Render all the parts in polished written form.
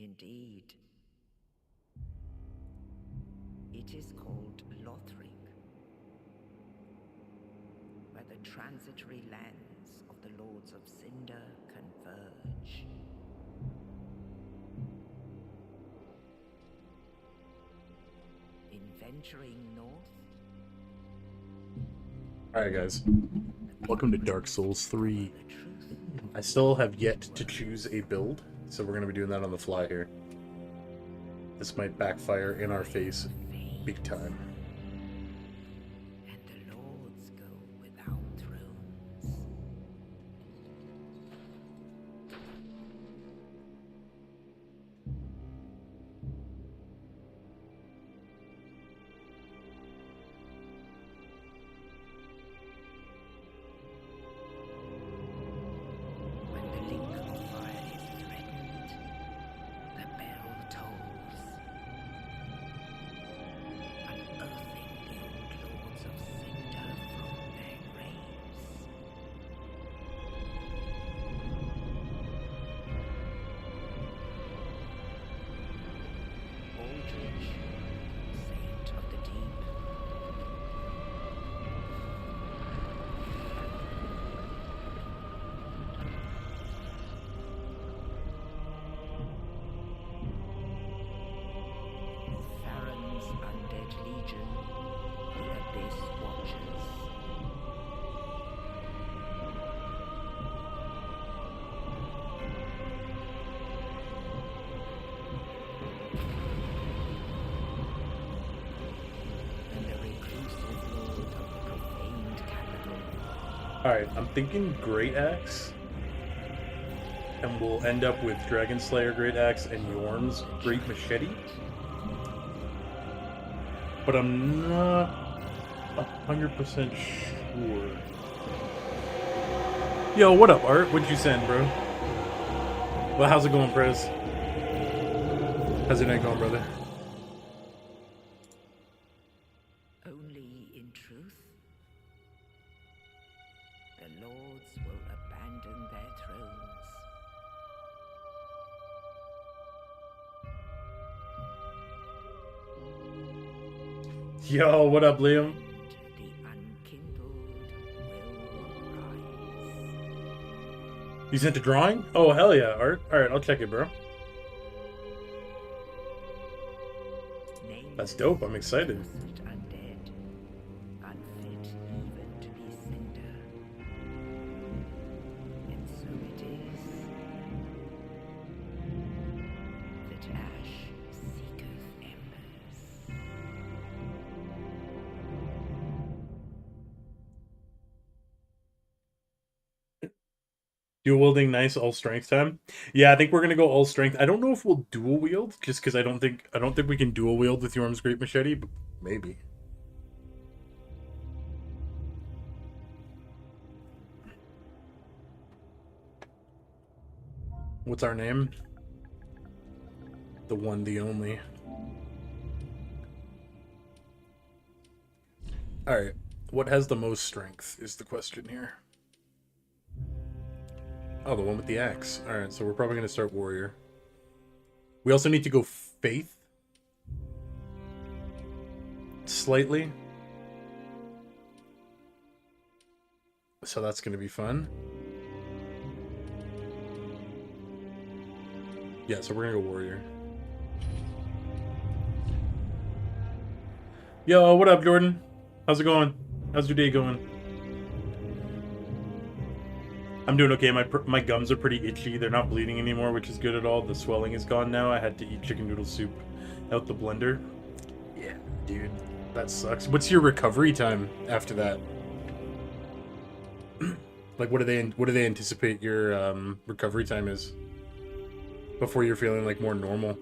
Indeed. It is called Lothric, where the transitory lands of the Lords of Cinder converge. In venturing north... Alright guys, welcome to Dark Souls 3. I still have yet to choose a build, so we're going to be doing that on the fly here. This might backfire in our face big time. And the lords go without thrones. When the link of fire is threatened, the bell tolls, unearthing the old lords of Cinder from their graves. Aldrich, saint of the deep. Farron's undead legion, the Abyss Watchers. And the reclusive lord of the profaned capital. Alright, I'm thinking Great Axe, and we'll end up with Dragon Slayer Great Axe and Yorm's Great Machete. But I'm not 100% sure. Yo, what up, Art? What'd you send, bro? Well, how's it going, Prez? How's your night going, brother? Only in truth, the lords will abandon their thrones. Yo, what up, Liam? The unkindled will rise. You sent a drawing? Oh, hell yeah, Art. Alright, I'll check it, bro. That's dope, I'm excited. Nameless, undead, unfit even to be cinder. And so it is that ash seeketh embers. Dual wielding, nice, all strength time. Yeah, I think we're gonna go all strength. I don't know if we'll dual wield, just because I don't think we can dual wield with Yorm's Great Machete, but maybe. What's our name? The one, the only. Alright. What has the most strength is the question here. Oh, the one with the axe. Alright, so we're probably going to start warrior. We also need to go faith. Slightly. So that's going to be fun. Yeah, so we're going to go warrior. Yo, what up, Jordan? How's it going? How's your day going? I'm doing okay. My gums are pretty itchy. They're not bleeding anymore, which is good at all. The swelling is gone now. I had to eat chicken noodle soup out the blender. Yeah, dude. That sucks. What's your recovery time after that? Like, what do they anticipate your recovery time is before you're feeling like more normal?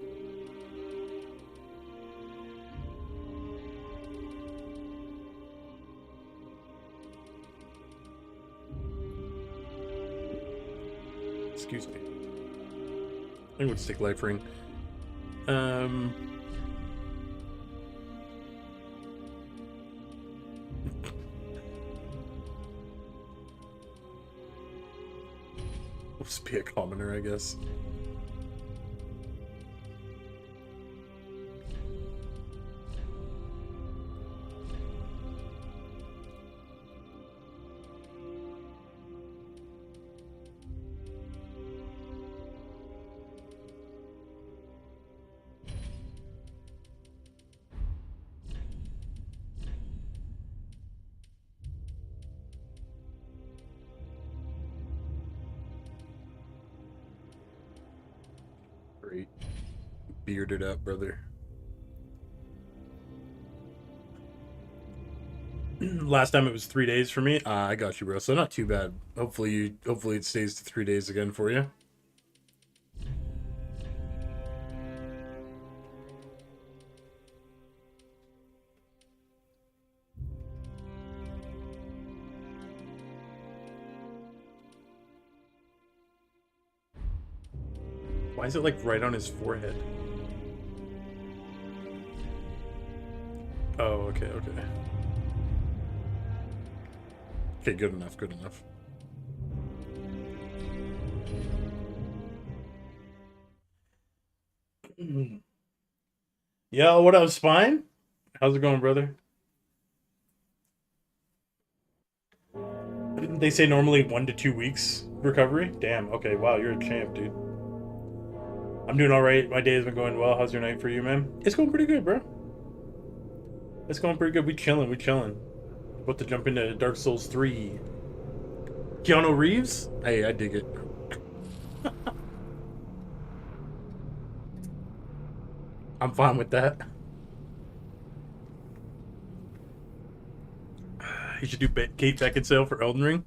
Excuse me. I would stick life ring. We'll just be a commoner, I guess. Great. Bearded up, brother. Last time it was 3 days for me. I got you, bro. So not too bad. Hopefully it stays to 3 days again for you. Why is it like right on his forehead? Oh, okay, okay. Okay, good enough, good enough. Yo, what up, Spine? How's it going, brother? They say normally 1 to 2 weeks recovery. Damn, okay, wow, you're a champ, dude. I'm doing alright. My day has been going well. How's your night for you, man? It's going pretty good, bro. It's going pretty good. We chilling, we chilling. About to jump into Dark Souls 3. Keanu Reeves? Hey, I dig it. I'm fine with that. You should do Kate Beckinsale for Elden Ring.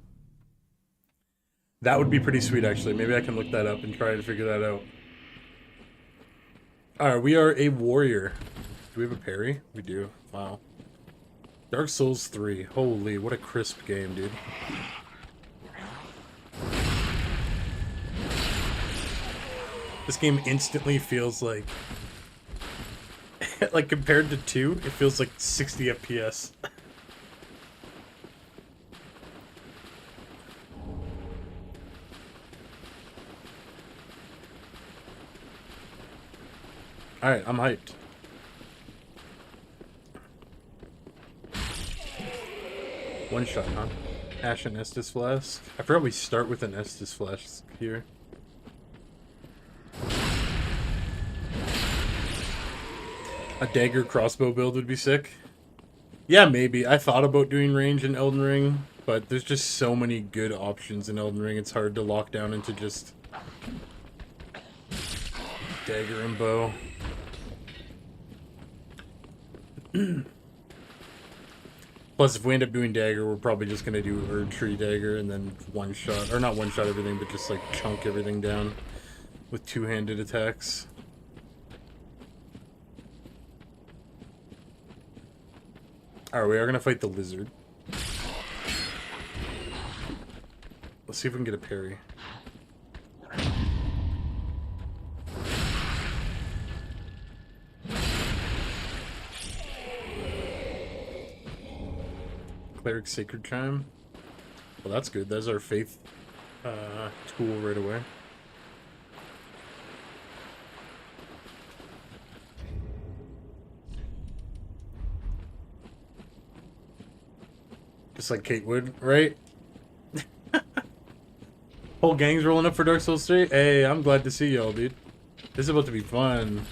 That would be pretty sweet, actually. Maybe I can look that up and try to figure that out. Alright, we are a warrior. Do we have a parry? We do. Wow. Dark Souls 3. Holy, what a crisp game, dude. This game instantly feels like... like, compared to 2, it feels like 60 FPS. Alright, I'm hyped. One shot, huh? Ashen Estus Flask. I forgot we start with an Estus Flask here. A dagger crossbow build would be sick. Yeah, maybe. I thought about doing range in Elden Ring, but there's just so many good options in Elden Ring, it's hard to lock down into just dagger and bow. Plus, if we end up doing dagger, we're probably just gonna do Erdtree dagger and then one shot, or not one shot everything, but just like chunk everything down with two-handed attacks. Alright, we are gonna fight the lizard. Let's see if we can get a parry. Cleric Sacred Chime. Well, that's good. That's our faith tool right away. Just like Kate would, right? Whole gang's rolling up for Dark Souls 3. Hey, I'm glad to see y'all, dude. This is about to be fun.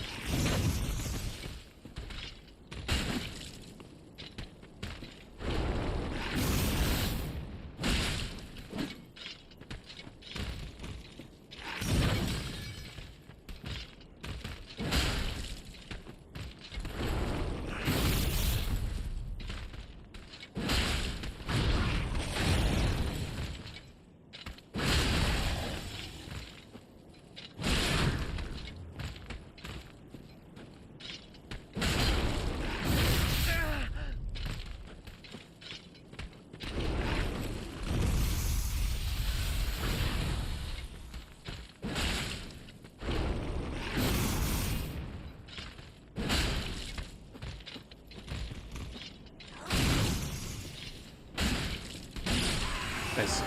Nice.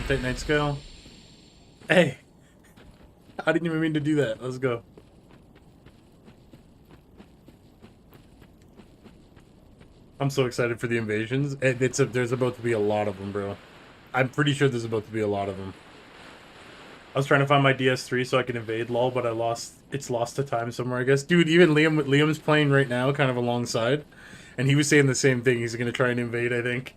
Take Night Scale. Hey! I didn't even mean to do that. Let's go. I'm so excited for the invasions. There's about to be a lot of them, bro. I'm pretty sure there's about to be a lot of them. I was trying to find my DS3 so I can invade LOL, but it's lost to time somewhere, I guess. Dude, even Liam's playing right now, kind of alongside, and he was saying the same thing. He's gonna try and invade, I think.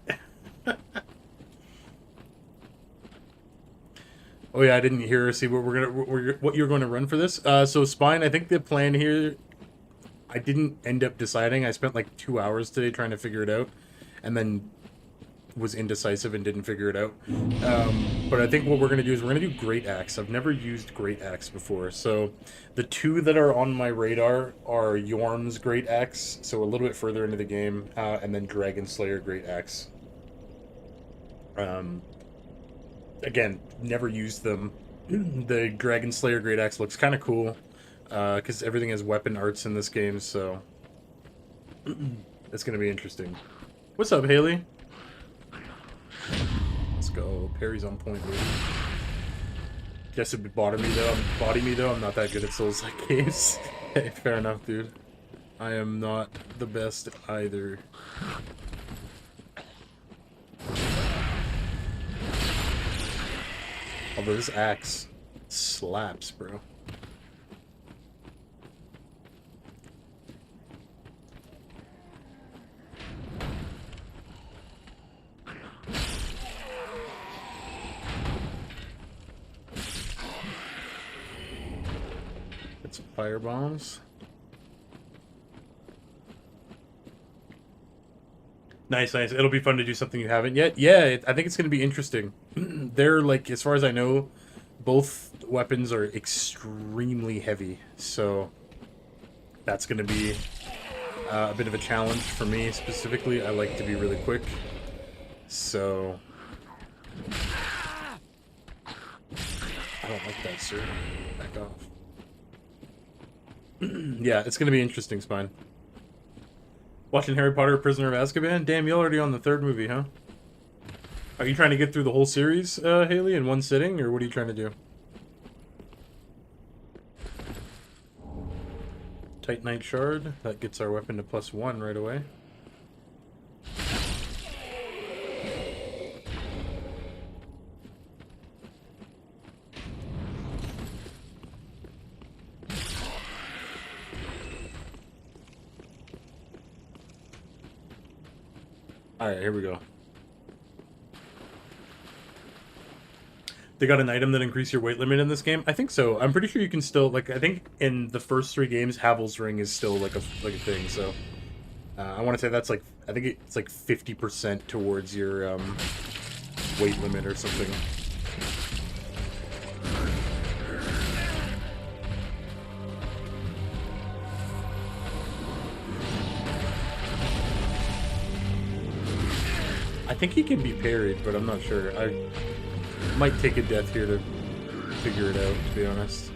Oh yeah, I didn't hear or see what what you're going to run for this. So Spine, I think the plan here, I didn't end up deciding. I spent like 2 hours today trying to figure it out, and then was indecisive and didn't figure it out. But I think what we're gonna do is we're gonna do Great Axe. I've never used Great Axe before, so the two that are on my radar are Yorm's Great Axe, so a little bit further into the game, and then Dragon Slayer Great Axe. Um, Again, never used them. The Dragon Slayer Great Axe looks kind of cool, because everything has weapon arts in this game, so it's gonna be interesting. What's up, Haley? Let's go. Parry's on point, dude. Guess it'd be body me though. I'm not that good at Souls-like games. Hey, fair enough, dude. I am not the best either. Although this axe slaps, bro. Get some fire bombs. Nice, nice. It'll be fun to do something you haven't yet. Yeah, I think it's going to be interesting. They're, like, as far as I know, both weapons are extremely heavy. So that's going to be a bit of a challenge for me specifically. I like to be really quick. So I don't like that, sir. Back off. Yeah, it's going to be interesting, Spine. Watching Harry Potter Prisoner of Azkaban? Damn, you're already on the third movie, huh? Are you trying to get through the whole series, Haley, in one sitting, or what are you trying to do? Titanite Shard. That gets our weapon to +1 right away. Alright, here we go. They got an item that increases your weight limit in this game? I think so. I'm pretty sure you can still, like, I think in the first 3 games, Havel's Ring is still, like a thing, so... I want to say that's, like, I think it's, like, 50% towards your, weight limit or something. I think he can be parried, but I'm not sure. I might take a death here to figure it out, to be honest.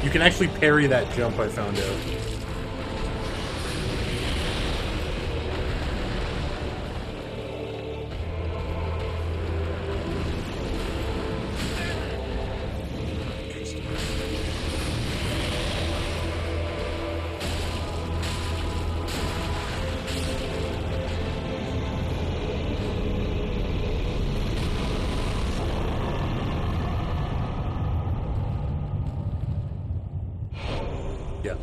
You can actually parry that jump, I found out. Yeah.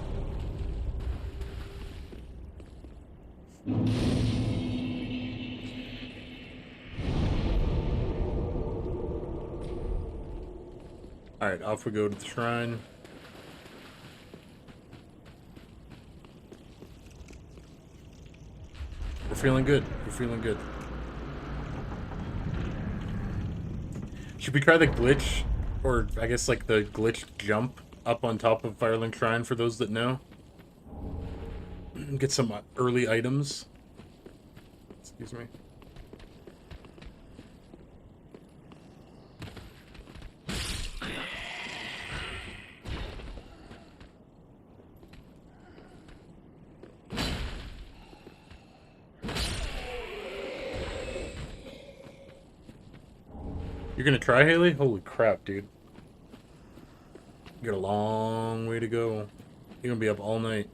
Alright, off we go to the shrine. We're feeling good. We're feeling good. Should we try the glitch? Or, I guess, like, the glitched jump up on top of Firelink Shrine for those that know? Get some early items. Excuse me. You're gonna try, Haley? Holy crap, dude. You got a long way to go. You're gonna be up all night.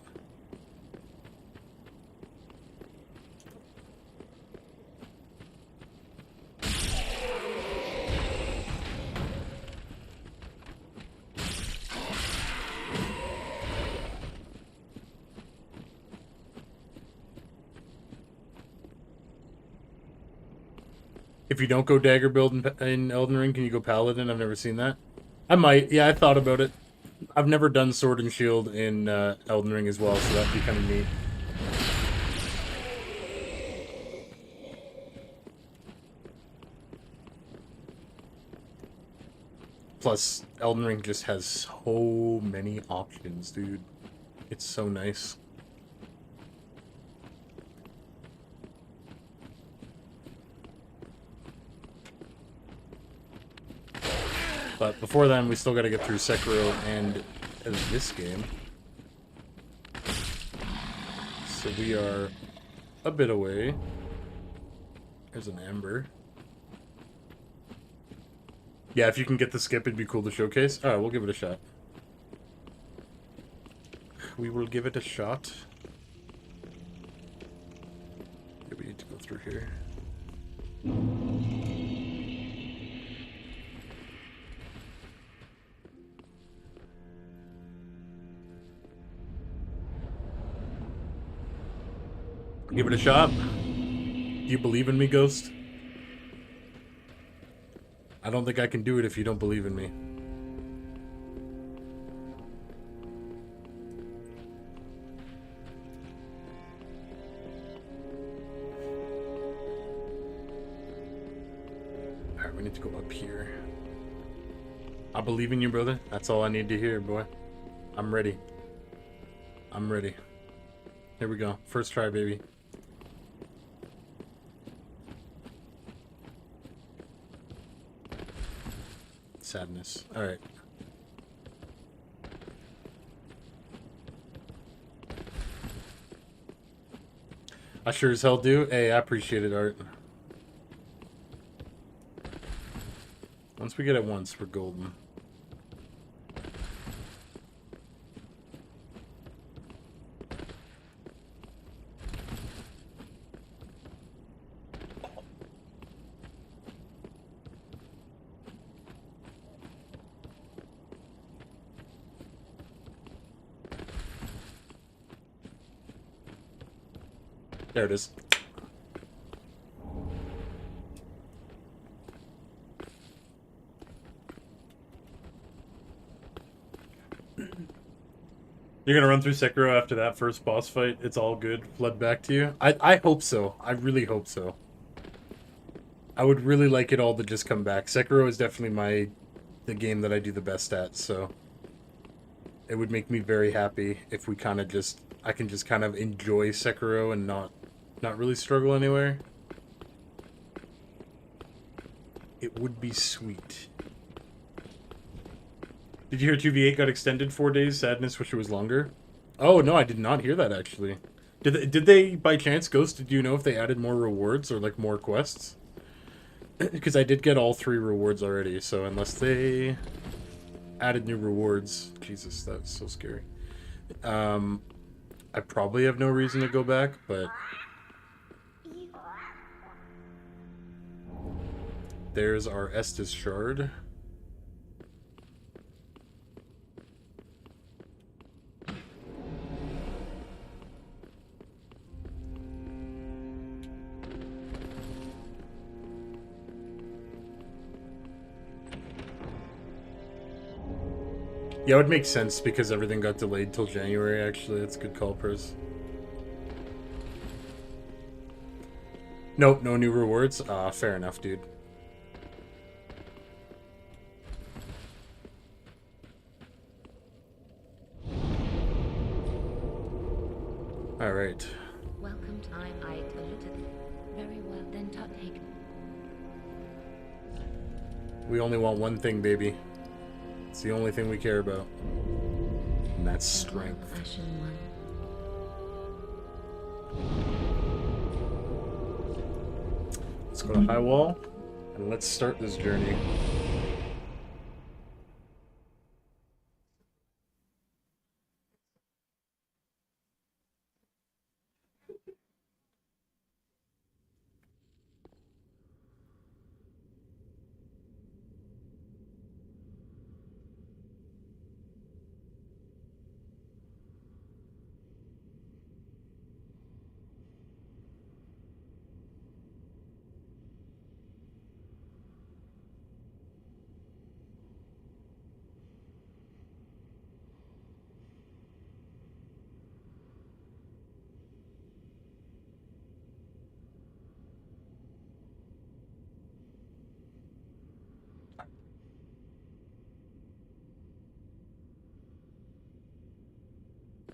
If you don't go dagger build in Elden Ring, can you go paladin? I've never seen that. I might. Yeah, I thought about it. I've never done sword and shield in Elden Ring as well, so that'd be kind of neat. Plus, Elden Ring just has so many options, dude. It's so nice. But before then, we still got to get through Sekiro and this game. So we are a bit away. There's an ember. Yeah, if you can get the skip, it'd be cool to showcase. Alright, we'll give it a shot. We will give it a shot. Yeah, we need to go through here. Give it a shot. Do you believe in me, Ghost? I don't think I can do it if you don't believe in me. Alright, we need to go up here. I believe in you, brother. That's all I need to hear, boy. I'm ready. I'm ready. Here we go. First try, baby. Sadness. Alright. I sure as hell do. Hey, I appreciate it, Art. Once we get it once, we're golden. There it is. You're gonna run through Sekiro after that first boss fight? It's all good. Flood back to you? I hope so. I really hope so. I would really like it all to just come back. Sekiro is definitely the game that I do the best at, so it would make me very happy if we kind of just I can just kind of enjoy Sekiro and not really struggle anywhere. It would be sweet. Did you hear 2v8 got extended 4 days? Sadness, wish it was longer. Oh no, I did not hear that actually. Did they by chance, Ghost? Did you know if they added more rewards or like more quests? Because I did get all 3 rewards already. So unless they added new rewards, Jesus, that's so scary. I probably have no reason to go back, but there's our Estus shard. Yeah, it would make sense because everything got delayed till January, actually. That's a good call, Pers. Nope, no new rewards? Fair enough, dude. Alright. Welcome to I very well then take. We only want one thing, baby. It's the only thing we care about. And that's strength. Let's go to High Wall, and let's start this journey.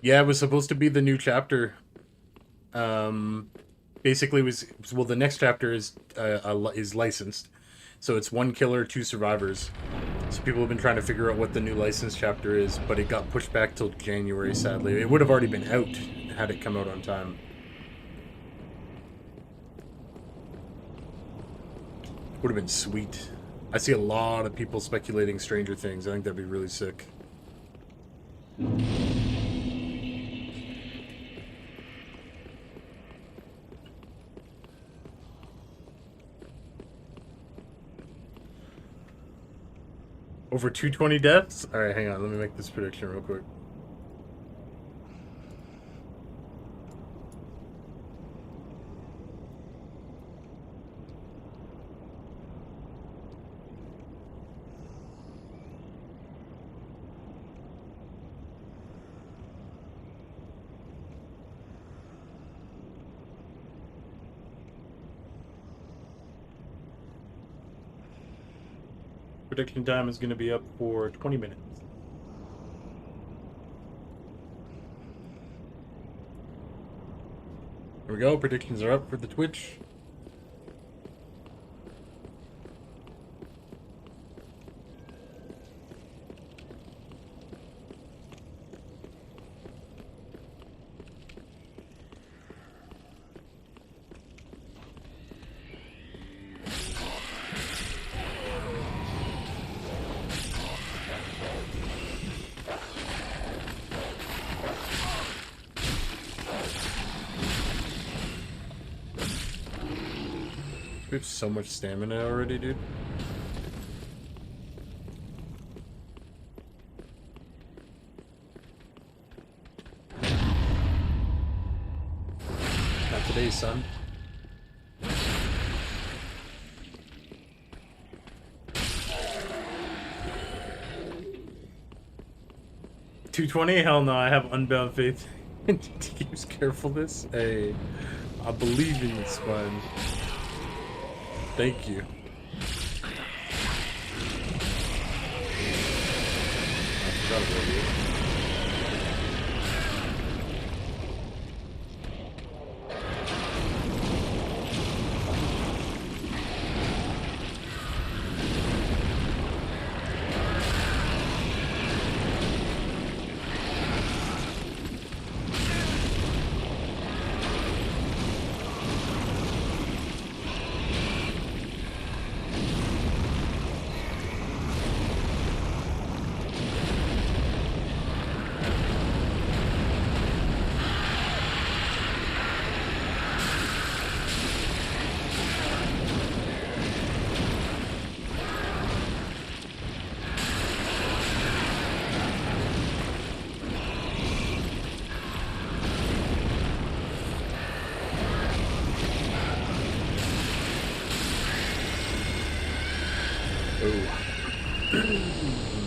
Yeah, it was supposed to be the new chapter. Basically was well, the next chapter is licensed, so it's one killer, two survivors. So people have been trying to figure out what the new licensed chapter is, but it got pushed back till January. Sadly, it would have already been out had it come out on time. Would have been sweet. I see a lot of people speculating Stranger Things. I think that'd be really sick. Over 220 deaths? Alright, hang on. Let me make this prediction real quick. Prediction time is going to be up for 20 minutes. Here we go. Predictions are up for the Twitch. We have so much stamina already, dude. Not today, son. $220? Hell no, I have unbound faith in TQ's carefulness. Hey, I believe in you, Spine. Thank you. I forgot about you.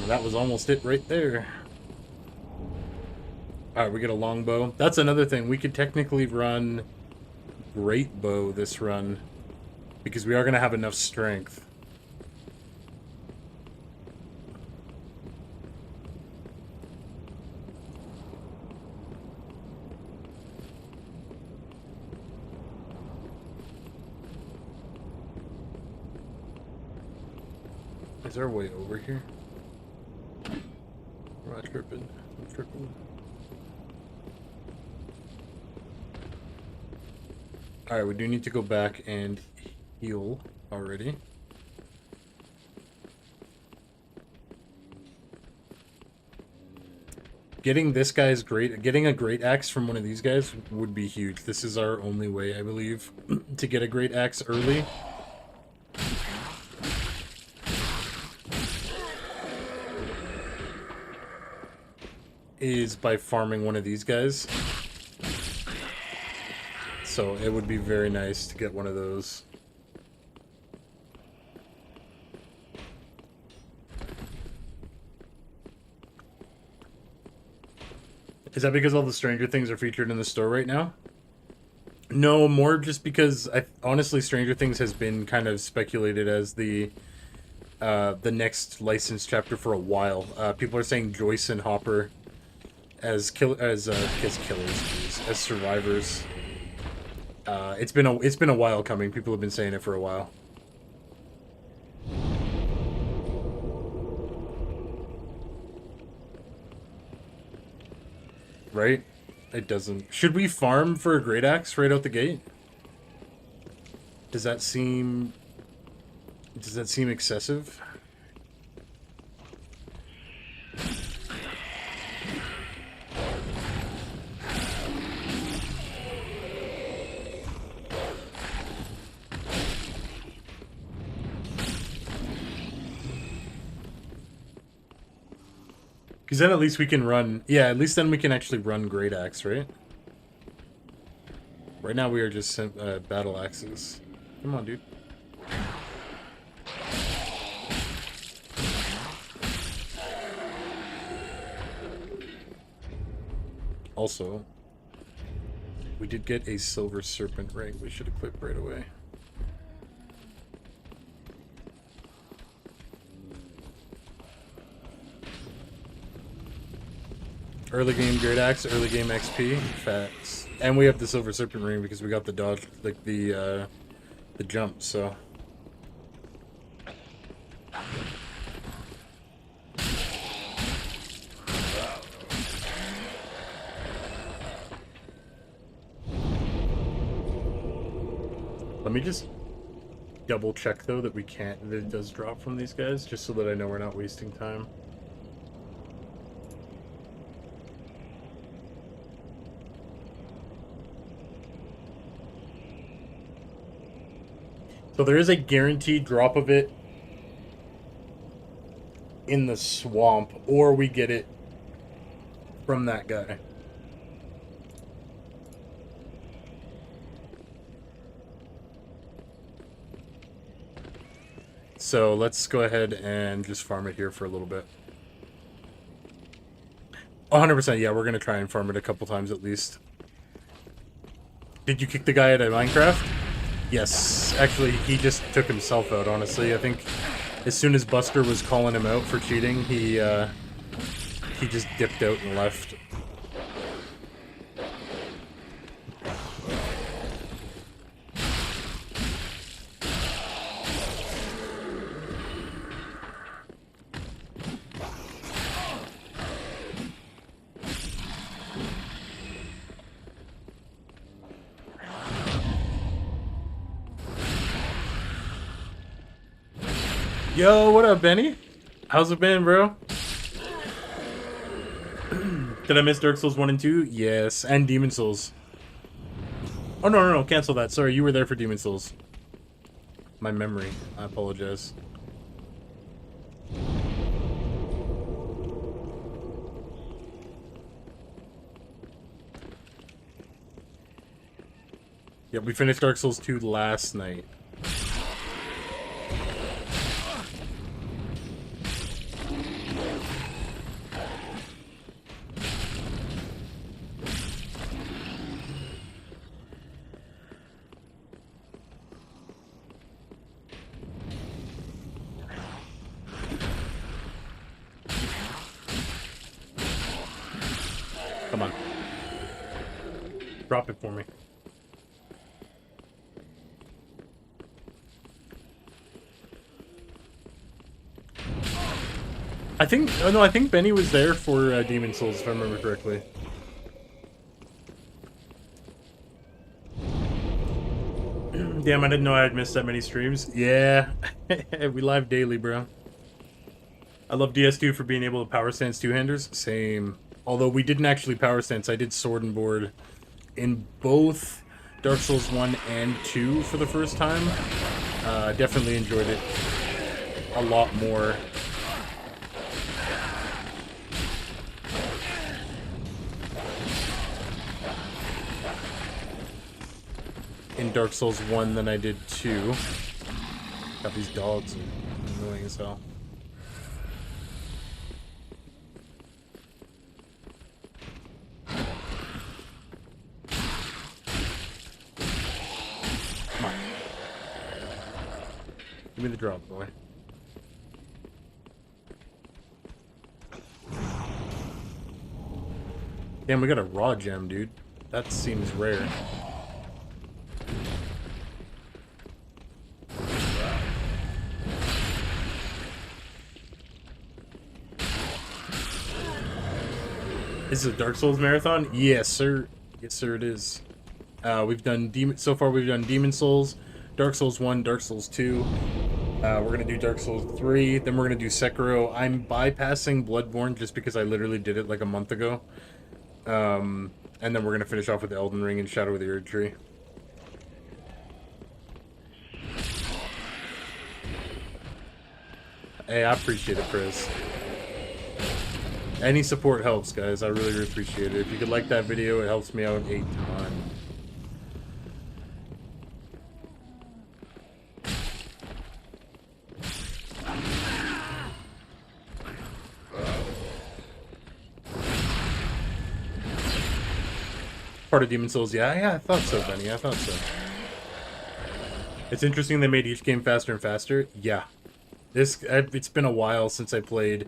That was almost it right there. Alright, we get a longbow. That's another thing. We could technically run great bow this run, because we are going to have enough strength. Is there a way over here? Am I tripping? I'm tripping. Alright, we do need to go back and heal already. Getting this guy's getting a great axe from one of these guys would be huge. This is our only way, I believe, to get a great axe early. Is by farming one of these guys. So it would be very nice to get one of those. Is that because all the Stranger Things are featured in the store right now? No, more just because honestly Stranger Things has been kind of speculated as the next licensed chapter for a while. People are saying Joyce and Hopper as killers, jeez, as survivors. It's been a while coming. People have been saying it for a while. Right? It doesn't. Should we farm for a great axe right out the gate? Does that seem excessive? Because then at least we can run... Yeah, at least then we can actually run Great Axe, right? Right now we are just battle axes. Come on, dude. Also, we did get a Silver Serpent ring we should equip right away. Early game Great Axe, early game XP, facts. And we have the Silver Serpent ring because we got the dodge, like the jump, so. Let me just double check though that that it does drop from these guys, just so that I know we're not wasting time. So there is a guaranteed drop of it in the swamp, or we get it from that guy. So let's go ahead and just farm it here for a little bit. 100%, yeah, we're going to try and farm it a couple times at least. Did you kick the guy out of Minecraft? Yes, actually, he just took himself out, honestly. I think as soon as Buster was calling him out for cheating, he just dipped out and left. Yo, what up, Benny? How's it been, bro? Did I miss Dark Souls 1 and 2? Yes, and Demon Souls. Oh, no, cancel that. Sorry, you were there for Demon Souls. My memory. I apologize. Yeah, we finished Dark Souls 2 last night. Come on. Drop it for me. I think, oh no, I think Benny was there for Demon Souls, if I remember correctly. Damn, I didn't know I had missed that many streams. Yeah, we live daily, bro. I love DS2 for being able to power stance two-handers. Same. Although we didn't actually power stance, I did sword and board in both Dark Souls 1 and 2 for the first time. Definitely enjoyed it a lot more. In Dark Souls 1 than I did 2. Got these dogs annoying as hell. Come on. Give me the drop, boy. Damn, we got a raw gem, dude. That seems rare. Is it a Dark Souls marathon? Yes, sir. Yes, sir, it is. We've done so far we've done Demon Souls, Dark Souls 1, Dark Souls 2. We're gonna do Dark Souls 3, then we're gonna do Sekiro. I'm bypassing Bloodborne just because I literally did it like a month ago. And then we're gonna finish off with Elden Ring and Shadow of the Erdtree. Hey, I appreciate it, Chris. Any support helps, guys. I really, really appreciate it. If you could like that video, it helps me out a ton. Part of Demon Souls, yeah, I thought so, Benny. I thought so. It's interesting they made each game faster and faster. Yeah. It's been a while since I played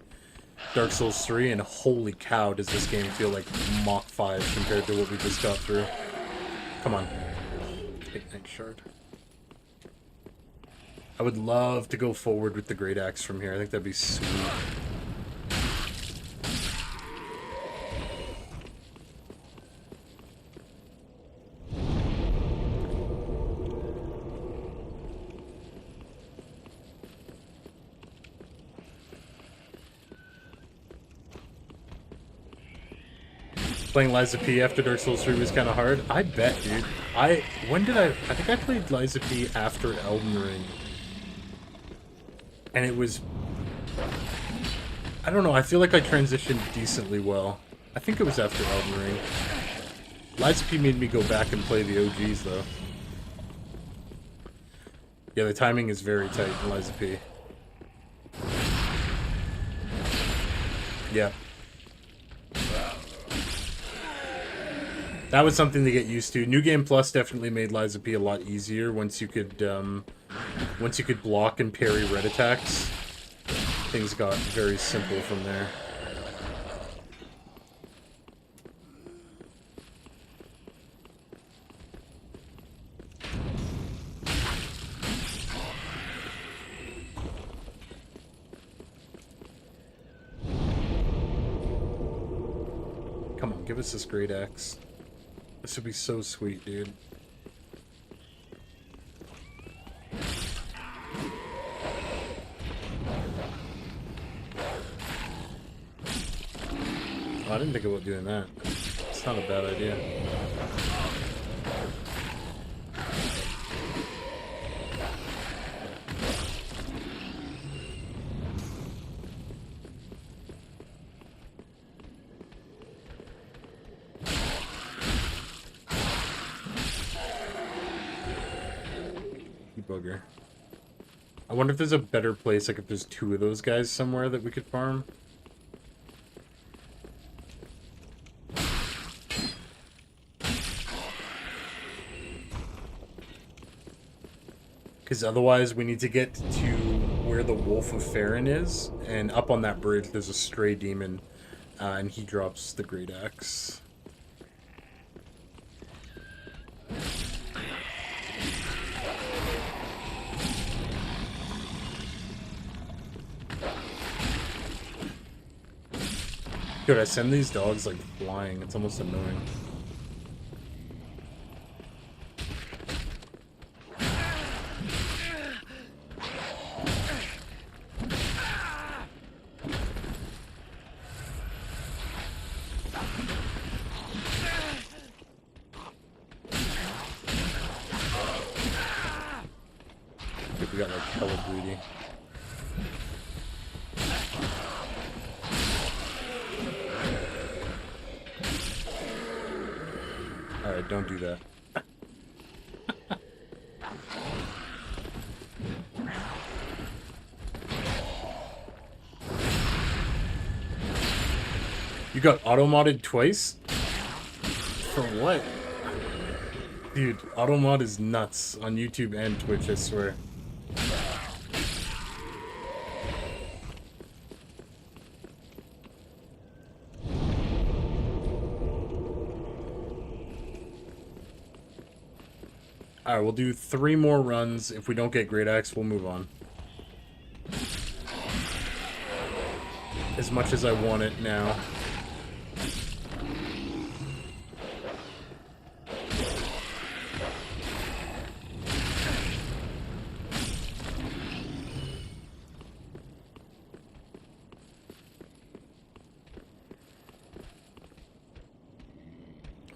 Dark Souls 3, and holy cow, does this game feel like Mach 5 compared to what we just got through. Come on. Big Knight Shard. I would love to go forward with the Great Axe from here. I think that'd be sweet. Playing Lies of P after Dark Souls 3 was kind of hard. I bet, dude. I think I played Lies of P after Elden Ring. And it was... I don't know, I feel like I transitioned decently well. I think it was after Elden Ring. Lies of P made me go back and play the OGs, though. Yeah, the timing is very tight in Lies of P. Yeah. That was something to get used to. New Game Plus definitely made Lies of P a lot easier once you could block and parry red attacks. Things got very simple from there. Come on, give us this Great Axe. This would be so sweet, dude. Oh, I didn't think about doing that. It's not a bad idea. Bugger. I wonder if there's a better place, like if there's two of those guys somewhere that we could farm. Because otherwise we need to get to where the Wolf of Farron is, and up on that bridge there's a stray demon, and he drops the Great Axe. Dude, I send these dogs like flying. It's almost annoying. I think we got like hella greedy. Alright, don't do that. You got auto-modded twice? For what? Dude, auto-mod is nuts on YouTube and Twitch, I swear. Alright, we'll do 3 more runs. If we don't get Great Axe, we'll move on. As much as I want it now.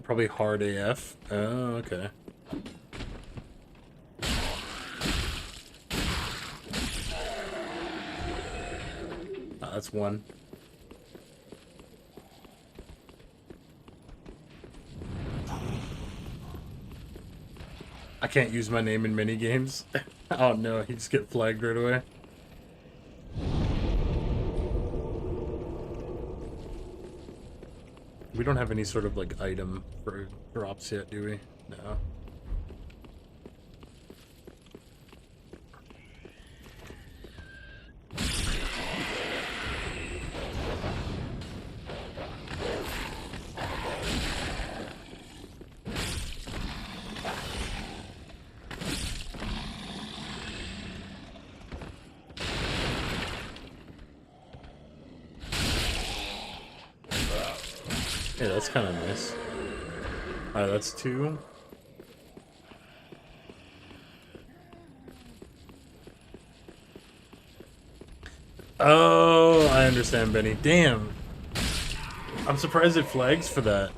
Probably hard AF. Oh, okay. That's one. I can't use my name in mini games. Oh no, he just get flagged right away. We don't have any sort of like item for drops yet, do we? No. Yeah, that's kind of nice. Alright, that's 2. Oh, I understand, Benny. Damn. I'm surprised it flags for that.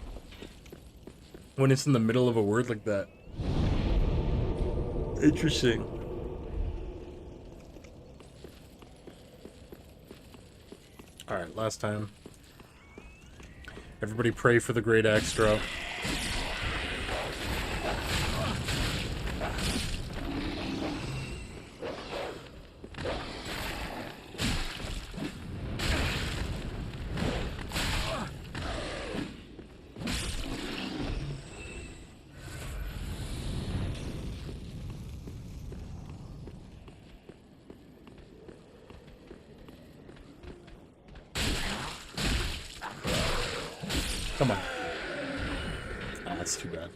When it's in the middle of a word like that. Interesting. Alright, last time. Everybody pray for the Great Axe drop. Come on. Ah, that's too bad.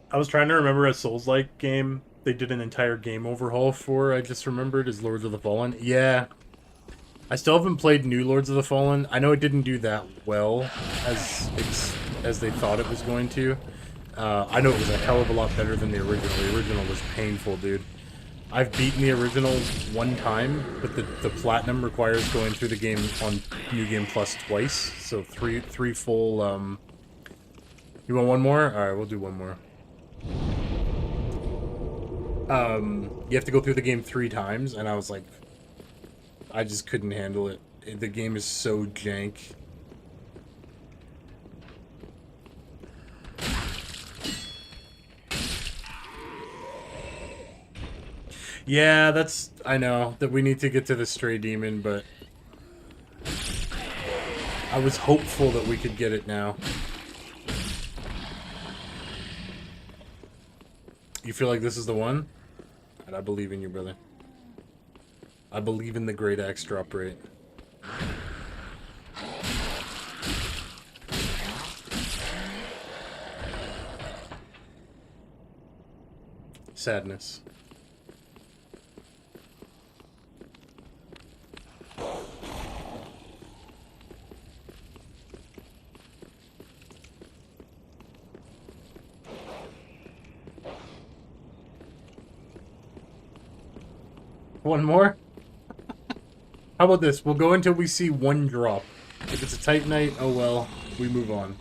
I was trying to remember a Souls-like game they did an entire game overhaul for, I just remembered, is Lords of the Fallen. Yeah. I still haven't played New Lords of the Fallen. I know it didn't do that well as they thought it was going to. I know it was a hell of a lot better than the original. The original was painful, dude. I've beaten the original 1 time, but the platinum requires going through the game on New Game Plus twice. So three full, You want one more? Alright, we'll do one more. You have to go through the game 3 times, and I was like, I just couldn't handle it. The game is so jank. Yeah, that's... I know that we need to get to the Stray Demon, but... I was hopeful that we could get it now. You feel like this is the one? And I believe in you, brother. I believe in the Great Axe drop rate. Sadness. One more? How about this? We'll go until we see 1 drop. If it's a Titanite, oh well, we move on.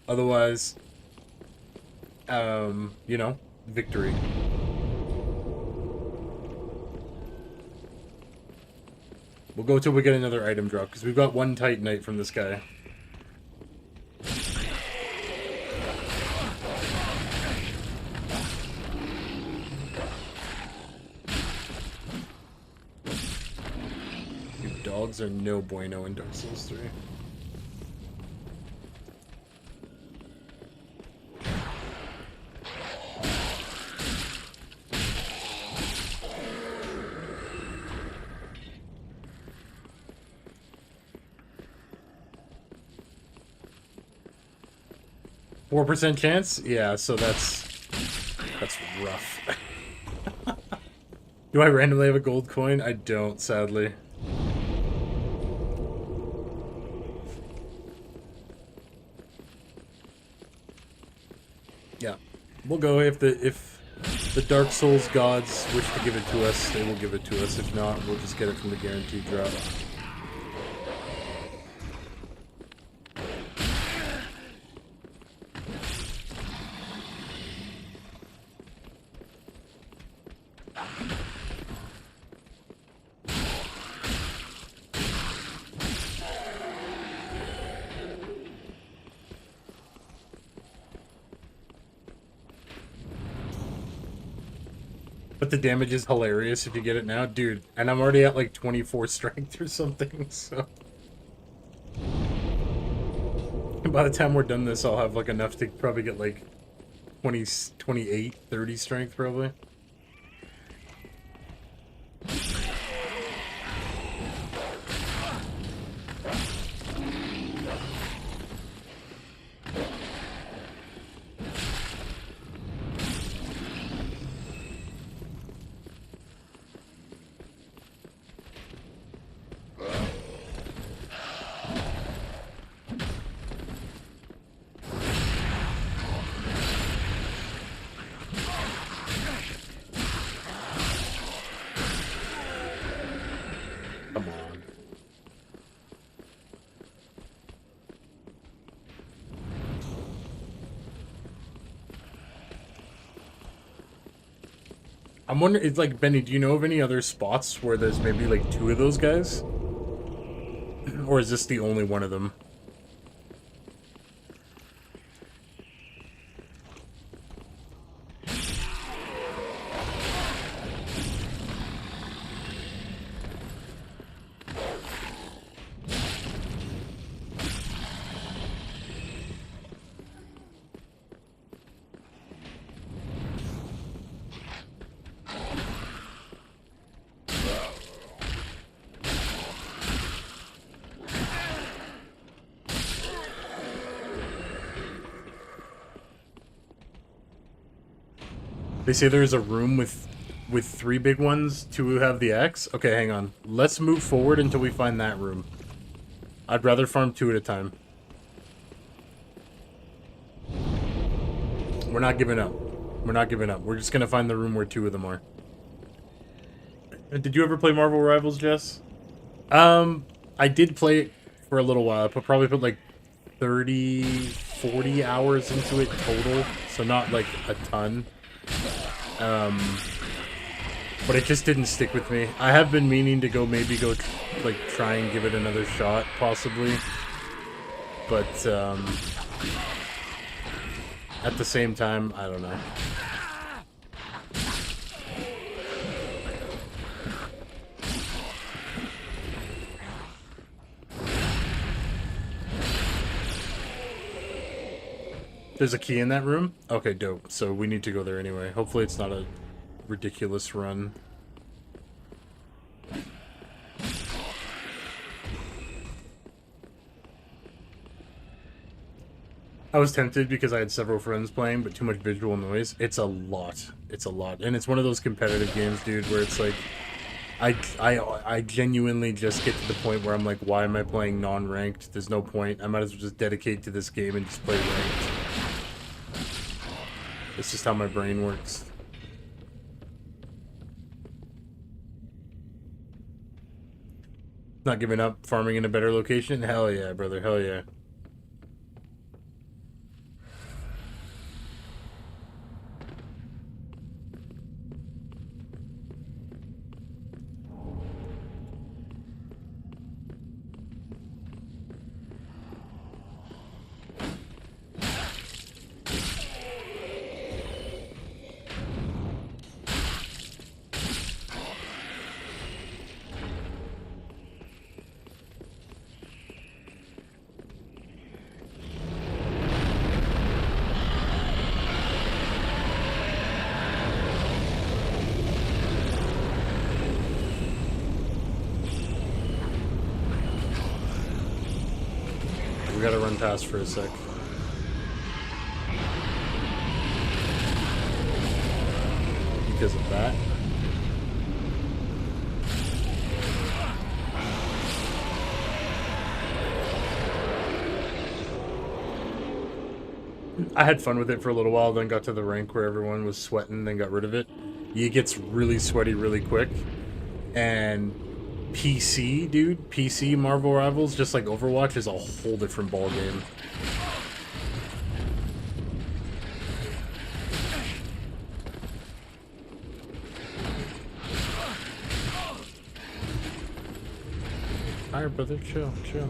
Otherwise, you know, victory. We'll go till we get another item drop, because we've got 1 Titanite from this guy. Dogs are no bueno in Dark Souls 3. 4% chance? Yeah, so that's rough. Do I randomly have a gold coin? I don't, sadly. Yeah. We'll go if the Dark Souls gods wish to give it to us, they will give it to us. If not, we'll just get it from the guaranteed drop. But the damage is hilarious if you get it now. Dude, and I'm already at like 24 strength or something, so... And by the time we're done this, I'll have like enough to probably get like 20, 28, 30 strength probably. Come on. I'm wondering, it's like, Benny, do you know of any other spots where there's maybe like 2 of those guys? Or is this the only one of them? They say there's a room with 3 big ones, 2 have the X. Okay, hang on. Let's move forward until we find that room. I'd rather farm 2 at a time. We're not giving up. We're not giving up. We're just gonna find the room where 2 of them are. Did you ever play Marvel Rivals, Jess? I did play it for a little while. I probably put like 30, 40 hours into it total. So not like a ton. But it just didn't stick with me. I have been meaning to maybe go like try and give it another shot, possibly. But at the same time, I don't know. There's a key in that room? Okay, dope. So we need to go there anyway. Hopefully it's not a ridiculous run. I was tempted because I had several friends playing, but too much visual noise. It's a lot. It's a lot. And it's one of those competitive games, dude, where it's like... I genuinely just get to the point where I'm like, why am I playing non-ranked? There's no point. I might as well just dedicate to this game and just play ranked. It's just how my brain works. Not giving up, farming in a better location? Hell yeah, brother, hell yeah. We gotta run past for a sec. because of that. I had fun with it for a little while, then got to the rank where everyone was sweating, then got rid of it. It gets really sweaty really quick. And PC, dude, PC Marvel Rivals, just like Overwatch, is a whole different ballgame. Alright, brother, chill, chill.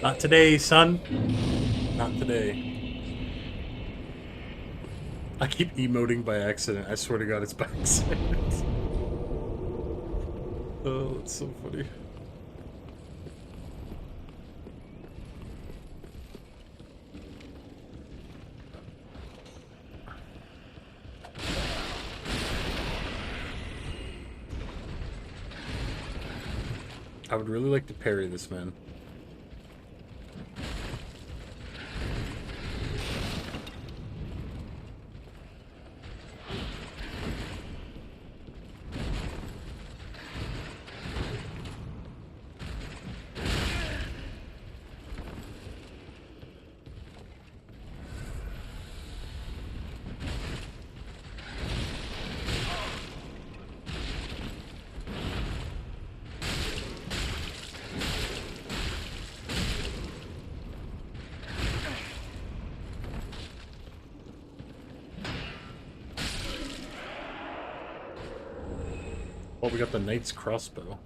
Not today, son. Not today. I keep emoting by accident. I swear to God, it's by accident. Oh, that's so funny. I would really like to parry this man. Oh, we got the Knight's Crossbow.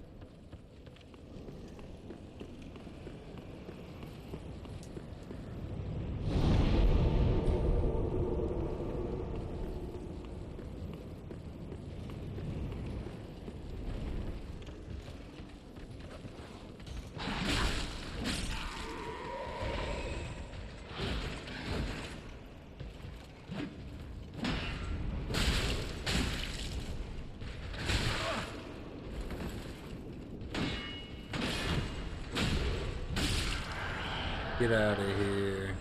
Get out of here.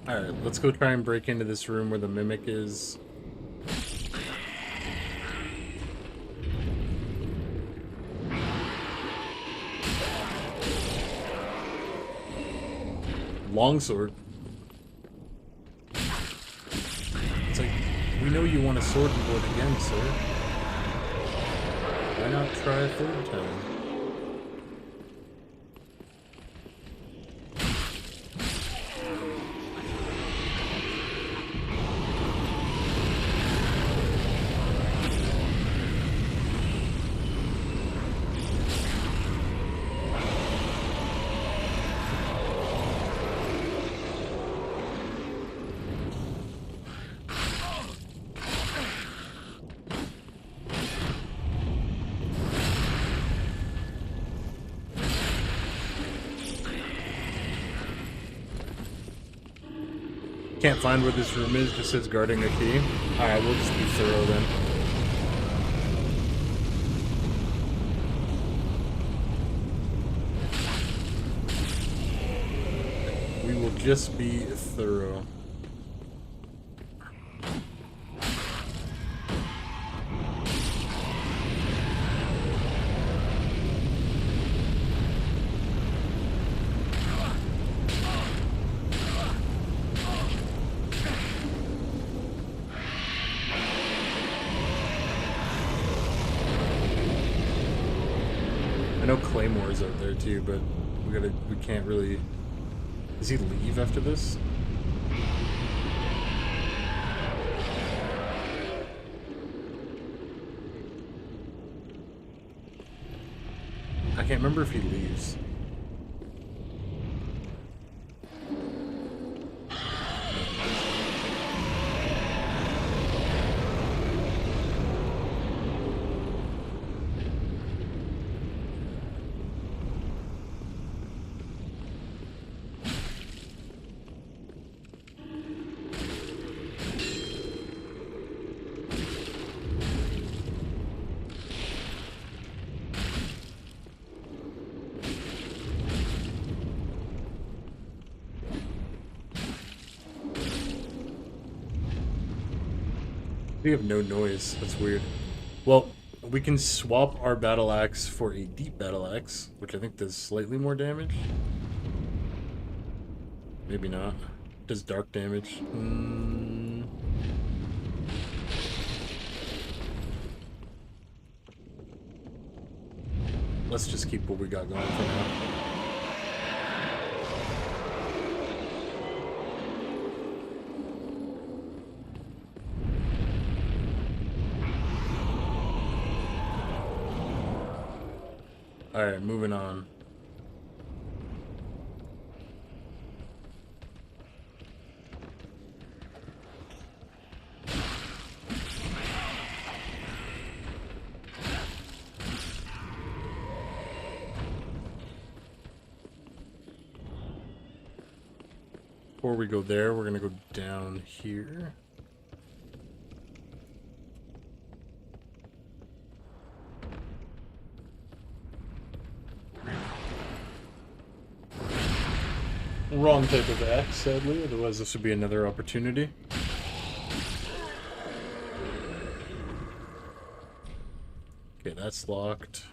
Alright, let's go try and break into this room where the Mimic is. Longsword. It's like, we know you want a sword and board again, sir. Why not try a third time? Can't find where this room is, just says guarding a key. Alright, we'll just be thorough then. We will just be thorough. know Claymore's out there too, but we can't really. Does he leave after this? I can't remember if he leaves. We have no noise. That's weird. Well, we can swap our battle axe for a deep battle axe, which I think does slightly more damage. Maybe not. Does dark damage. Let's just keep what we got going for now. Alright, moving on. Before we go there, we're gonna go down here. Wrong type of axe, sadly, otherwise this would be another opportunity. Okay, that's locked.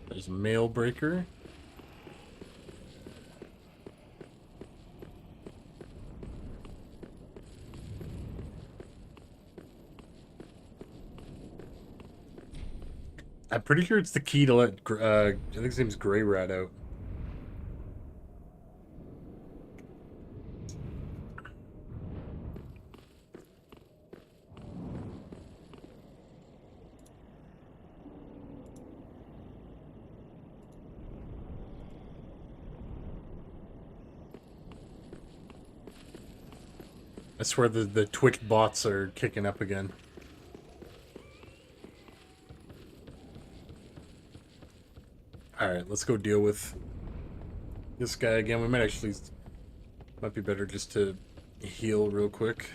There's Mail Breaker. I'm pretty sure it's the key to let, I think his name's Grey Rat out. I swear the Twitch bots are kicking up again. Alright, let's go deal with this guy again. We might be better just to heal real quick.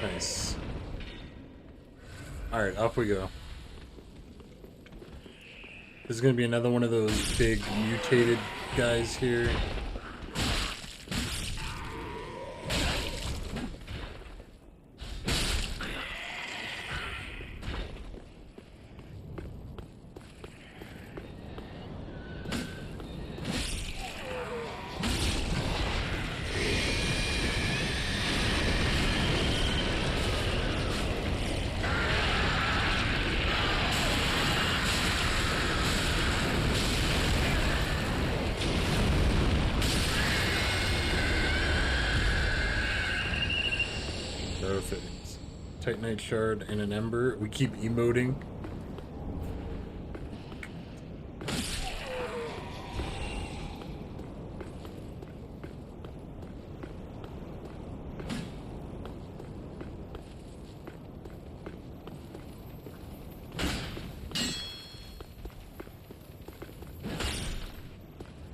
Nice. Alright, up we go. This is gonna be another one of those big mutated guys here. Perfect. Titanite shard and an ember. We keep emoting.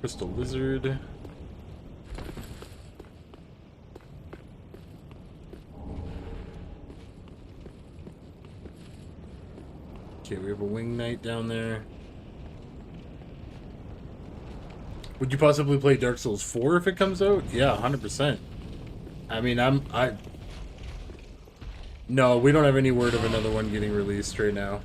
Crystal lizard. Okay, we have a wing knight down there. Would you possibly play Dark Souls 4 if it comes out? Yeah, 100%. I mean, No, we don't have any word of another one getting released right now.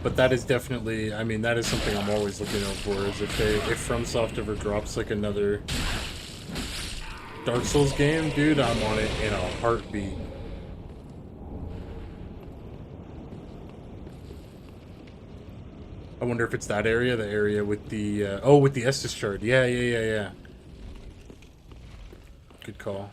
But that is definitely, I mean, that is something I'm always looking out for, is if FromSoft ever drops like another Dark Souls game, dude, I'm on it in a heartbeat. I wonder if it's that area, the area with the, oh, with the Estus shard. Yeah. Good call.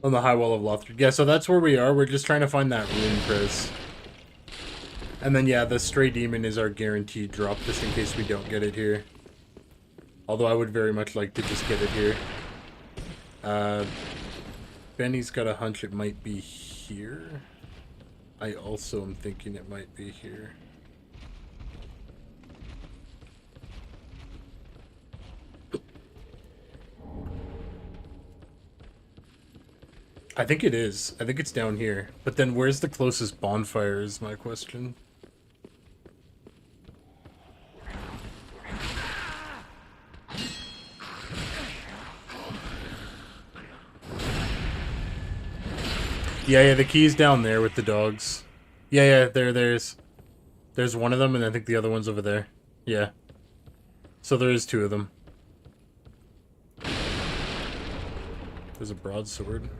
On the high wall of Lothric. Yeah, so that's where we are. We're just trying to find that rune, Chris. And then, yeah, the Stray Demon is our guaranteed drop, just in case we don't get it here. Although I would very much like to just get it here. Benny's got a hunch it might be here. I also am thinking it might be here. I think it is. I think it's down here. But then where's the closest bonfire is my question. Yeah, the key's down there with the dogs. Yeah, there's one of them, and I think the other one's over there. Yeah. So there is two of them. There's a broadsword.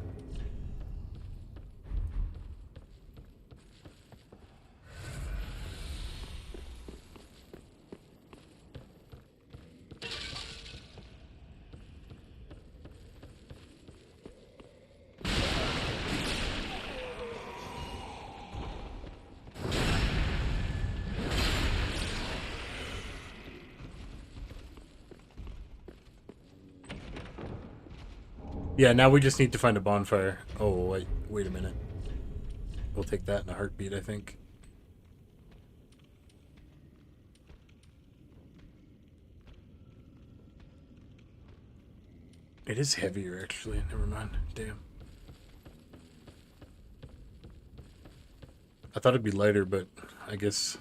Yeah, now we just need to find a bonfire. Oh, wait a minute. We'll take that in a heartbeat, I think. It is heavier, actually. Never mind. Damn. I thought it'd be lighter, but I guess...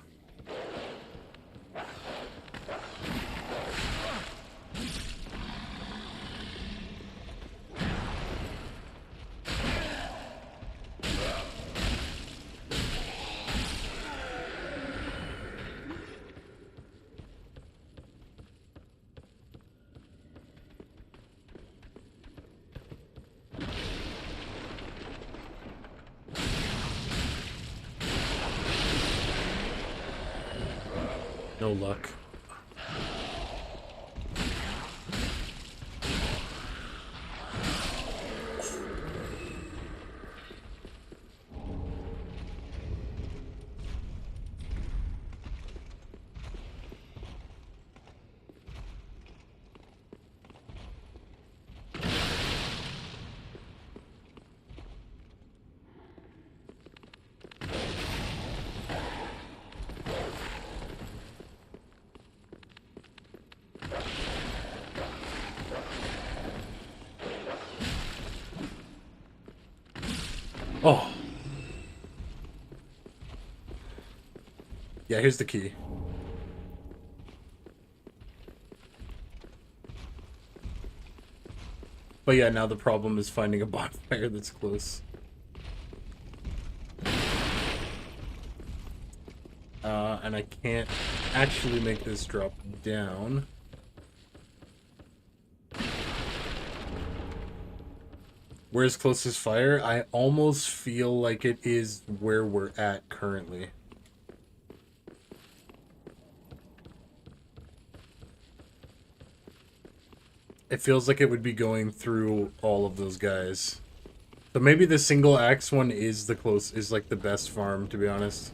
No luck. Oh. Yeah, here's the key. But yeah, now the problem is finding a bonfire that's close. And I can't actually make this drop down. Where's closest fire? I almost feel like it is where we're at currently. It feels like it would be going through all of those guys. So maybe the single axe one is like the best farm, to be honest.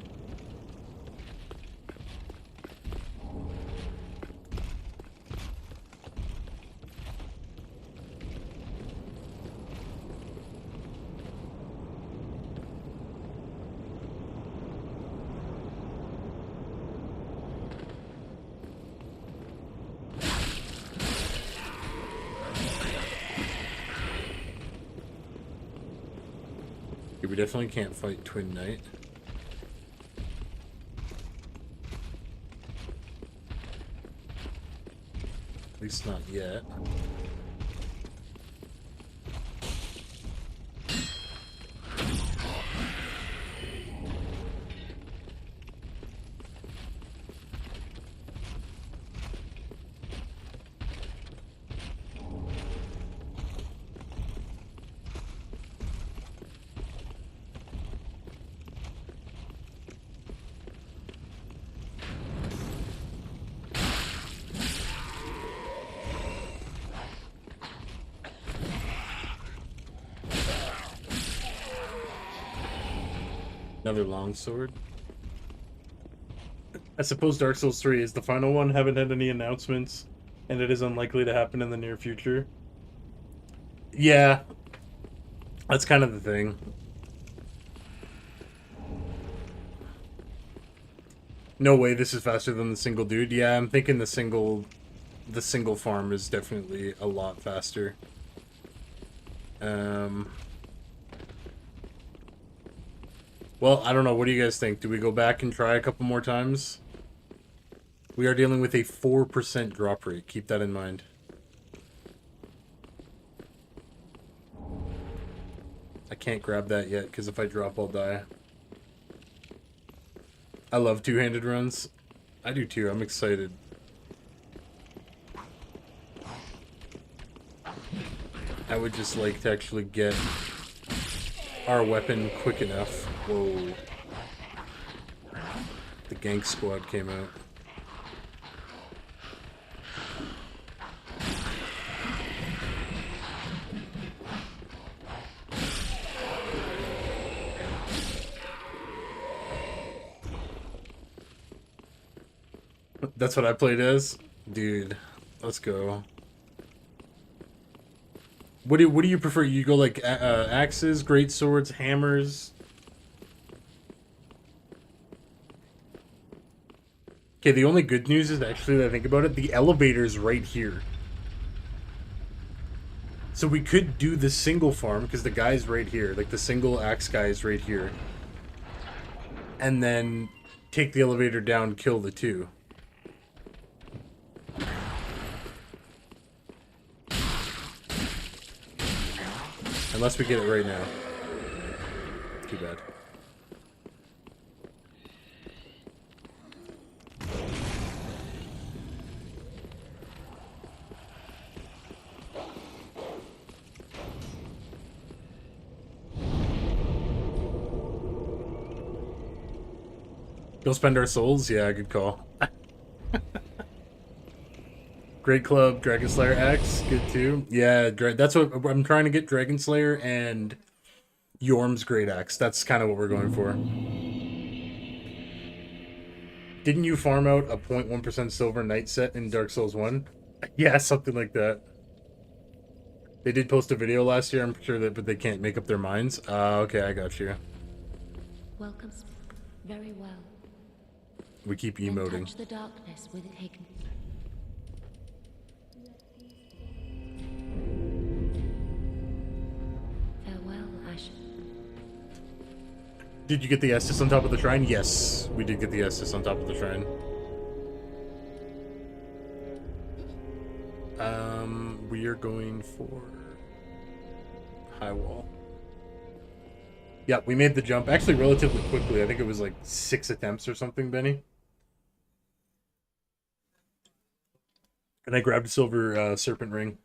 We definitely can't fight Twin Knight. At least not yet. Another longsword. I suppose Dark Souls 3 is the final one. Haven't had any announcements, and it is unlikely to happen in the near future. Yeah, that's kind of the thing. No way this is faster than the single dude. Yeah, I'm thinking the single farm is definitely a lot faster. Well, I don't know. What do you guys think? Do we go back and try a couple more times? We are dealing with a 4% drop rate. Keep that in mind. I can't grab that yet, because if I drop, I'll die. I love two-handed runs. I do too. I'm excited. I would just like to actually get our weapon quick enough. Whoa. The gank squad came out. That's what I played as? Dude, let's go. What do you prefer? You go like axes, great swords, hammers? Okay, the only good news is actually that I think about it, the elevator's right here. So we could do the single farm, because the guy's right here. Like, the single axe guy is right here. And then take the elevator down, kill the two. Unless we get it right now. Too bad. Go spend our souls? Yeah, good call. Great Club, Dragon Slayer X, good too. Yeah, that's what I'm trying to get. Dragon Slayer and Yorm's Great Axe. That's kind of what we're going for. Didn't you farm out a 0.1% silver knight set in Dark Souls 1? Yeah, something like that. They did post a video last year, I'm sure that, but they can't make up their minds. Okay, I got you. Welcome. Very well. We keep Then emoting. touch the darkness with hidden. Farewell, Ashen. Did you get the Estus on top of the shrine? Yes, we did get the Estus on top of the shrine. We are going for high wall. Yeah, we made the jump actually relatively quickly. I think it was like 6 attempts or something, Benny. And I grabbed a silver serpent ring.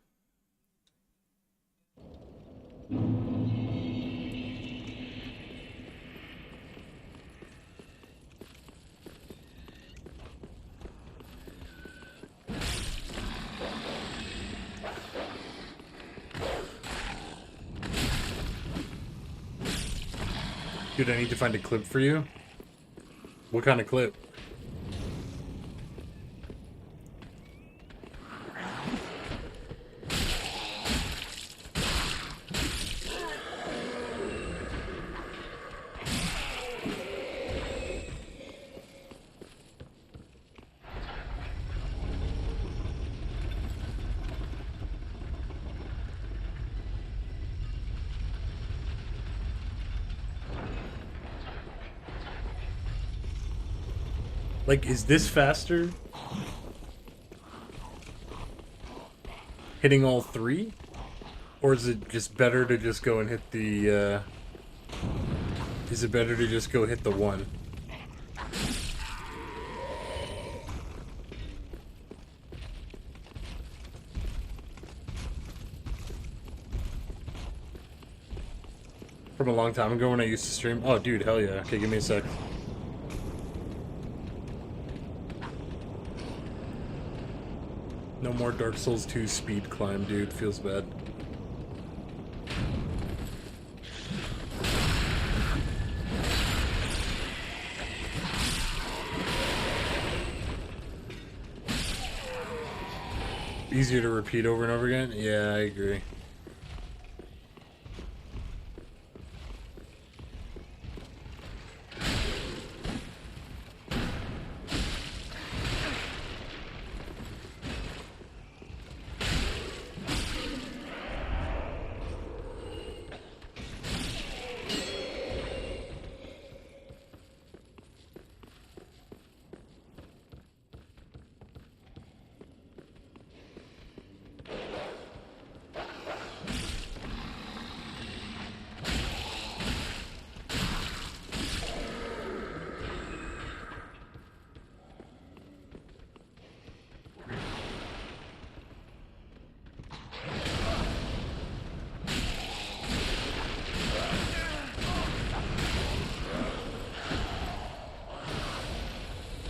Dude, I need to find a clip for you. What kind of clip? Like, is this faster? Hitting all 3? Or is it just better to just go and hit the, is it better to just go hit the 1? From a long time ago when I used to stream? Oh, dude, hell yeah. Okay, give me a sec. No more Dark Souls 2 speed climb, dude. Feels bad. Easier to repeat over and over again? Yeah, I agree.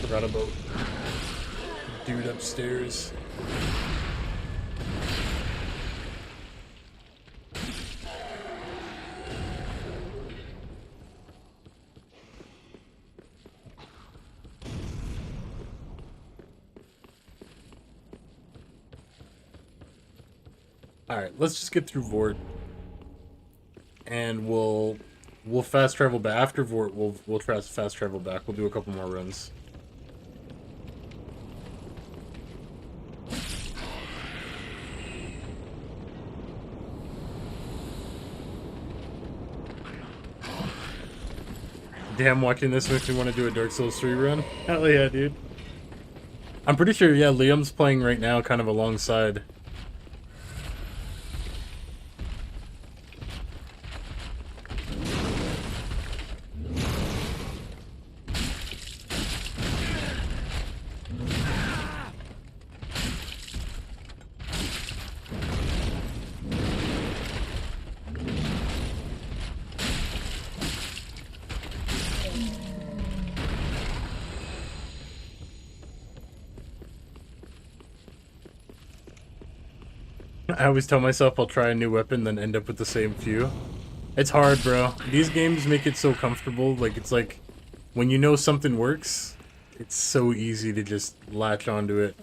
Forgot about dude upstairs. All right, let's just get through Vort, and we'll fast travel back after Vort. We'll try to fast travel back. We'll do a couple more runs. Damn, watching this makes me want to do a Dark Souls 3 run. Hell yeah, dude. I'm pretty sure, yeah, Liam's playing right now kind of alongside. I always tell myself I'll try a new weapon, then end up with the same few. It's hard, bro. These games make it so comfortable. Like, it's like, when you know something works, it's so easy to just latch onto it.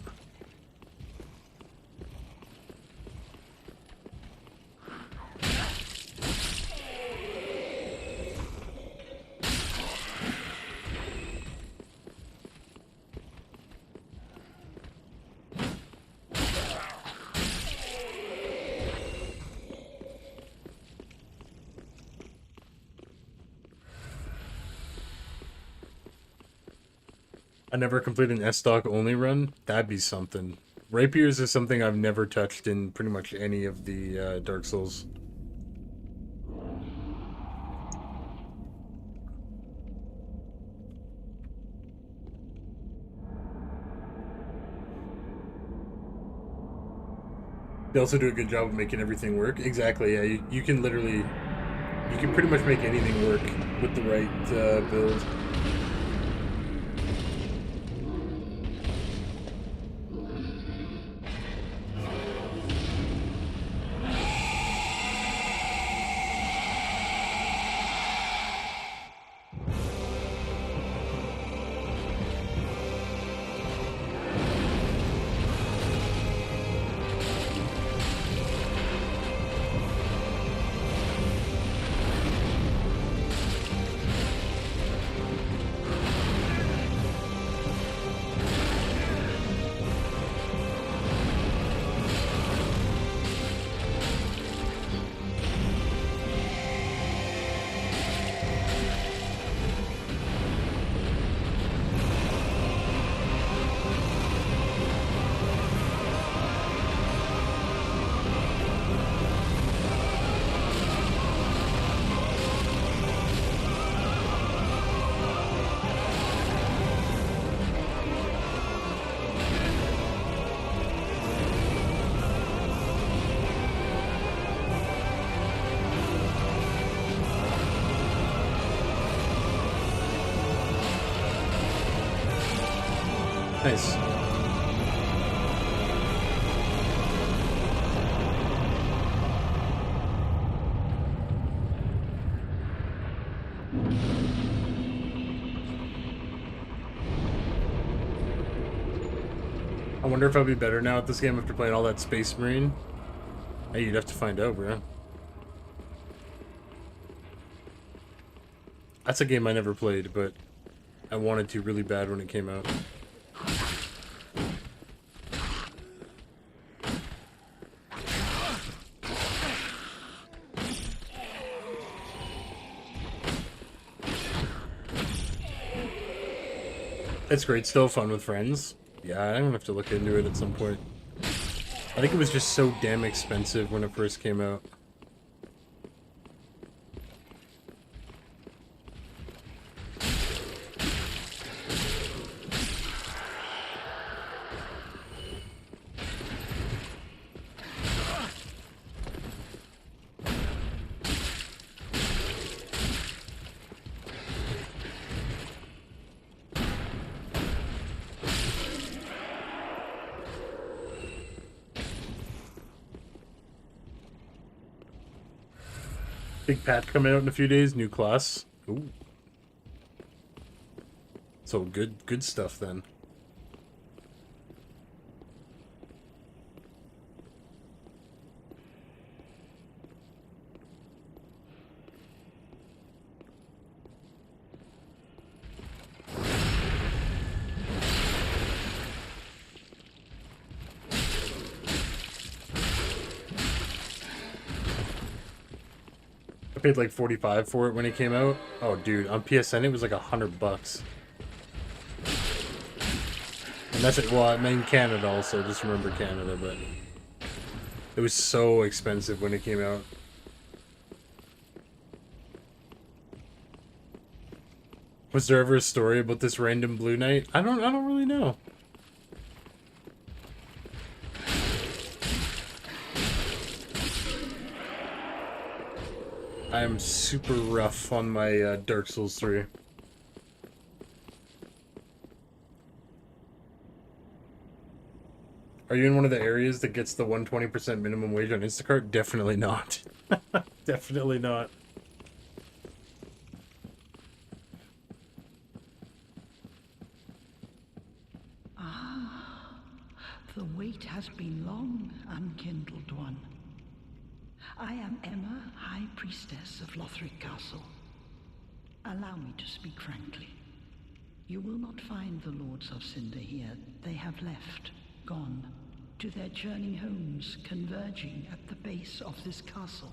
I never completed an S-Stock only run. That'd be something. Rapiers is something I've never touched in pretty much any of the Dark Souls. They also do a good job of making everything work. Exactly, yeah. You can literally... You can pretty much make anything work with the right build. Nice. I wonder if I'll be better now at this game after playing all that Space Marine. Hey, you'd have to find out, bro. That's a game I never played, but I wanted to really bad when it came out. It's great, still fun with friends. Yeah, I'm gonna have to look into it at some point. I think it was just so damn expensive when it first came out. Big patch coming out in a few days, new class. Ooh. So good stuff then. I paid like 45 for it when it came out. Oh, dude, on PSN it was like $100. And that's it. Well, I mean Canada also. Just remember Canada, but it was so expensive when it came out. Was there ever a story about this random Blue Knight? I don't really know. I'm super rough on my Dark Souls 3. Are you in one of the areas that gets the 120% minimum wage on Instacart? Definitely not. Definitely not. The wait has been long, unkindled one. I am Emma, High Priestess of Lothric Castle. Allow me to speak frankly. You will not find the Lords of Cinder here. They have left, gone, to their journey homes converging at the base of this castle.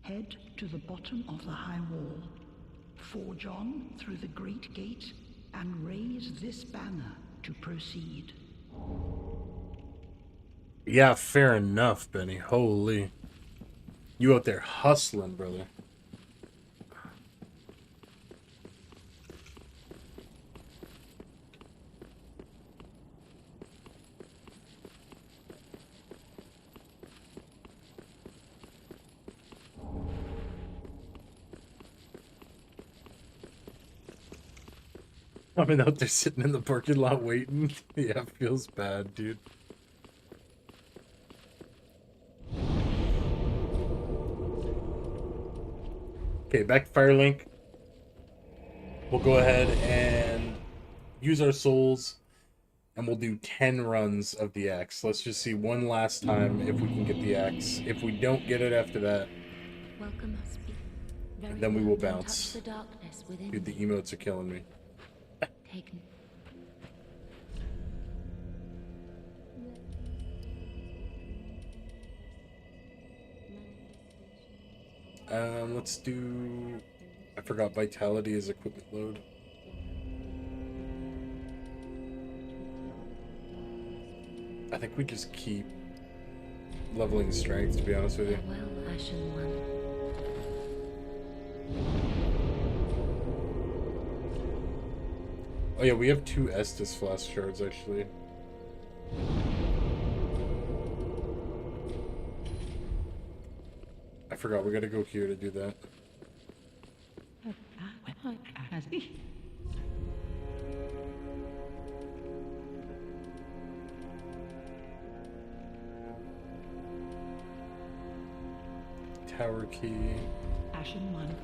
Head to the bottom of the high wall, forge on through the great gate, and raise this banner to proceed. Yeah, fair enough, Benny. Holy. You out there hustling, brother. Coming out there sitting in the parking lot waiting. Yeah, feels bad, dude. Okay, back to Firelink. We'll go ahead and use our souls, and we'll do 10 runs of the axe. Let's just see one last time if we can get the axe. If we don't get it after that, Welcome must be. Very then we well, will don't bounce. touch the darkness within Dude, the me. emotes are killing me. Taken. Let's do... I forgot Vitality is equipment load. I think we just keep leveling strength, to be honest with you. Farewell, Ashen One. Oh yeah, we have 2 Estus Flask shards, actually. I forgot, we gotta go here to do that. Tower key. Ashen One.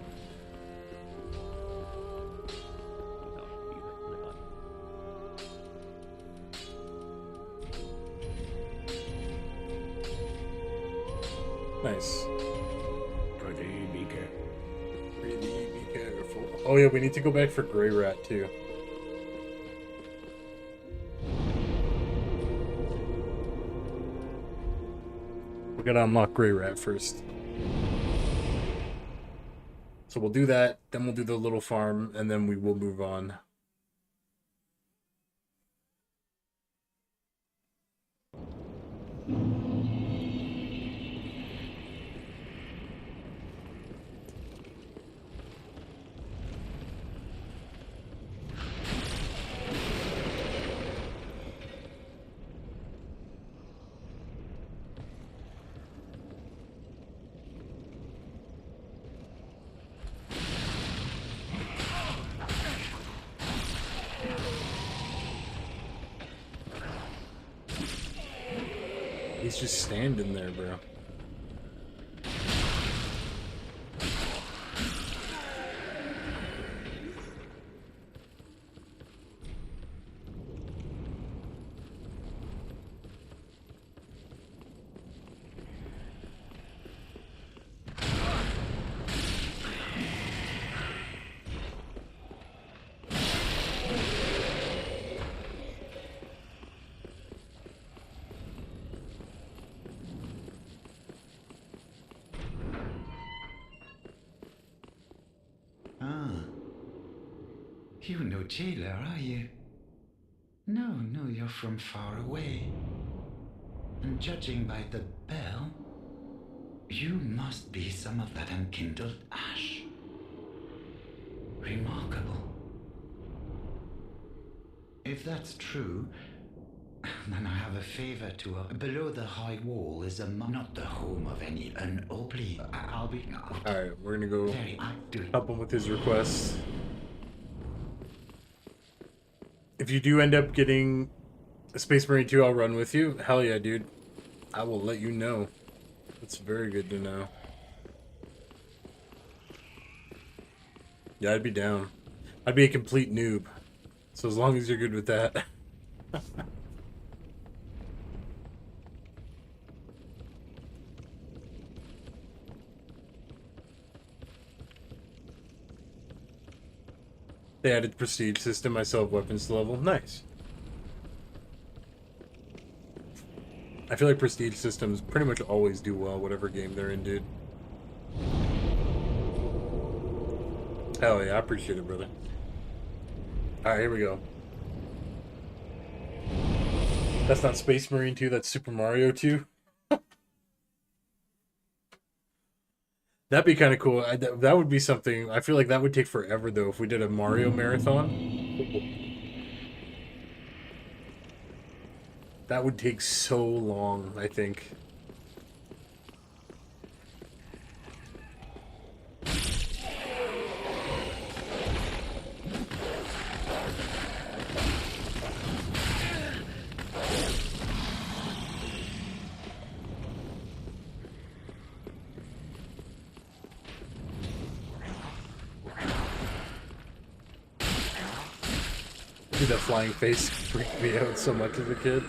Nice. Pretty be careful. Really be careful. Oh yeah, we need to go back for Grey Rat too. We gotta unlock Grey Rat first. So we'll do that, then we'll do the little farm, and then we will move on. He's just standing there, bro. You're no jailer, are you? No, you're from far away. And judging by the bell, you must be some of that unkindled ash. Remarkable. If that's true, then I have a favor to her. Below the high wall is not the home of any unholy. I'll be... Alright, we're gonna go Very active. help him with his requests. If you do end up getting a Space Marine 2, I'll run with you. Hell yeah, dude. I will let you know. That's very good to know. Yeah, I'd be down. I'd be a complete noob. So as long as you're good with that. They added prestige system. I still have weapons to level. Nice. I feel like prestige systems pretty much always do well, whatever game they're in, dude. Hell yeah, I appreciate it, brother. Alright, here we go. That's not Space Marine 2, that's Super Mario 2. That'd be kind of cool. That would be something. I feel like that would take forever, though, if we did a Mario marathon. That would take so long, I think. Dude, that flying face freaked me out so much as a kid.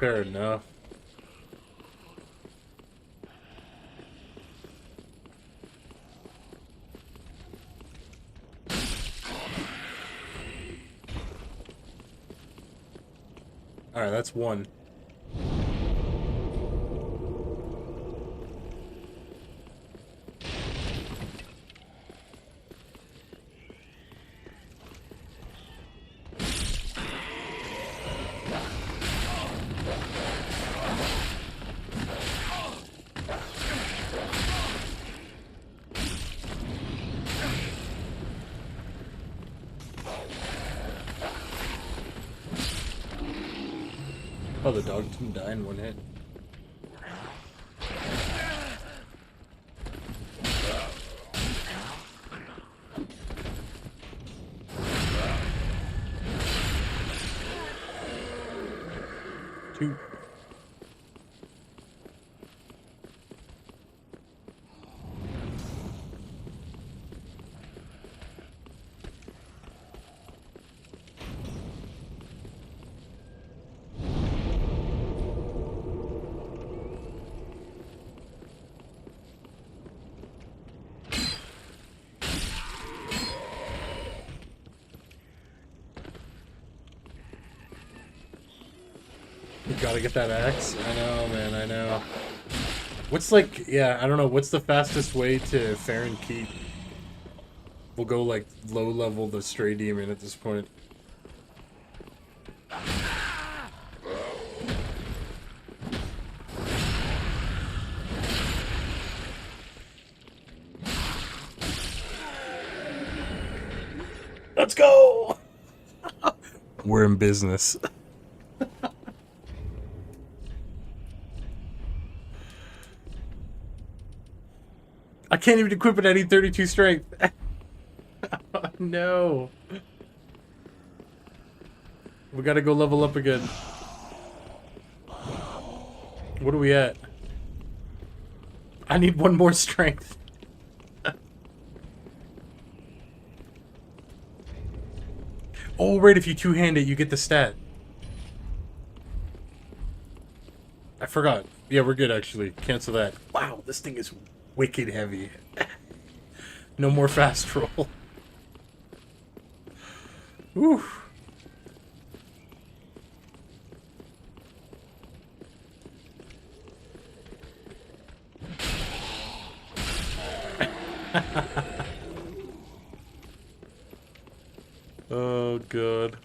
Fair enough. Alright, that's one. Oh, the dog didn't die in one hit. Two. You gotta get that axe. I know, man, I know. What's like, yeah, I don't know, what's the fastest way to Farron Keep? We'll go like low level the Stray Demon at this point. Let's go! We're in business. I can't even equip it. I need 32 strength. Oh, no. We gotta go level up again. What are we at? I need one more strength. Oh, right, if you two-hand it, you get the stat. I forgot. Yeah, we're good, actually. Cancel that. Wow, this thing is wicked heavy. No more fast roll. Whew. Oh, God.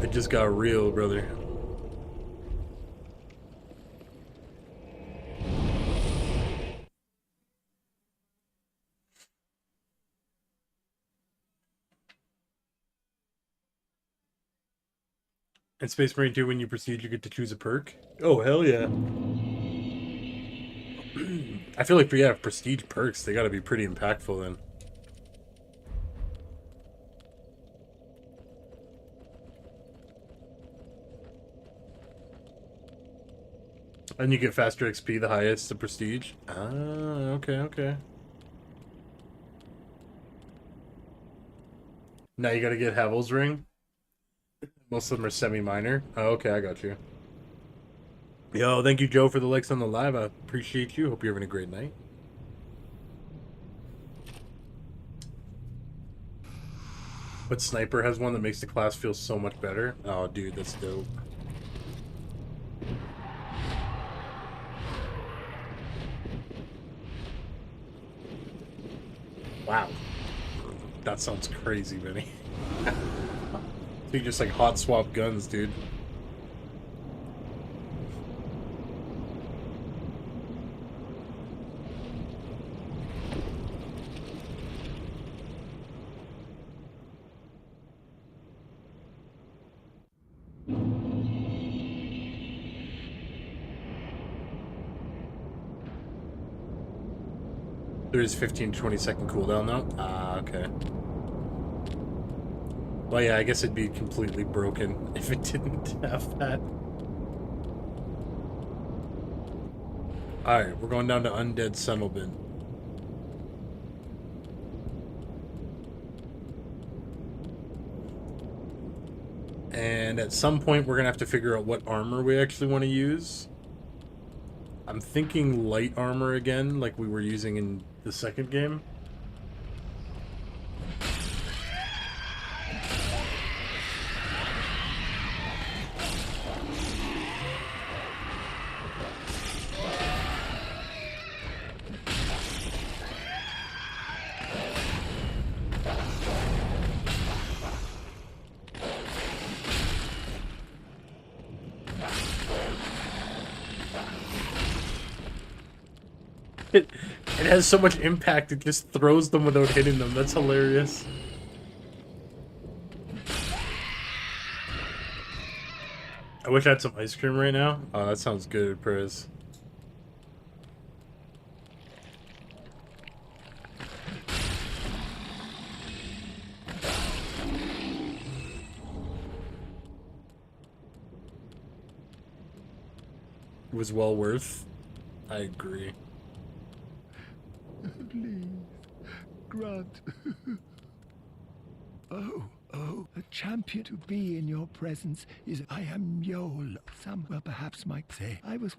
It just got real, brother. In Space Marine 2, when you proceed, you get to choose a perk. Oh, hell yeah. I feel like, yeah, prestige perks, they gotta be pretty impactful then. And you get faster XP the highest the prestige. Ah, okay, okay. Now you gotta get Havel's Ring. Most of them are semi-minor. Oh, okay, I got you. Yo, thank you, Joe, for the likes on the live. I appreciate you. Hope you're having a great night. But Sniper has one that makes the class feel so much better. Oh, dude, that's dope. Wow. That sounds crazy, Benny. So you just like hot swap guns, dude. There is 15 to 20 second cooldown though. Ah, okay. Well, yeah, I guess it'd be completely broken if it didn't have that. Alright, we're going down to Undead Settlement. And at some point, we're going to have to figure out what armor we actually want to use. I'm thinking light armor again, like we were using in the second game. It has so much impact, it just throws them without hitting them. That's hilarious. I wish I had some ice cream right now. Oh, that sounds good, Perez. It was well worth. I agree. Please, Grant. Oh, a champion to be in your presence is. I am Yol. Some perhaps might say I was.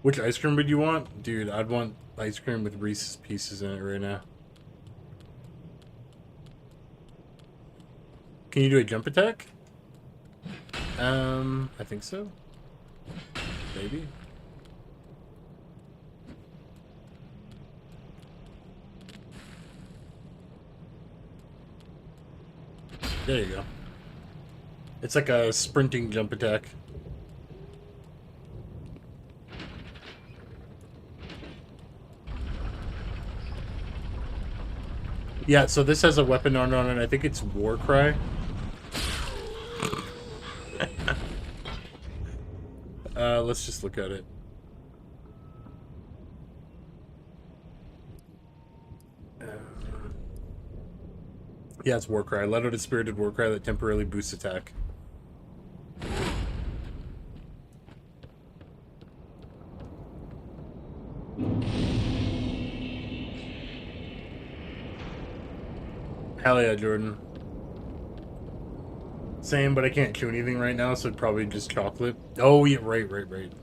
Which ice cream would you want? Dude, I'd want ice cream with Reese's Pieces in it right now. Can you do a jump attack? I think so. Maybe. There you go. It's like a sprinting jump attack. Yeah, so this has a weapon on it. I think it's Warcry. Let's just look at it. Yeah, it's Warcry. Let out a spirited Warcry that temporarily boosts attack. Hell yeah, Jordan. Same, but I can't chew anything right now, so it'd probably just chocolate. Oh, yeah, right.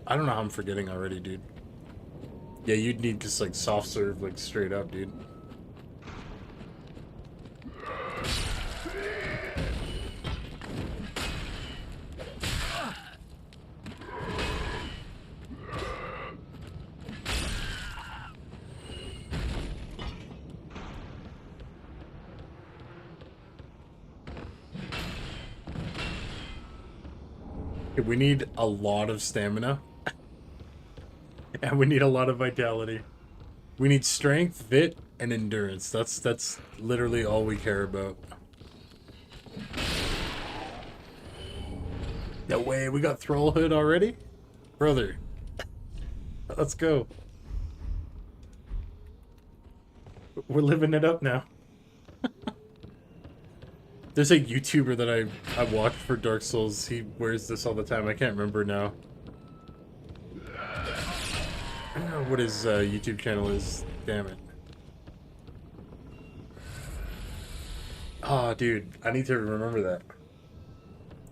I don't know how I'm forgetting already, dude. Yeah, you'd need just, like, soft serve, like, straight up, dude. We need a lot of stamina. And we need a lot of vitality. We need strength, vit, and endurance. That's literally all we care about. No way, we got Thrallhood already? Brother. Let's go. We're living it up now. There's a YouTuber that I watch for Dark Souls. He wears this all the time. I can't remember now. I don't know what his YouTube channel is. Damn it. Oh, dude. I need to remember that.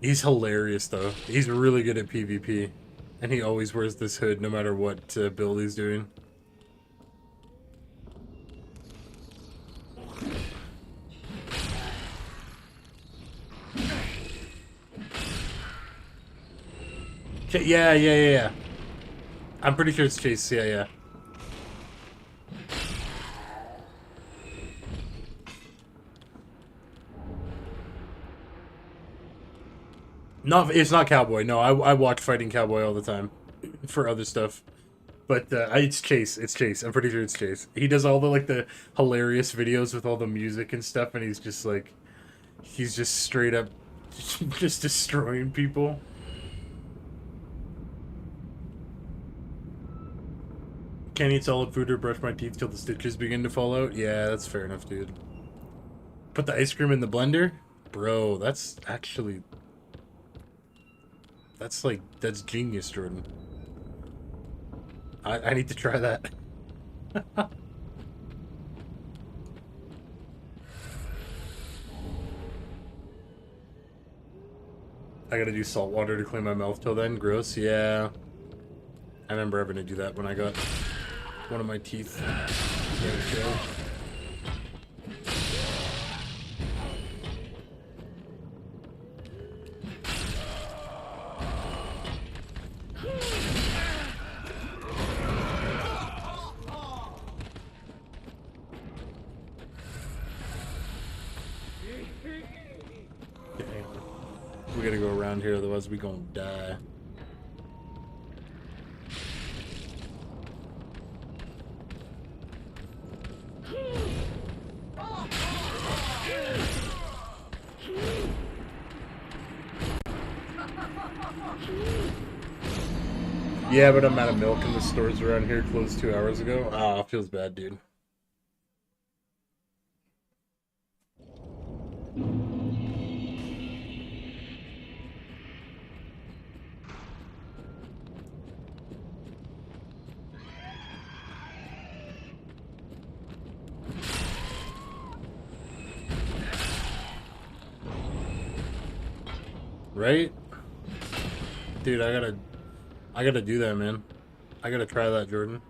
He's hilarious, though. He's really good at PvP. And he always wears this hood no matter what build he's doing. Yeah. I'm pretty sure it's Chase. Yeah. Not it's not Cowboy. No, I watch Fighting Cowboy all the time for other stuff. But it's Chase. It's Chase. I'm pretty sure it's Chase. He does all the like the hilarious videos with all the music and stuff, and he's just straight up just destroying people. Can't eat solid food or brush my teeth till the stitches begin to fall out. Yeah, that's fair enough, dude. Put the ice cream in the blender, bro. That's actually that's genius, Jordan. I need to try that. I gotta do salt water to clean my mouth till then. Gross. Yeah. I remember having to do that when I got one of my teeth. We gotta go around here, otherwise we gonna die. Yeah, but I'm out of milk and the stores around here closed 2 hours ago. Ah, feels bad, dude. Right? Dude, I gotta do that, man. I gotta try that, Jordan.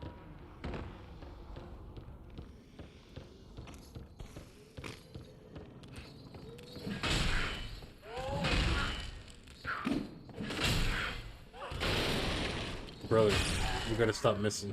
Brother, you gotta stop missing.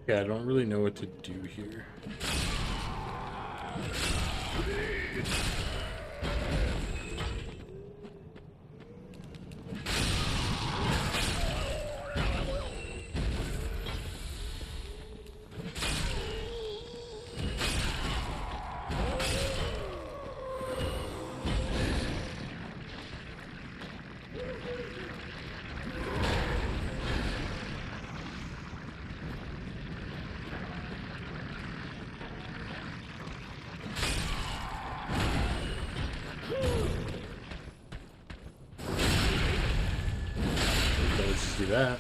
Yeah, I don't really know what to do here. Let's just do that.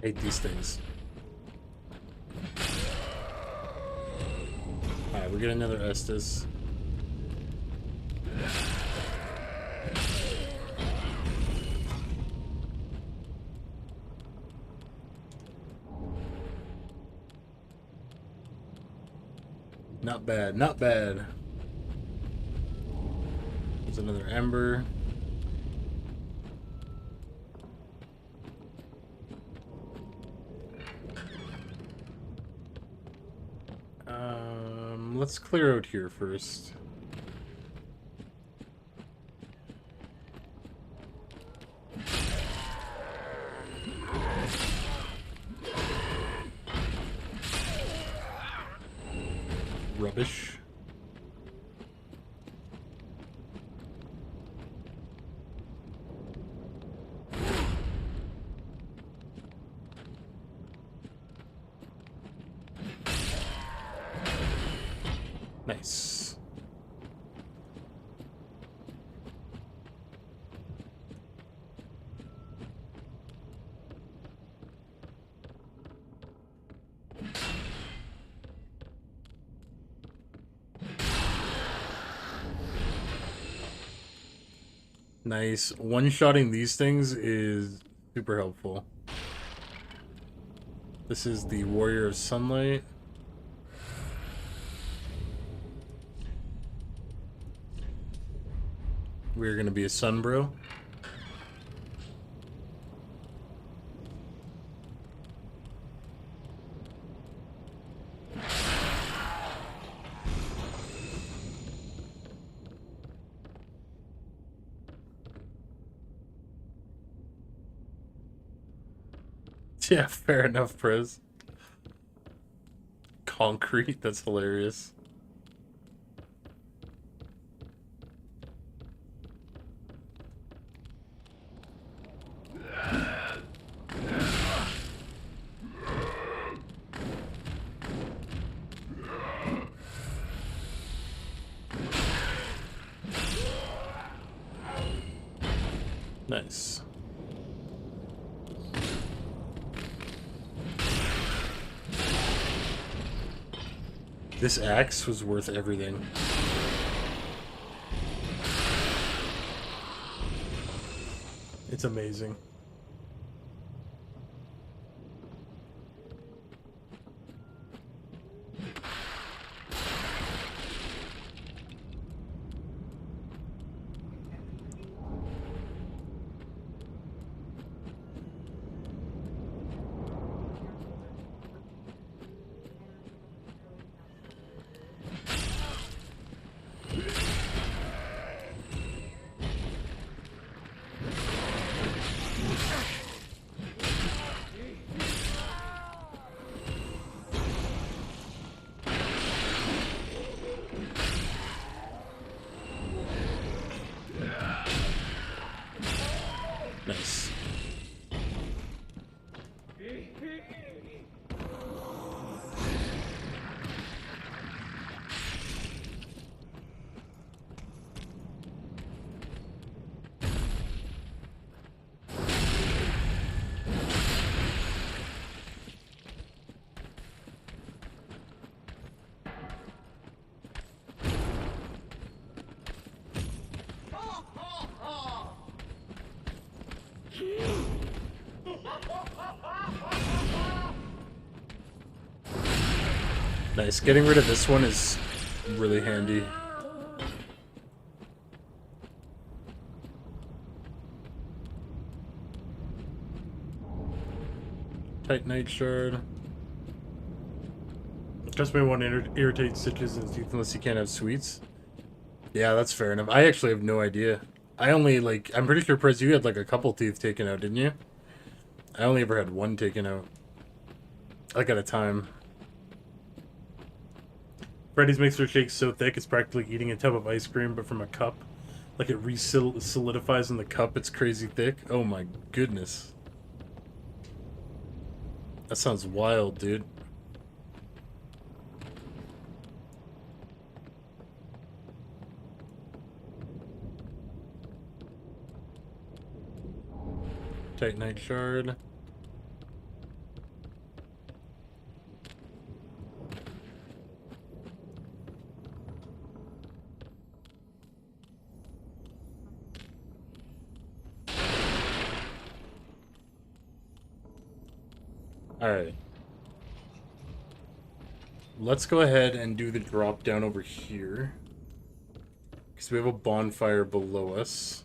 I hate these things. Alright, we get another Estus. Not bad, not bad. There's another Ember. Let's clear out here first. Rubbish. Nice. Nice. One-shotting these things is super helpful. This is the Warrior of Sunlight. We're gonna be a sun bro. Yeah, fair enough, Prez. Concrete, that's hilarious. Nice. This axe was worth everything. It's amazing. Nice. Nice. Getting rid of this one is really handy. Titanite shard. Just may want to irritate stitches and teeth unless you can't have sweets. Yeah, that's fair enough. I actually have no idea. I only, like, I'm pretty sure, Prez, you had like a couple teeth taken out, didn't you? I only ever had one taken out. Like at a time. Freddy's mixer shake's so thick it's practically eating a tub of ice cream, but from a cup. Like it solidifies in the cup, it's crazy thick. Oh my goodness. That sounds wild, dude. Titanite shard. Alright. Let's go ahead and do the drop down over here. Because we have a bonfire below us.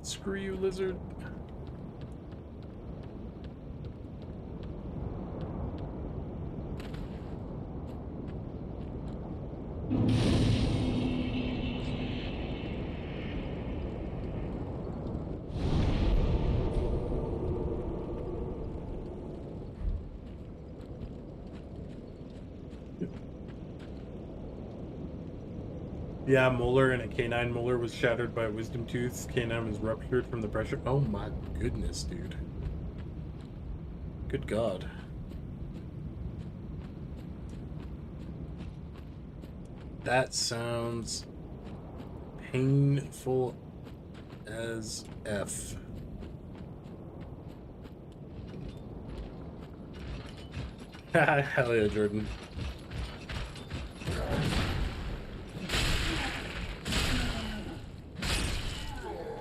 Screw you, lizard. Yeah, molar and a canine molar was shattered by a wisdom tooth. Canine was ruptured from the pressure. Oh my goodness, dude. Good God. That sounds painful as F. Hell yeah, Jordan.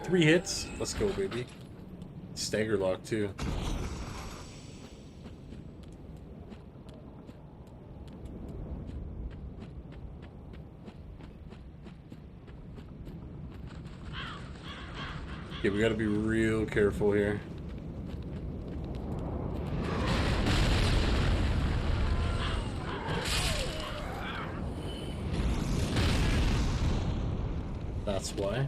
Three hits. Let's go, baby. Stagger lock, too. Okay, we gotta be real careful here. That's why.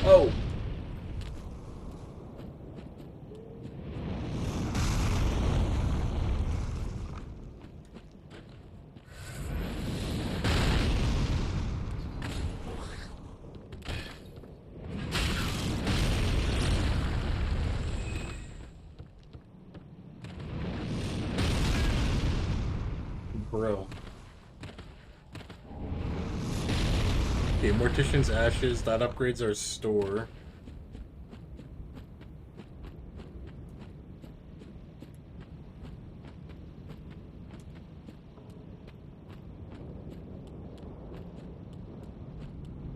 Oh. Bro. Okay, Mortician's Ashes, that upgrades our store.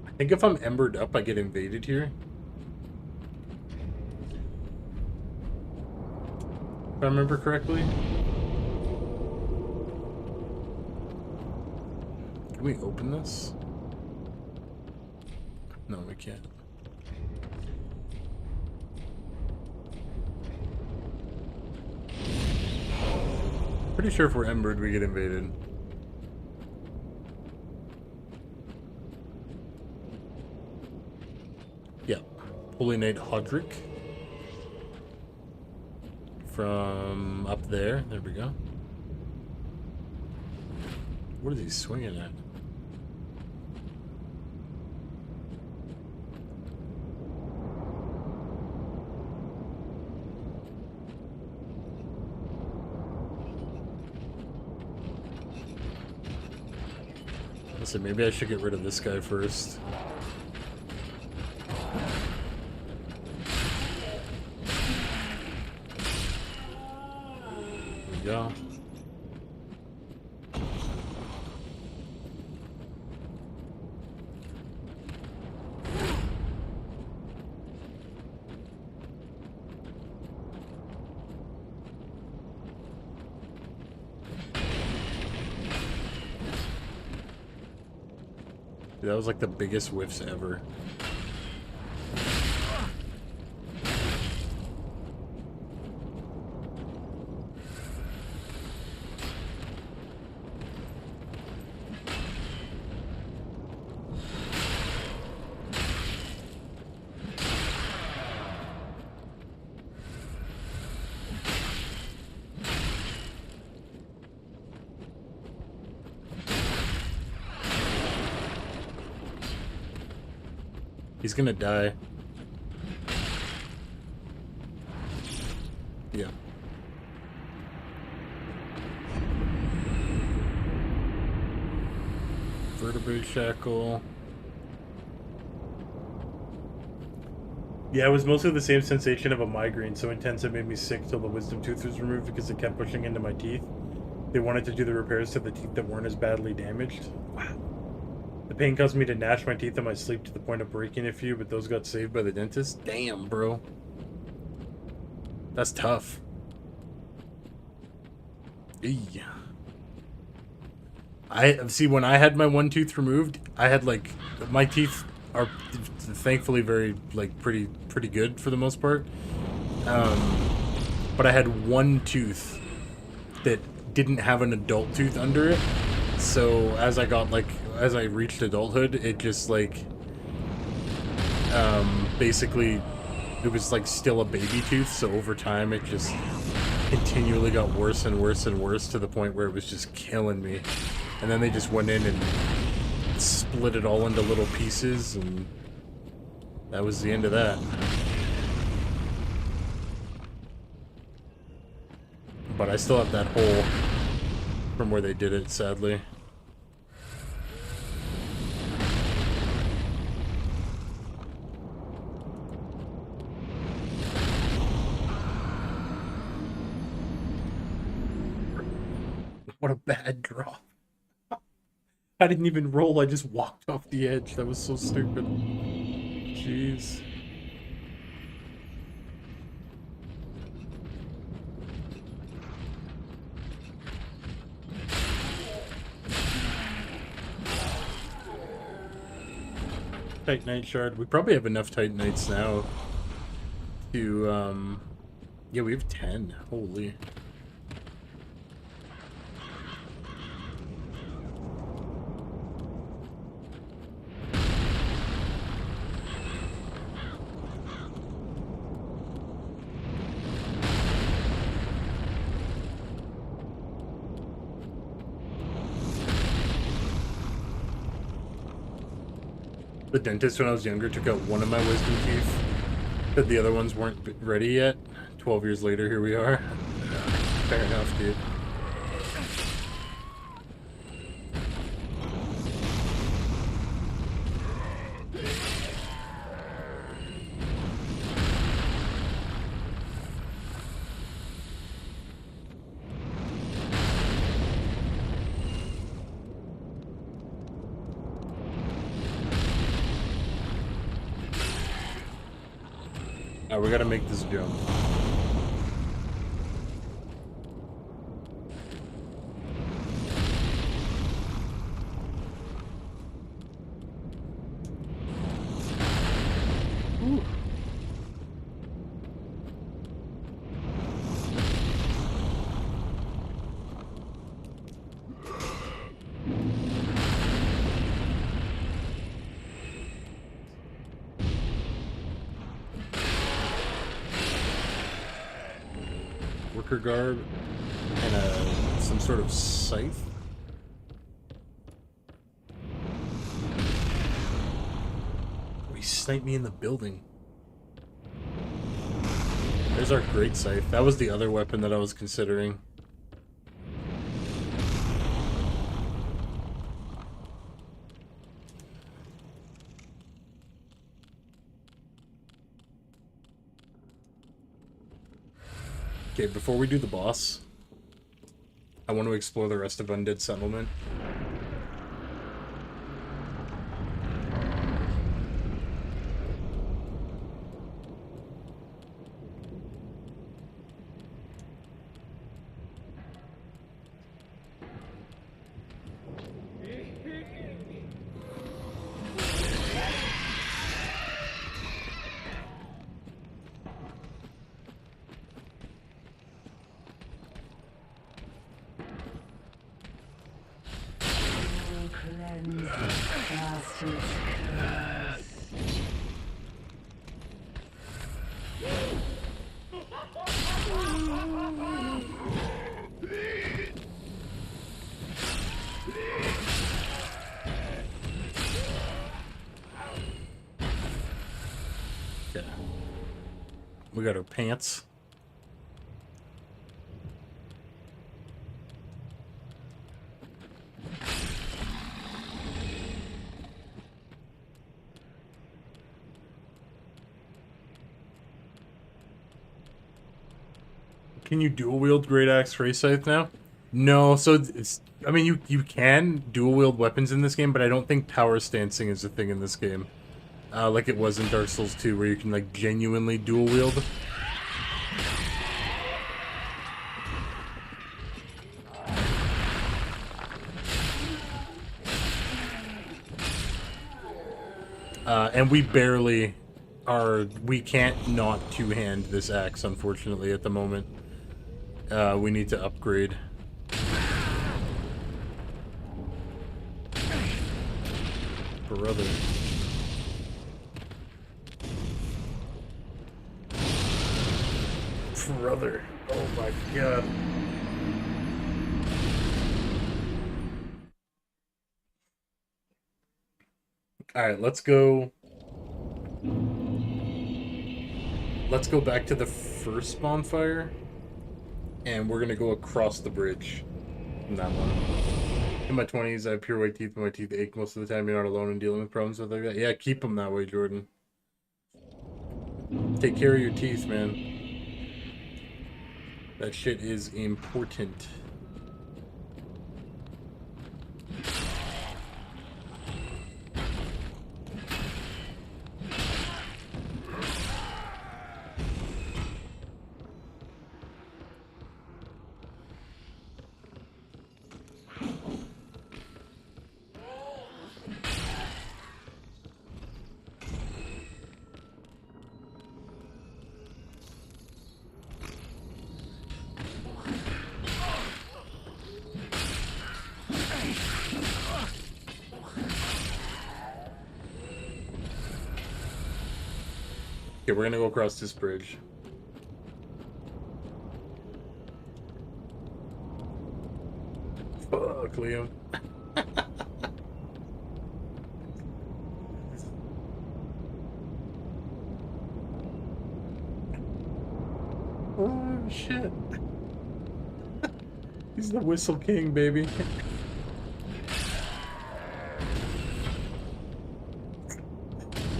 I think if I'm embered up, I get invaded here. If I remember correctly. Can we open this? No, we can't. Pretty sure if we're embered, we get invaded. Yeah. Holy Knight Hodrick. From up there. There we go. What is he swinging at? Listen, maybe I should get rid of this guy first. There we go. Dude, that was like the biggest whiffs ever. He's gonna die. Yeah. Vertebrae shackle. Yeah, it was mostly the same sensation of a migraine, so intense it made me sick till the wisdom tooth was removed because it kept pushing into my teeth. They wanted to do the repairs to the teeth that weren't as badly damaged. Wow. The pain caused me to gnash my teeth in my sleep to the point of breaking a few, but those got saved by the dentist. Damn, bro. That's tough. Eey. See, when I had my one tooth removed, I had like, my teeth are thankfully very, like, pretty good for the most part. But I had one tooth that didn't have an adult tooth under it. So as I reached adulthood, it just like basically it was like still a baby tooth, so over time it just continually got worse and worse and worse to the point where it was just killing me. And then they just went in and split it all into little pieces, and that was the end of that. But I still have that hole from where they did it, sadly. What a bad drop. I didn't even roll, I just walked off the edge. That was so stupid. Jeez. Titanite shard. We probably have enough Titanites now to, yeah, we have 10. Holy. The dentist, when I was younger, took out one of my wisdom teeth. But the other ones weren't ready yet. 12 years later, here we are. Fair enough, dude. Alright, we gotta make this jump. Ooh. Worker garb and some sort of scythe. Oh, he sniped me in the building. There's our great scythe. That was the other weapon that I was considering. Okay, before we do the boss, I want to explore the rest of Undead Settlement. Okay. We got our pants. Can you dual wield Great Axe Ray Scythe now? No, so it's, I mean, you can dual wield weapons in this game, but I don't think power stancing is a thing in this game. Like it was in Dark Souls 2, where you can like genuinely dual wield. And we barely are, we can't not two-hand this axe, unfortunately, at the moment. We need to upgrade. Brother. Brother. Oh my god. Alright, let's go. Let's go back to the first bonfire. And we're gonna go across the bridge. From that one. In my 20s, I have pure white teeth, and my teeth ache most of the time. You're not alone in dealing with problems with like that. Yeah, keep them that way, Jordan. Take care of your teeth, man. That shit is important. Okay, we're gonna go across this bridge. Fuck, Liam. Oh, shit. He's the Whistle King, baby.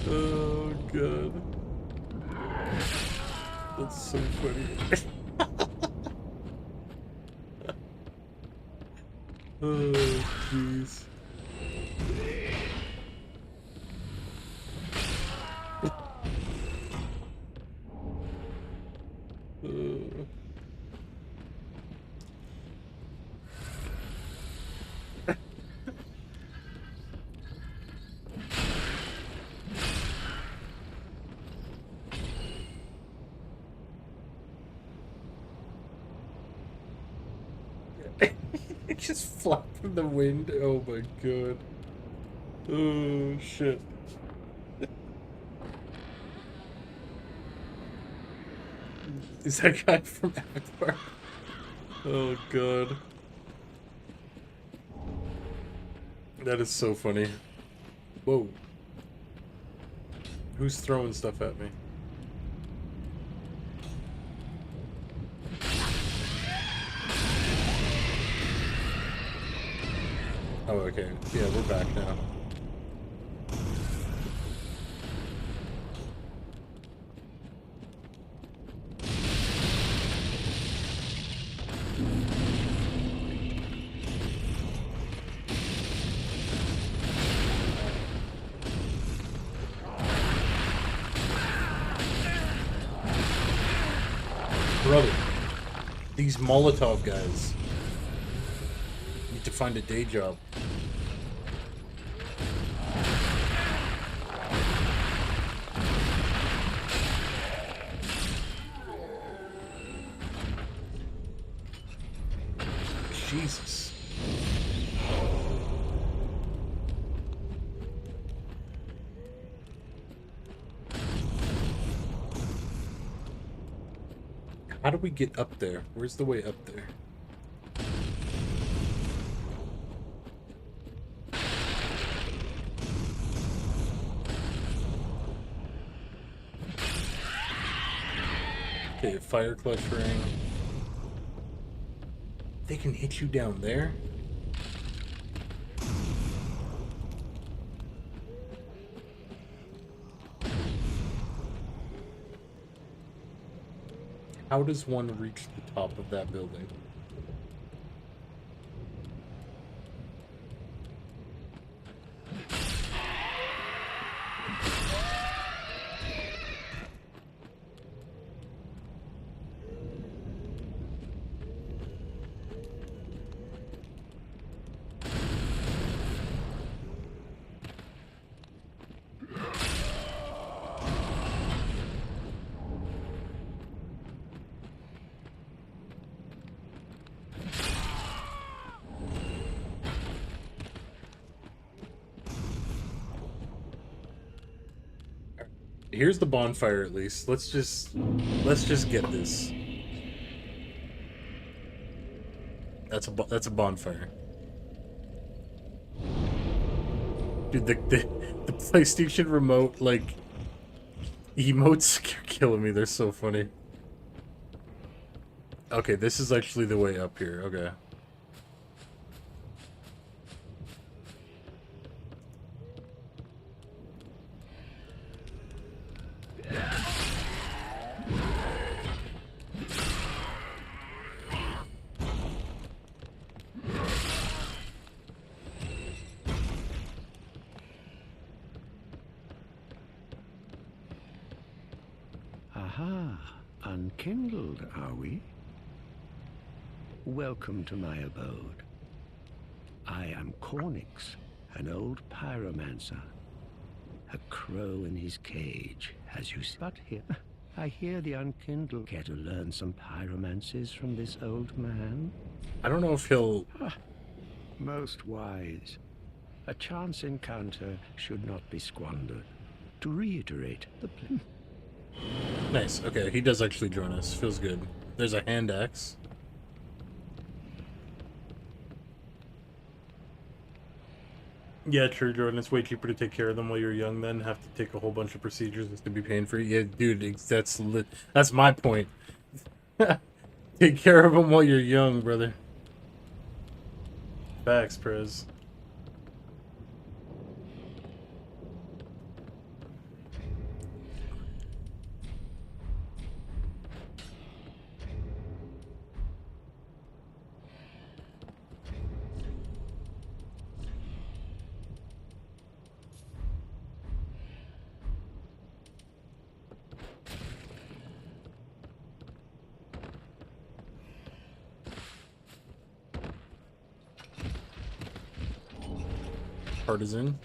Oh, God. That's so funny. Oh, jeez. It just flapped in the wind. Oh my god. Oh shit. Is that guy from Avatar? Oh god. That is so funny. Whoa. Who's throwing stuff at me? Oh, okay. Yeah, we're back now. Brother, these Molotov guys need to find a day job. Jesus. How do we get up there? Where's the way up there? Okay, fire clutch ring. They can hit you down there? How does one reach the top of that building? here's the bonfire at least. Let's just get this. That's a bonfire. Dude, the PlayStation remote, like, emotes are killing me. They're so funny. Okay, this is actually the way up here. Okay. Aha, unkindled, are we? Welcome to my abode. I am Cornix, an old pyromancer. A crow in his cage, as you see. But here, I hear the unkindled. Care to learn some pyromancies from this old man? I don't know if he'll... Most wise. A chance encounter should not be squandered. To reiterate, the Nice. Okay, he does actually join us. Feels good. There's a hand axe. Yeah, true, Jordan. It's way cheaper to take care of them while you're young than have to take a whole bunch of procedures just to be paying for it. Yeah, dude, that's my point. Take care of them while you're young, brother. Facts, Prez. Partisan.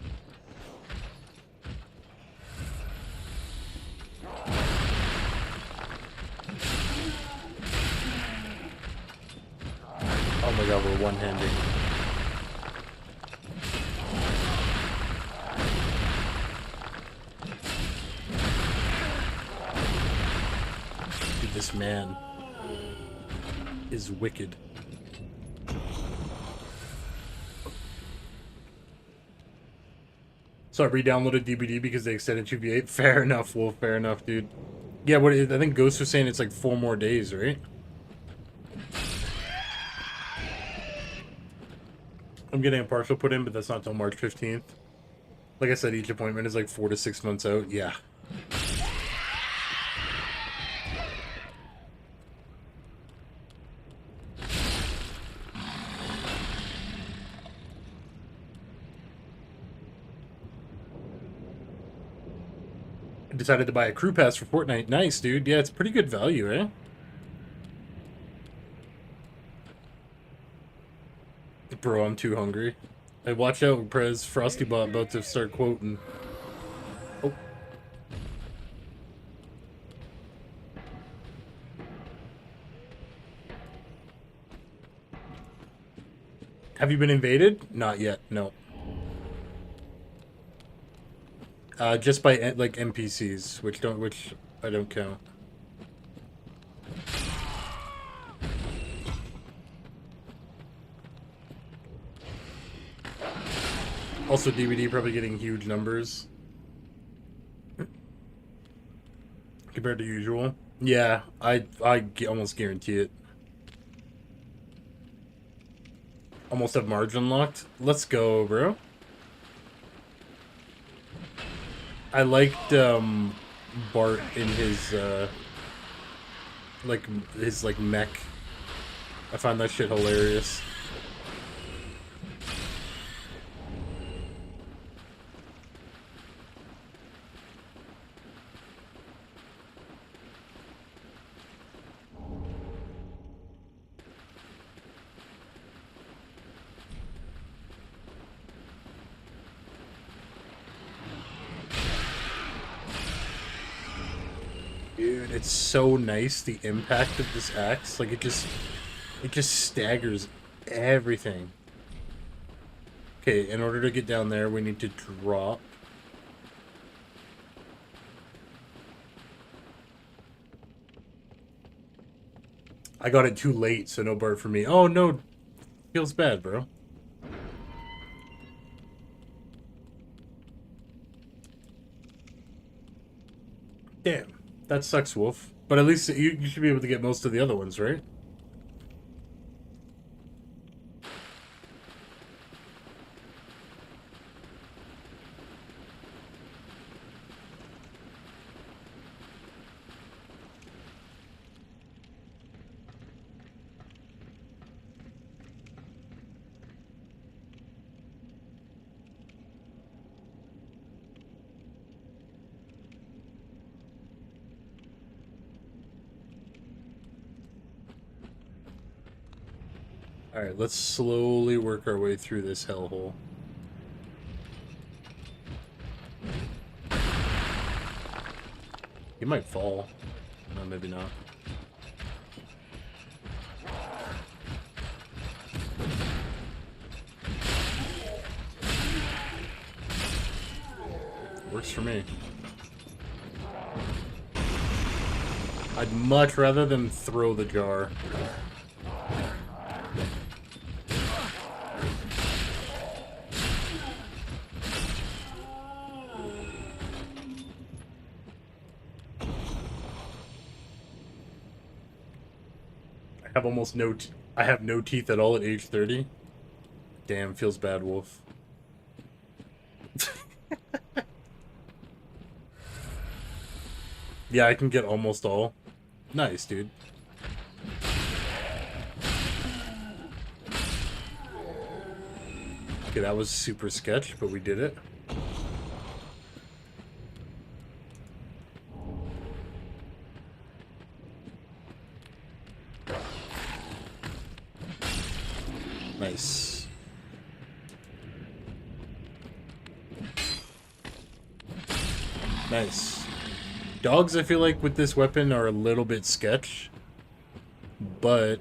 Oh my god, we're one-handed. Dude, this man is wicked. So I re-downloaded DBD because they extended 2v8. Fair enough, Wolf. Fair enough, dude. Yeah, I think Ghost was saying it's like 4 more days, right? I'm getting a partial put in, but that's not till March 15th. Like I said, each appointment is like 4 to 6 months out. Yeah. Decided to buy a crew pass for Fortnite. Nice, dude. Yeah, it's pretty good value, eh? Bro, I'm too hungry. Hey, watch out, Prez. FrostyBot about to start quoting. Oh. Have you been invaded? Not yet, no. Just by like NPCs, which I don't count. Also, DVD probably getting huge numbers compared to usual. Yeah, I almost guarantee it. Almost have margin locked. Let's go, bro. I liked Bart in his mech. I find that shit hilarious. Dude, it's so nice, the impact of this axe. Like, it just staggers everything. Okay, in order to get down there, we need to drop. I got it too late, so no Bart for me. Oh no, feels bad, bro. Damn, that sucks, Wolf. But at least you should be able to get most of the other ones, right? Alright, let's slowly work our way through this hellhole. He might fall. No, maybe not. Works for me. I'd much rather than throw the jar. Have almost no I have no teeth at all at age 30. Damn, feels bad, Wolf. Yeah, I can get almost all. Nice, dude. Okay, that was super sketch, but we did it. Nice. Nice. Dogs, I feel like, with this weapon are a little bit sketch, but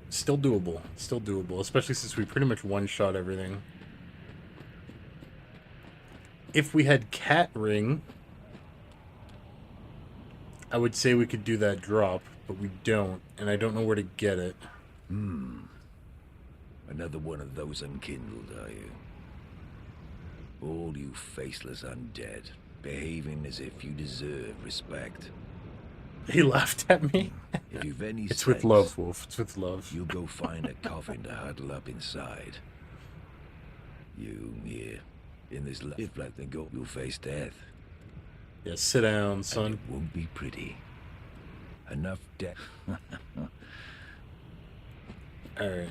still doable. Still doable, especially since we pretty much one-shot everything. If we had Cat Ring, I would say we could do that drop, but we don't, and I don't know where to get it. Another one of those unkindled, are you? All you faceless undead, behaving as if you deserve respect. He laughed at me. If you've any It's with sense, love, Wolf. It's with love. you go find a coffin to huddle up inside. You, here, in this life like they go, you'll face death. Yeah, sit down, And son. it won't be pretty. Enough death. Alright.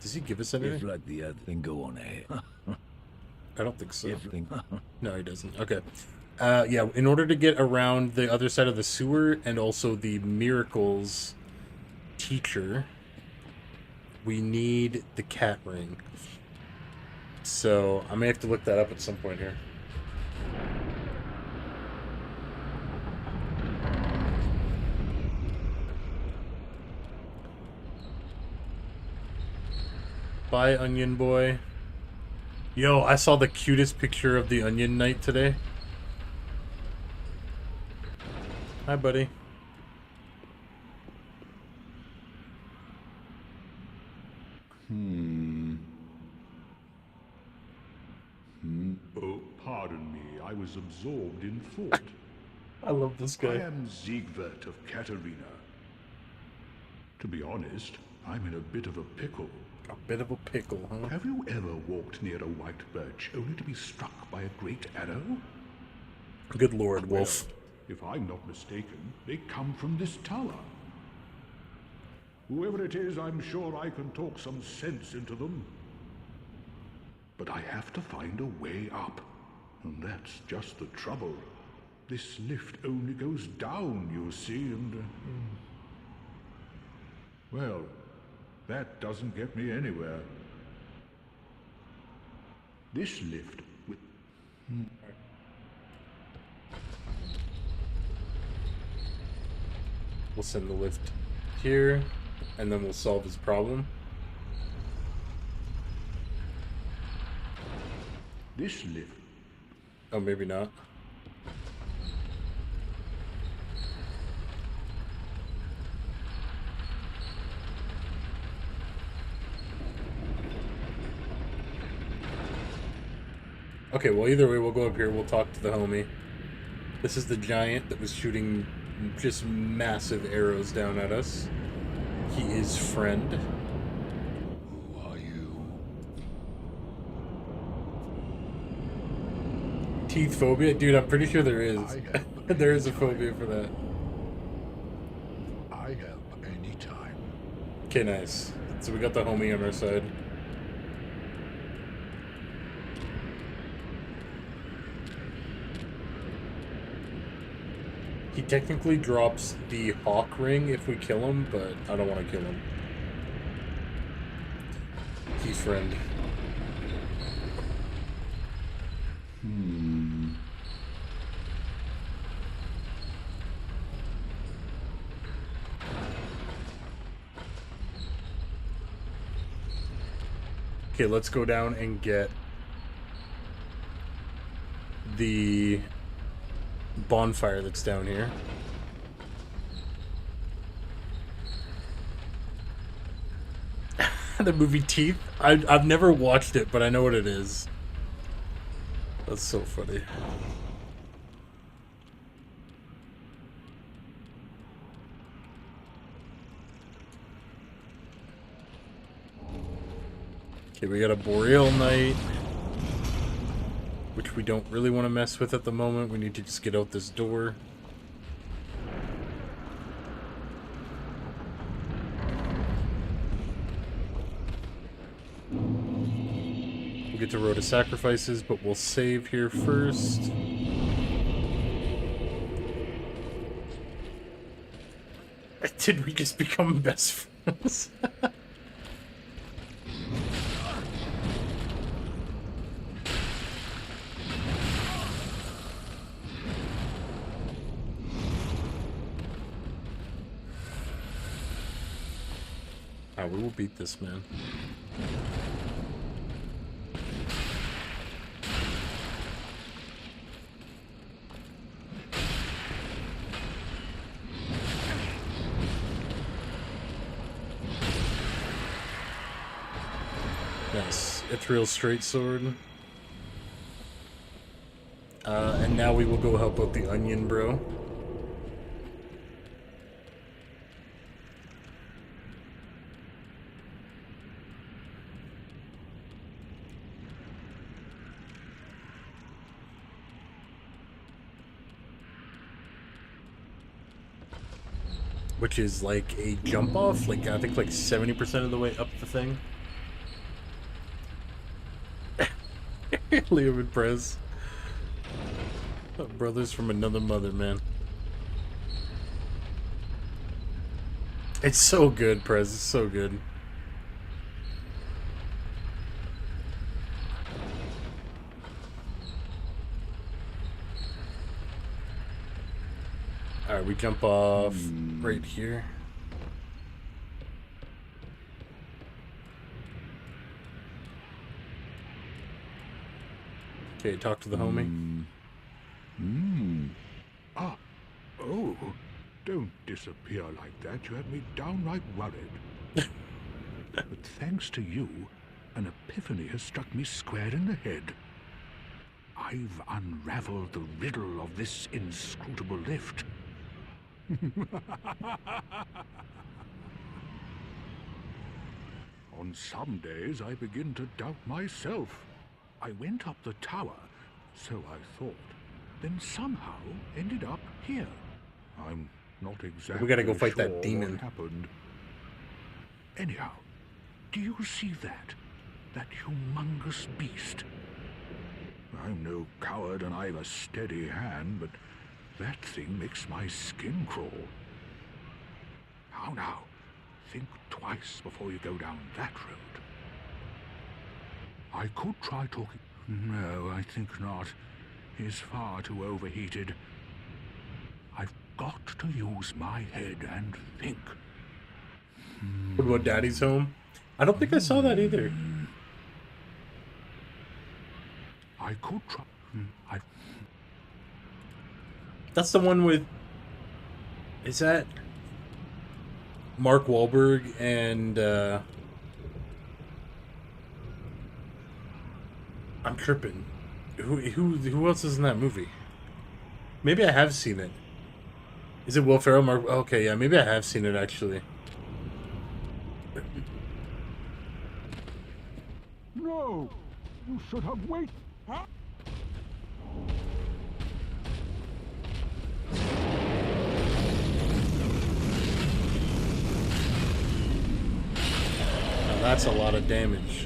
Does he give us If anything? like the other, then go on ahead. I don't think so. If think, No, he doesn't. Okay. Yeah, in order to get around the other side of the sewer and also the Miracles teacher, we need the Cat Ring. So, I may have to look that up at some point here. Bye, Onion Boy. Yo, I saw the cutest picture of the Onion Knight today. Hi, buddy. Oh, pardon me. I was absorbed in thought. I love this I guy. am Siegwart of Katarina. To be honest, I'm in a bit of a pickle. A bit of a pickle, huh? Have you ever walked near a white birch only to be struck by a great arrow? Good lord, Wolf. If I'm not mistaken, they come from this tower. Whoever it is, I'm sure I can talk some sense into them. But I have to find a way up. And that's just the trouble. This lift only goes down, you see, and... Well, that doesn't get me anywhere. This lift with... We'll send the lift here, and then we'll solve his problem. This lift... Oh, maybe not. Okay, well, either way, we'll go up here. We'll talk to the homie. This is the giant that was shooting just massive arrows down at us. He is friend. Who are you? Teeth phobia? Dude, I'm pretty sure there is. I help There is a anytime. phobia for that. I help anytime. Okay, nice. So we got the homie on our side. He technically drops the hawk ring if we kill him, but I don't want to kill him. He's friend. Okay, let's go down and get the bonfire that's down here. The movie Teeth? I've never watched it, but I know what it is. That's so funny. Okay, we got a Boreal Knight, which we don't really want to mess with at the moment. We need to just get out this door. We'll get to Road of Sacrifices, but we'll save here first. Did we just become best friends? We will beat this, man. Nice. Ethereal Straight Sword. And now we will go help out the Onion Bro. Which is like a jump off, like I think like 70% of the way up the thing. Leo and Prez. Brothers from another mother, man. It's so good, Prez. It's so good. Alright, we jump off right here. Okay, talk to the homie. Ah, oh, don't disappear like that. You had me downright worried. But thanks to you, an epiphany has struck me square in the head. I've unraveled the riddle of this inscrutable lift. On some days I begin to doubt myself. I went up the tower, so I thought, then somehow ended up here. I'm not exactly We gotta go fight sure that demon. what happened. Anyhow, do you see that? That humongous beast? I'm no coward and I've a steady hand, but that thing makes my skin crawl. Now, think twice before you go down that road. I could try talking. No, I think not. He's far too overheated. I've got to use my head and think. What about Daddy's Home? I don't think I saw that either. I could try. That's the one with... Is that... Mark Wahlberg and... I'm tripping. Who else is in that movie? Maybe I have seen it. Is it Will Ferrell? Mark? Okay, yeah, maybe I have seen it actually. No! You should have waited. Huh? Now that's a lot of damage.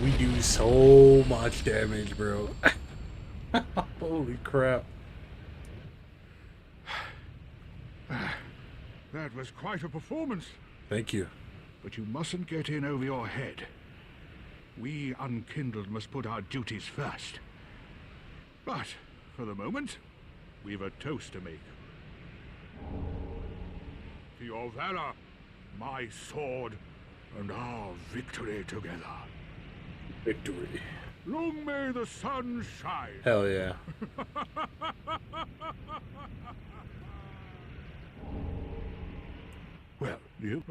We do so much damage, bro. Holy crap. That was quite a performance. Thank you. But you mustn't get in over your head. We Unkindled must put our duties first. But, for the moment, we've a toast to make. To your valor, my sword, and our victory together. Victory. Long may the sun shine. Hell yeah. Well, you...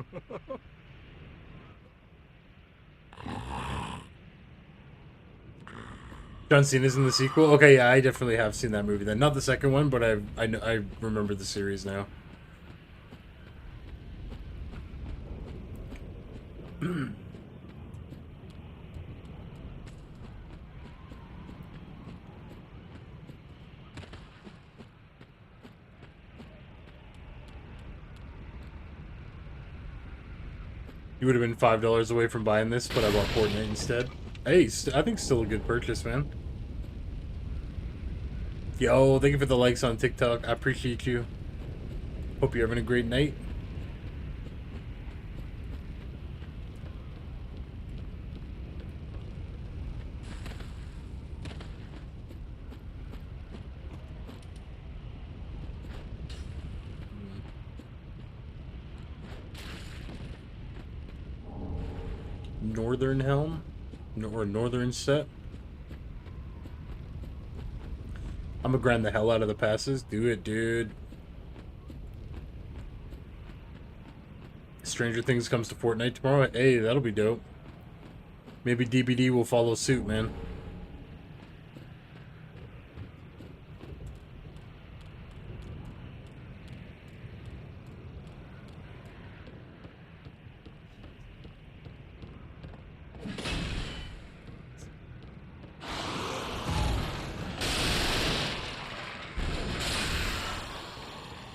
John Cena's in the sequel? Okay, yeah, I definitely have seen that movie then. Not the second one, but I remember the series now. You would have been $5 away from buying this, but I bought Fortnite instead. Hey, I think still a good purchase, man. Yo, thank you for the likes on TikTok. I appreciate you. Hope you're having a great night. Northern Helm? Or Northern Set? I'm gonna grind the hell out of the passes. Do it, dude. Stranger Things comes to Fortnite tomorrow. Hey, that'll be dope. Maybe DBD will follow suit, man.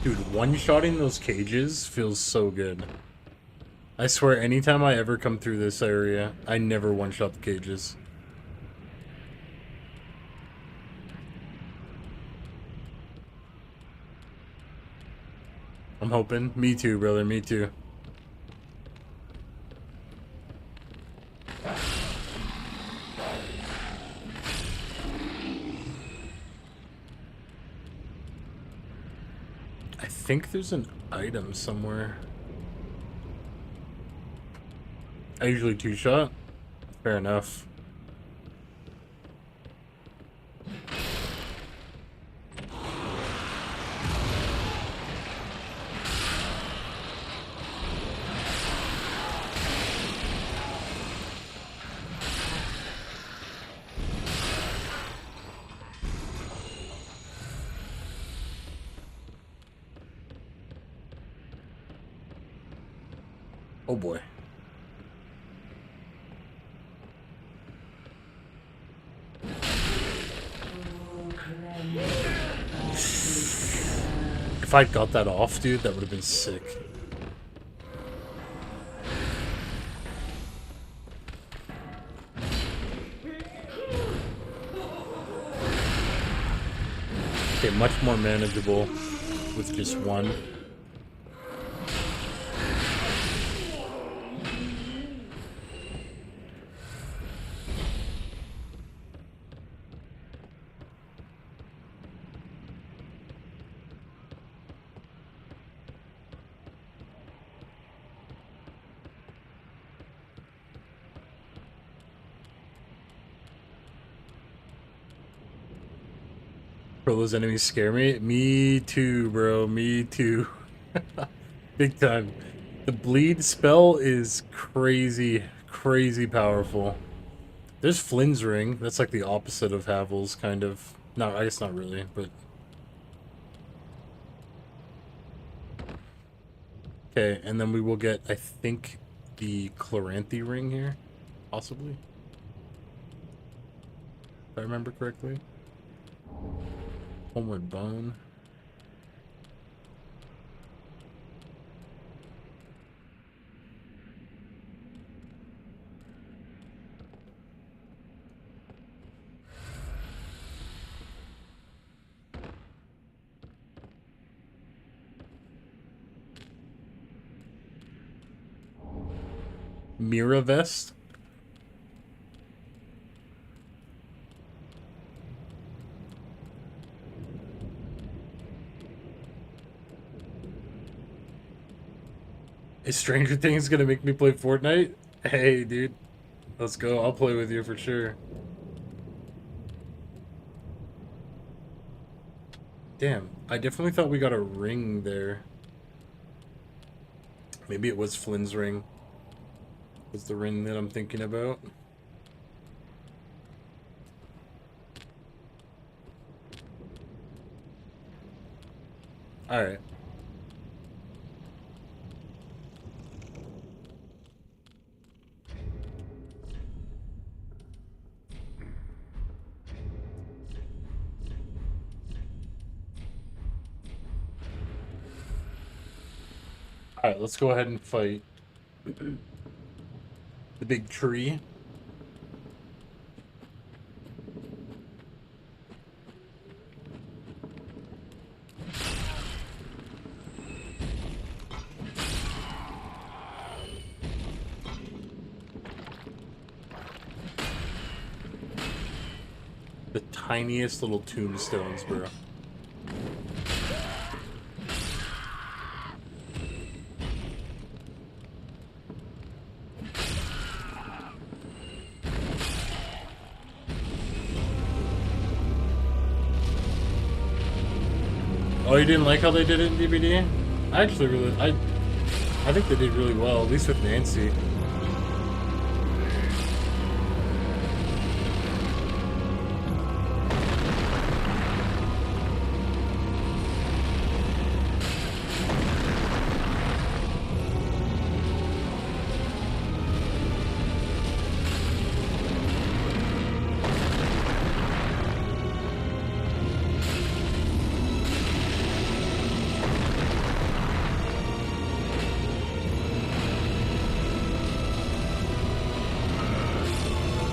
Dude, one-shotting those cages feels so good. I swear, anytime I ever come through this area, I never one-shot the cages. I'm hoping. Me too, brother. Me too. I think there's an item somewhere. I usually two-shot. Fair enough. Oh boy. If I got that off, dude, that would have been sick. Okay, much more manageable with just one. Bro, those enemies scare me. Me too, bro. Me too. Big time. The bleed spell is crazy, crazy powerful. There's Flynn's ring. That's like the opposite of Havel's, kind of. No, I guess not really, but... Okay, and then we will get, I think, the Chloranthy ring here. Possibly. If I remember correctly. Homeward Bone. Mira Vest. Is Stranger Things gonna make me play Fortnite? Hey, dude. Let's go. I'll play with you for sure. Damn. I definitely thought we got a ring there. Maybe it was Flynn's ring. Was the ring that I'm thinking about. Alright. Alright, let's go ahead and fight the big tree. The tiniest little tombstones, bro. Oh, you didn't like how they did it in DVD? I actually really, I think they did really well, at least with Nancy.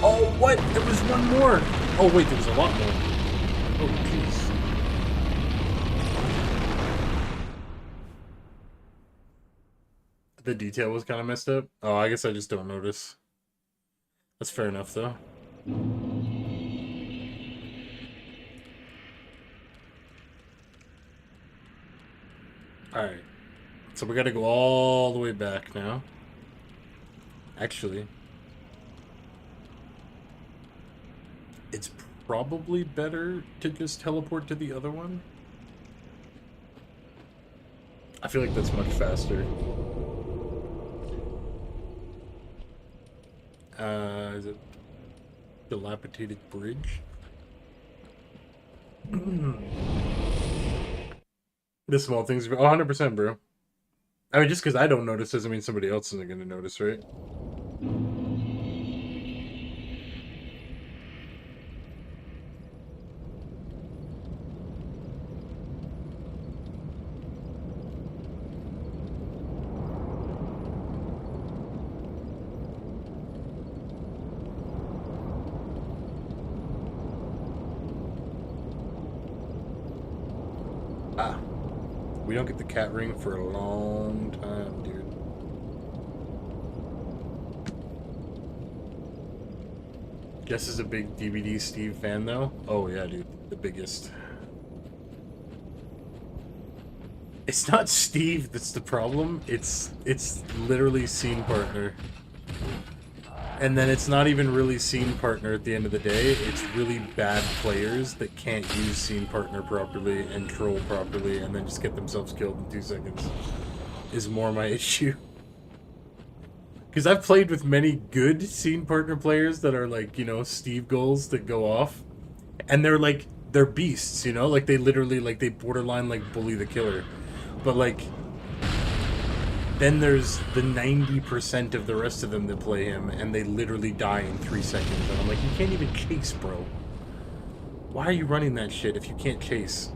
Oh, what? There was one more. Oh, wait, there was a lot more. Oh, jeez. The detail was kind of messed up. Oh, I guess I just don't notice. That's fair enough, though. Alright. So we gotta go all the way back now. Actually... it's probably better to just teleport to the other one. I feel like that's much faster. Is it dilapidated bridge? The small things, 100%, bro. I mean, just because I don't notice doesn't mean somebody else isn't going to notice, right? We don't get the cat ring for a long time, dude. Jess is a big DVD Steve fan, though. Oh, yeah, dude. The biggest. It's not Steve that's the problem. It's literally scene partner. And then it's not even really scene partner at the end of the day. It's really bad players that can't use scene partner properly and troll properly and then just get themselves killed in 2 seconds. Is more my issue. Because I've played with many good scene partner players that are like, you know, Steve goals that go off. And they're like, they're beasts, you know? Like they literally, like they borderline like bully the killer. But like... Then there's the 90% of the rest of them that play him, and they literally die in 3 seconds. And I'm like, you can't even chase, bro. Why are you running that shit if you can't chase?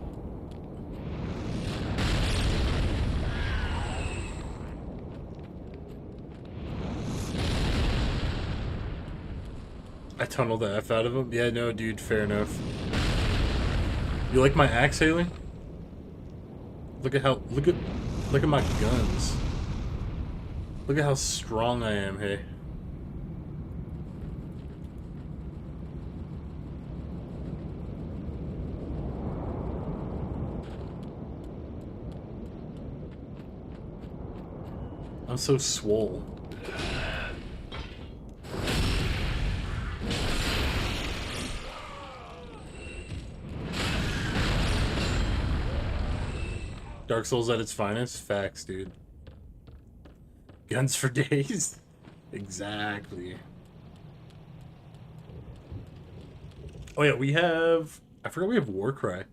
I tunneled the F out of him? Yeah, no, dude, fair enough. You like my axe, Haley? Look at my guns. Look at how strong I am, hey. I'm so swole. Dark Souls at its finest? Facts, dude. Guns for days? Exactly. Oh yeah, we have... I forgot we have Warcry.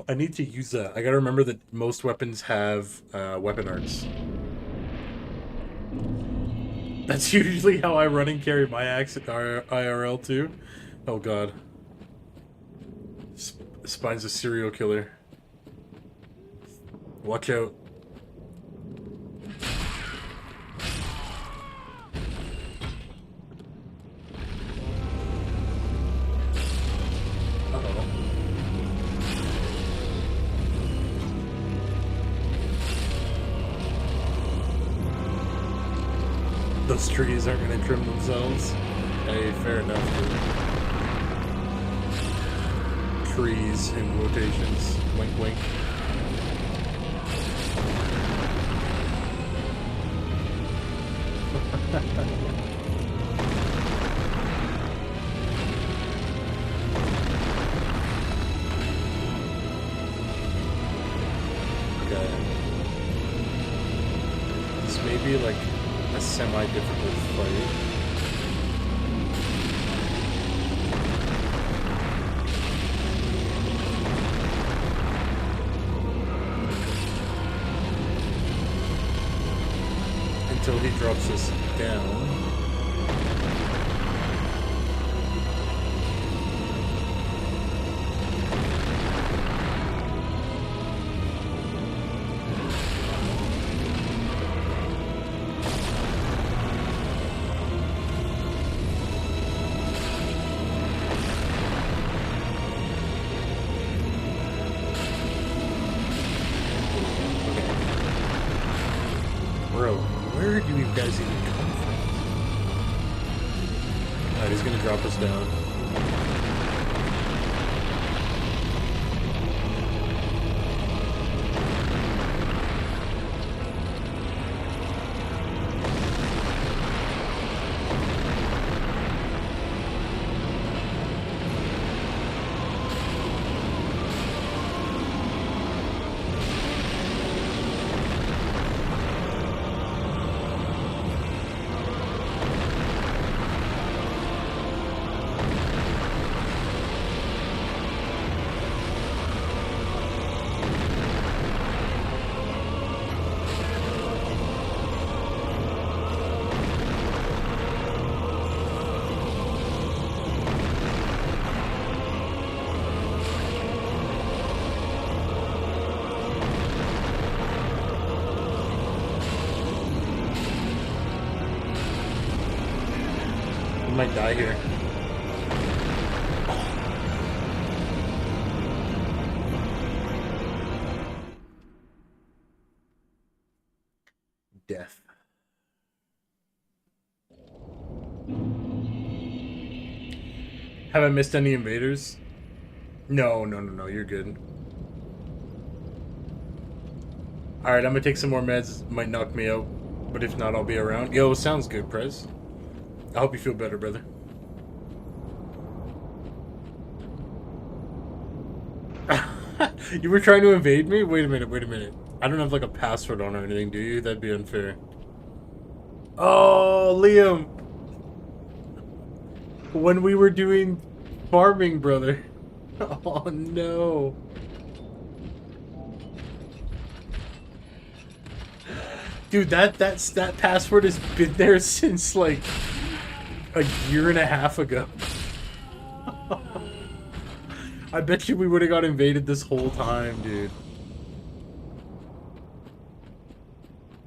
I need to use that. I gotta remember that most weapons have weapon arts. That's usually how I run and carry my axe at IRL too. Oh god. Spine's a serial killer. Watch out. Those trees aren't going to trim themselves. Hey, fair enough, dude. Trees in quotations. Wink, wink. Okay. This may be like a semi-difficult fight. Until he drops us down. Where do you guys even come from? Alright, he's gonna drop us down. We might die here. Death. Have I missed any invaders? No, you're good. Alright, I'm gonna take some more meds. Might knock me out. But if not, I'll be around. Yo, sounds good, Prez. I hope you feel better, brother. You were trying to invade me? Wait a minute. I don't have like a password on or anything, do you? That'd be unfair. Oh, Liam. When we were doing farming, brother. Oh, no. Dude, that password has been there since like a year and a half ago. I bet you we would have got invaded this whole time, dude.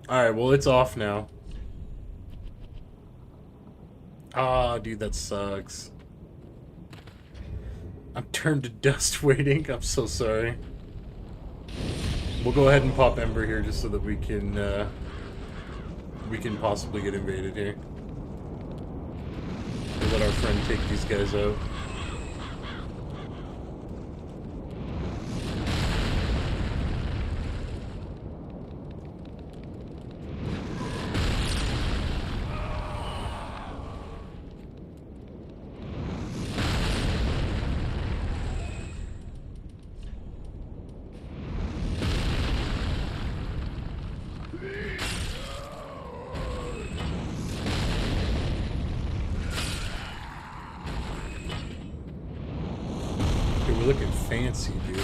Alright, well, it's off now. Ah, dude, that sucks. I'm turned to dust waiting. I'm so sorry. We'll go ahead and pop Ember here just so that we can possibly get invaded here. We'll let our friend take these guys out. We're looking fancy, dude.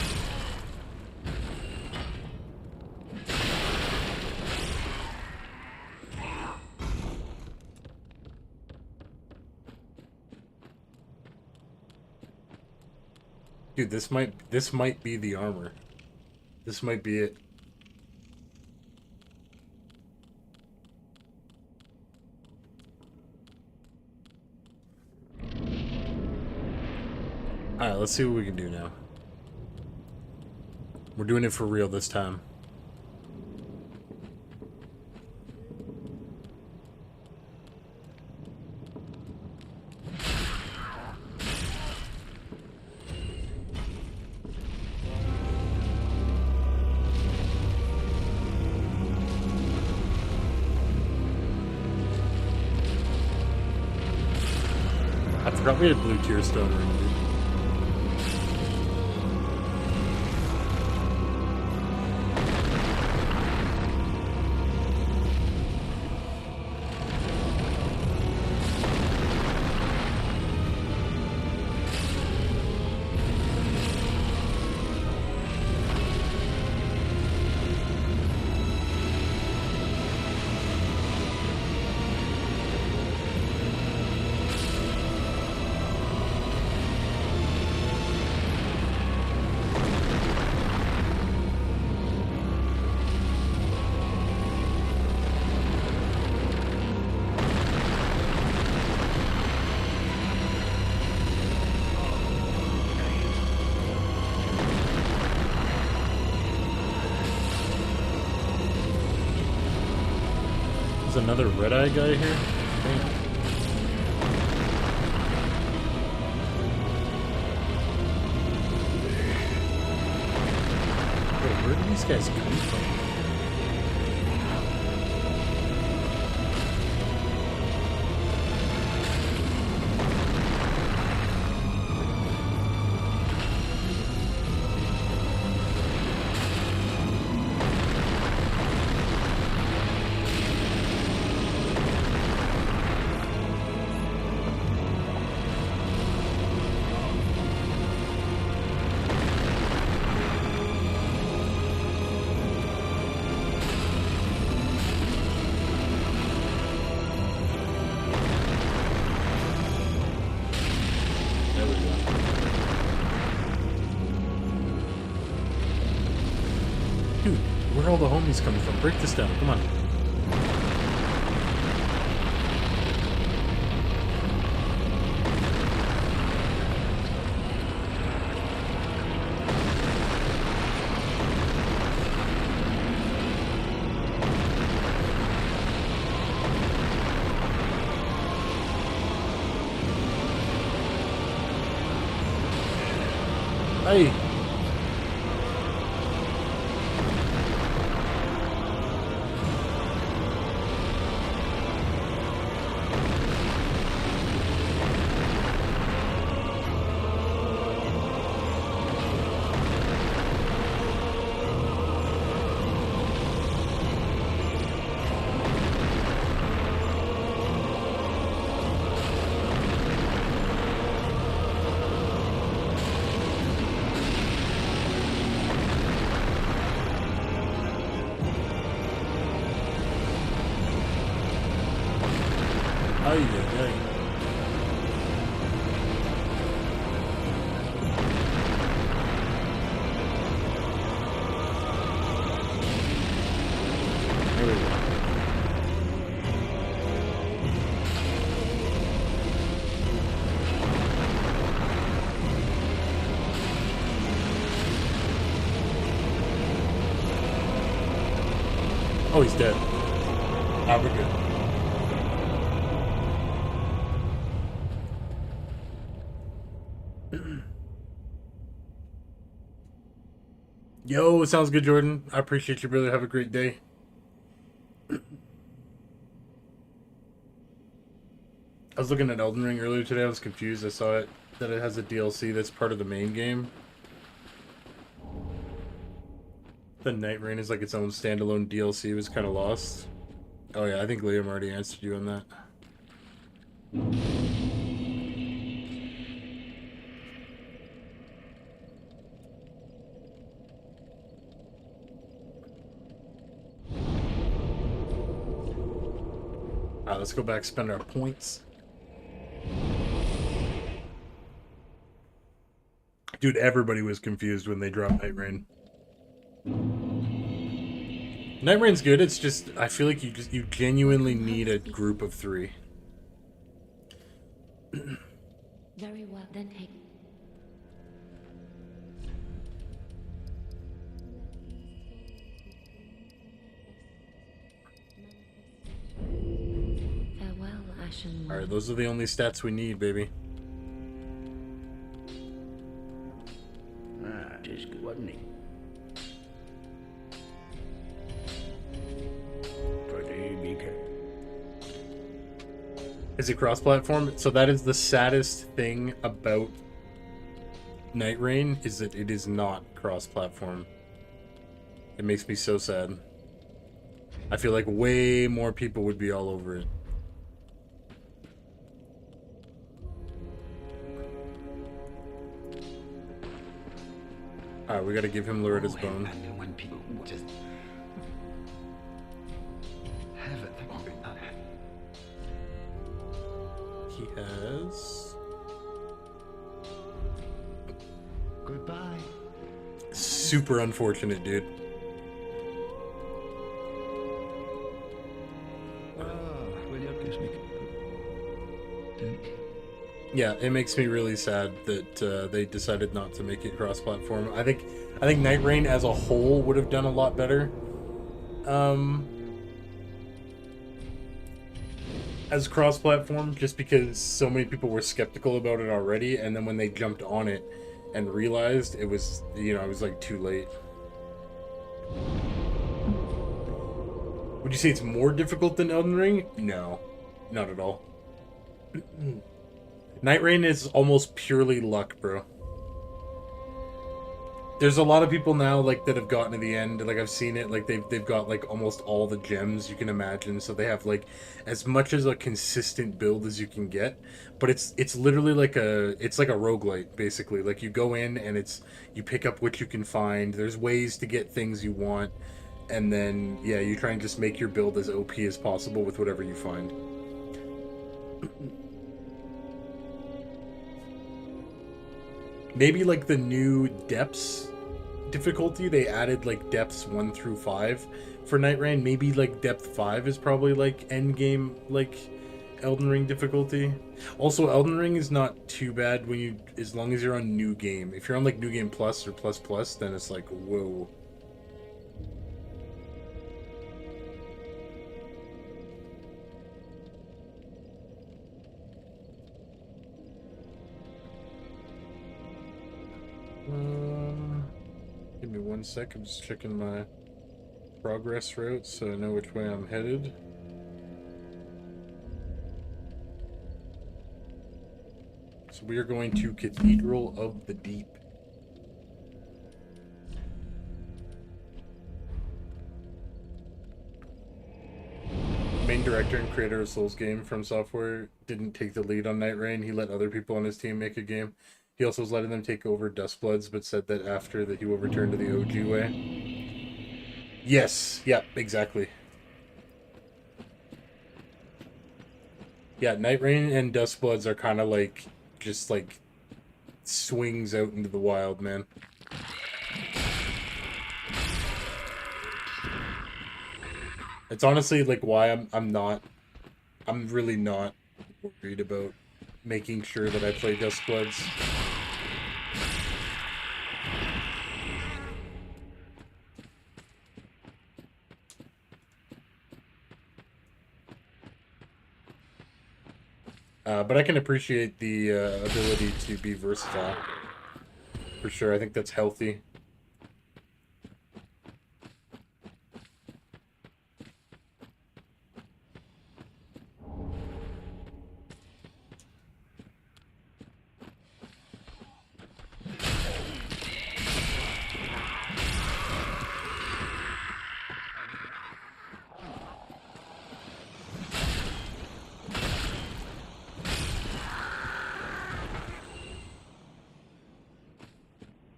Dude, this might be the armor. This might be it. Alright, let's see what we can do now. We're doing it for real this time. I forgot we had blue tear stone ring, dude. There's another red-eye guy here? Damn. Wait, where do these guys come from? Dude, where are all the homies coming from? Break this down, come on. Hey! Oh, he's dead. Ah, we're good. Yo, sounds good, Jordan. I appreciate you, brother. Have a great day. I was looking at Elden Ring earlier today. I was confused. I saw it that it has a DLC that's part of the main game. The Night Rain is like its own standalone DLC. It was kind of lost. Oh yeah, I think Liam already answered you on that. Alright, let's go back, spend our points. Dude, everybody was confused when they dropped Night Rain. Night Rain's good, it's just, I feel like you genuinely need a group of 3. Very well, then take. Farewell, Ashen One. Alright, those are the only stats we need, baby. Ah, it is good, wasn't he? Pretty big. Is it cross-platform? So that is the saddest thing about Night Rain, is that it is not cross-platform. It makes me so sad. I feel like way more people would be all over it. Alright, we gotta give him Loretta's bone. And when people just have it. He has... Goodbye. Super unfortunate, dude. Yeah, it makes me really sad that they decided not to make it cross-platform. I think Night Rain as a whole would have done a lot better. As cross-platform, just because so many people were skeptical about it already, and then when they jumped on it and realized it was, you know, it was like too late. Would you say it's more difficult than Elden Ring? No, not at all. Night Rain is almost purely luck, bro. There's a lot of people now like that have gotten to the end. Like I've seen it. Like they've got like almost all the gems you can imagine. So they have like as much as a consistent build as you can get. But it's literally like a roguelite basically. Like you go in and you pick up what you can find. There's ways to get things you want, and then yeah, you try and just make your build as OP as possible with whatever you find. Maybe like the new depths difficulty, they added like depths 1 through 5 for Night Rain. Maybe like depth 5 is probably like end game like Elden Ring difficulty. Also, Elden Ring is not too bad as long as you're on New Game. If you're on like New Game Plus or Plus Plus, then it's like whoa. Give me 1 sec, I'm just checking my progress route so I know which way I'm headed. So we are going to Cathedral of the Deep. Main director and creator of Souls game from Software didn't take the lead on Night Rain. He let other people on his team make a game. He also was letting them take over Dustbloods, but said that after that he will return to the OG way. Yes, yeah, exactly. Yeah, Night Rain and Dustbloods are kind of like, just like, swings out into the wild, man. It's honestly like why I'm really not worried about making sure that I play Dustbloods. But I can appreciate the ability to be versatile. For sure, I think that's healthy.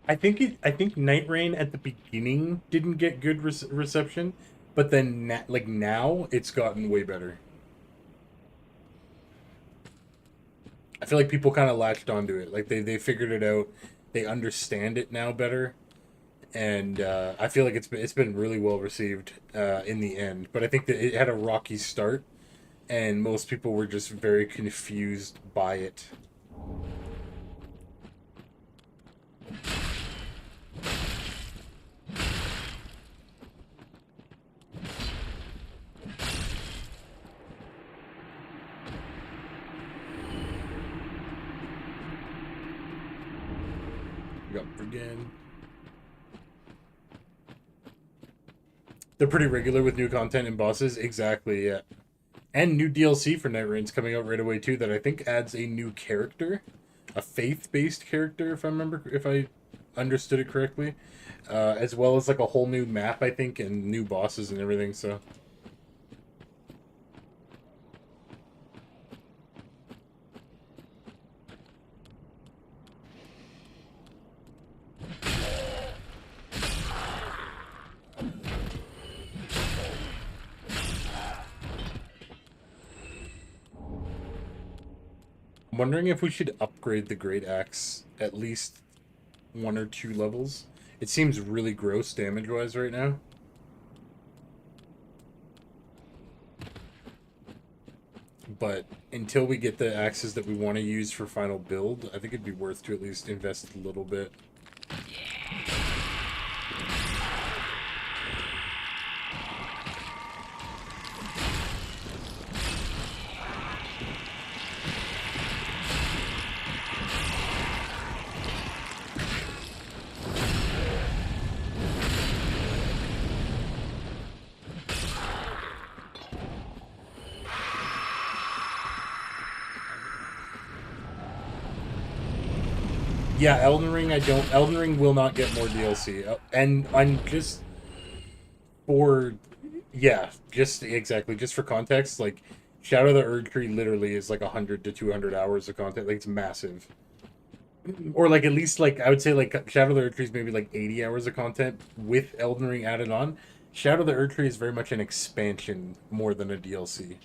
I think Night Rain at the beginning didn't get good reception, but then like now it's gotten way better. I feel like people kind of latched onto it. Like they figured it out. They understand it now better, and I feel like it's been really well received in the end. But I think that it had a rocky start, and most people were just very confused by it. Up again. They're pretty regular with new content and bosses. Exactly, yeah. And new DLC for Night Rain's coming out right away too that I think adds a new character. A faith-based character, if I understood it correctly. As well as like a whole new map, I think, and new bosses and everything, so. I'm wondering if we should upgrade the Great Axe at least 1 or 2 levels. It seems really gross damage-wise right now. But until we get the axes that we want to use for final build, I think it'd be worth to at least invest a little bit. Yeah, Elden Ring, Elden Ring will not get more DLC. And I'm just for, yeah, just exactly, just for context, like, Shadow of the Erdtree literally is like 100 to 200 hours of content. Like, it's massive. Or, like, at least, like, I would say, like, Shadow of the Erdtree is maybe, like, 80 hours of content with Elden Ring added on. Shadow of the Erdtree is very much an expansion more than a DLC.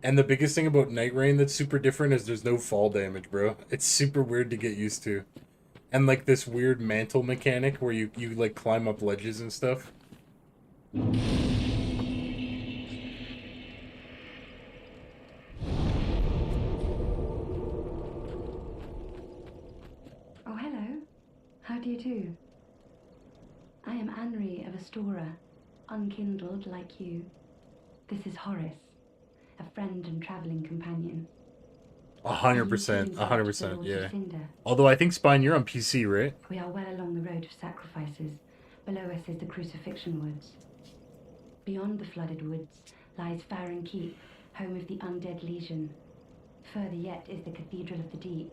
And the biggest thing about Night Rain that's super different is there's no fall damage, bro. It's super weird to get used to. And like this weird mantle mechanic where you like climb up ledges and stuff. Oh, hello. How do you do? I am Anri of Astora, unkindled like you. This is Horace, a friend and traveling companion. 100%, 100%, yeah. Although I think, Spine, you're on PC, right? We are well along the road of sacrifices. Below us is the Crucifixion Woods. Beyond the flooded woods lies Farron Keep, home of the Undead Legion. Further yet is the Cathedral of the Deep.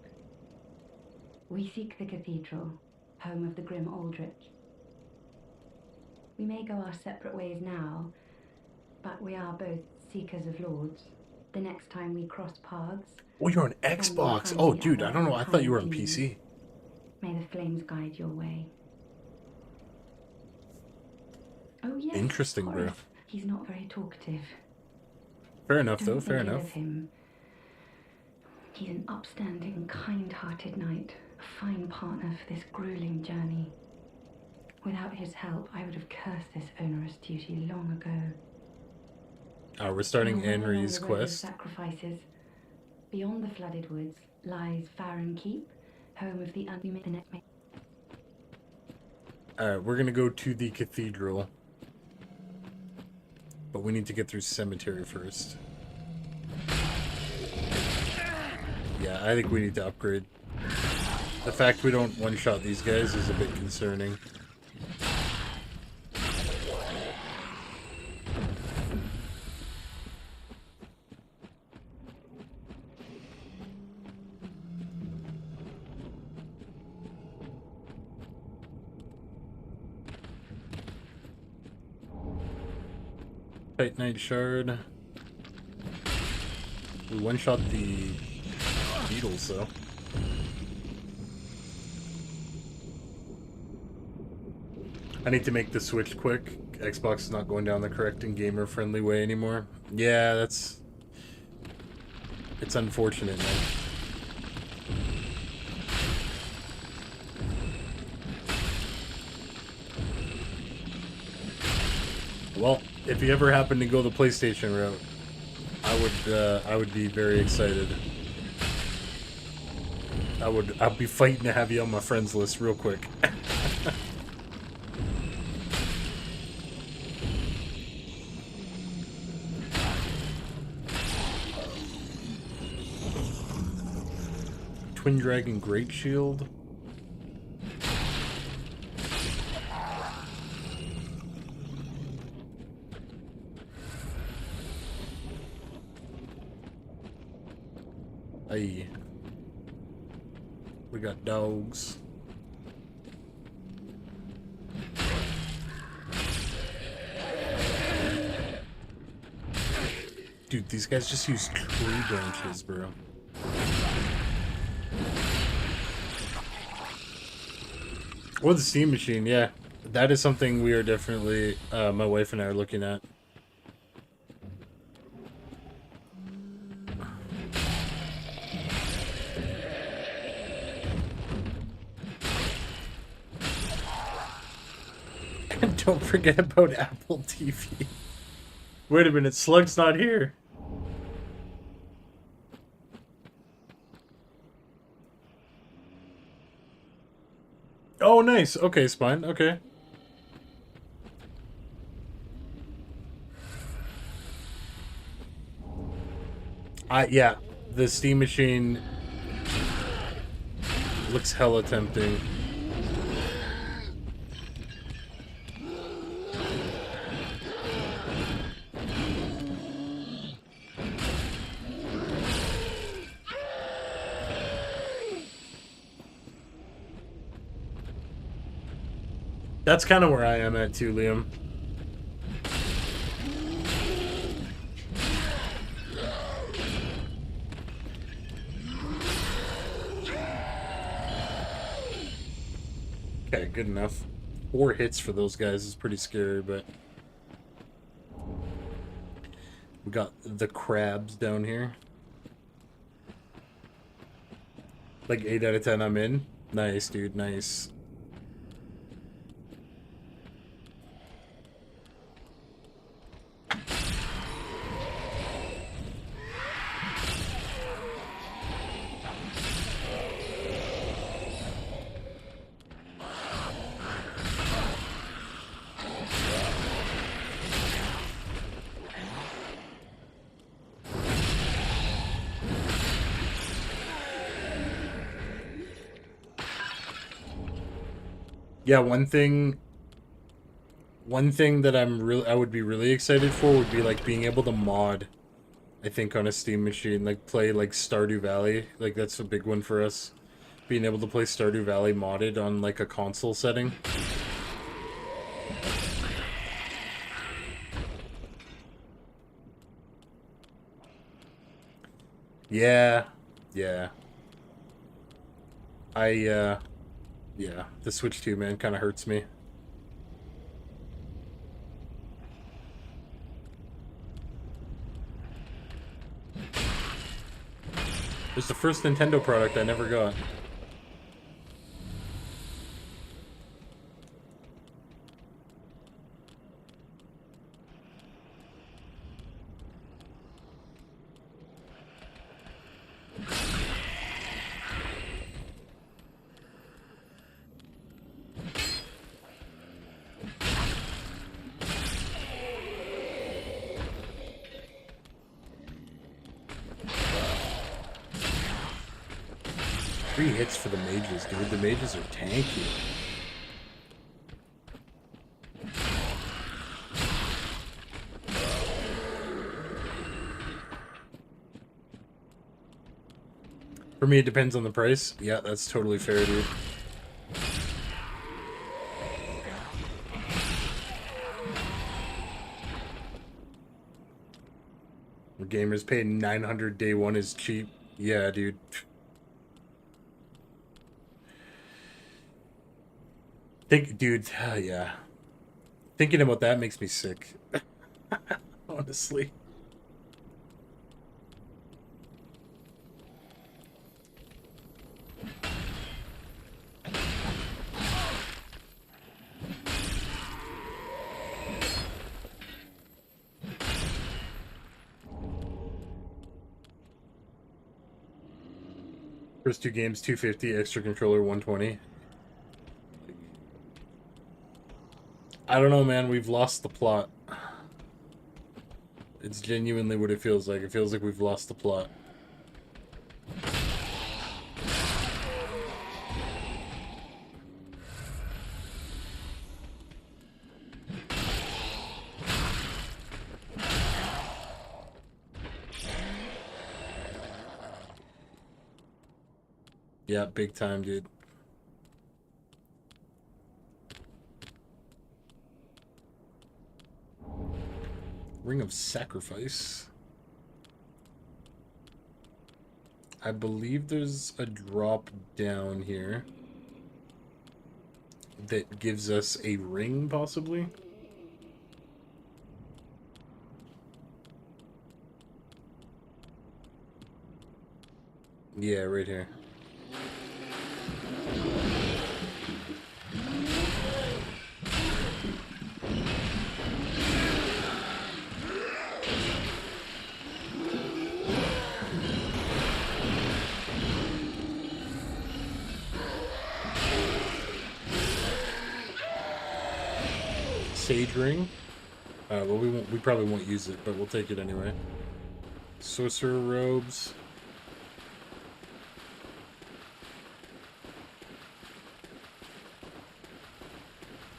We seek the cathedral, home of the grim Aldrich. We may go our separate ways now, but we are both seekers of lords. The next time we cross paths... Oh, you're on Xbox! Oh, dude, I don't know. I thought you were on PC. May the flames guide your way. Oh, yes. Interesting, bro. He's not very talkative. Fair enough, though. Fair enough. Him. He's an upstanding, kind-hearted knight, a fine partner for this grueling journey. Without his help, I would have cursed this onerous duty long ago. We're starting Anri's quest. Sacrifices. Beyond the flooded woods lies Farron Keep, home of the Alright, we're gonna go to the cathedral. But we need to get through Cemetery first. Yeah, I think we need to upgrade. The fact we don't one-shot these guys is a bit concerning. Titanite shard. We one-shot the beetles, though. I need to make the switch quick. Xbox is not going down the correct and gamer-friendly way anymore. Yeah, that's... It's unfortunate, man. Well, if you ever happen to go the PlayStation route, I would be very excited. I'd be fighting to have you on my friends list real quick. Twin Dragon Great Shield. Aye. We got dogs. Dude, these guys just use tree branches, bro. Or the steam machine, yeah. That is something we are definitely, my wife and I are looking at. Don't forget about Apple TV. Wait a minute, Slug's not here. Oh, nice. Okay, Spine. Okay. Yeah, the steam machine looks hella tempting. That's kind of where I am at too, Liam. Okay, good enough. 4 hits for those guys is pretty scary, but... We got the crabs down here. Like 8 out of 10 I'm in. Nice, dude, nice. Yeah, one thing that I would be really excited for would be like being able to mod, I think, on a Steam machine, like play like Stardew Valley. Like that's a big one for us. Being able to play Stardew Valley modded on like a console setting. Yeah. Yeah. Yeah, the Switch 2, man, kind of hurts me. It's the first Nintendo product I never got. 3 hits for the mages, dude. The mages are tanky. For me, it depends on the price. Yeah, that's totally fair, dude. Gamers paying 900 day one is cheap. Yeah, dude. Dude, yeah. Thinking about that makes me sick. Honestly. First 2 games, 250, extra controller, 120. I don't know, man. We've lost the plot. It's genuinely what it feels like. It feels like we've lost the plot. Yeah, big time, dude. Ring of Sacrifice. I believe there's a drop down here that gives us a ring, possibly. Yeah, right here. Sage ring. Well, we probably won't use it, but we'll take it anyway. Sorcerer robes.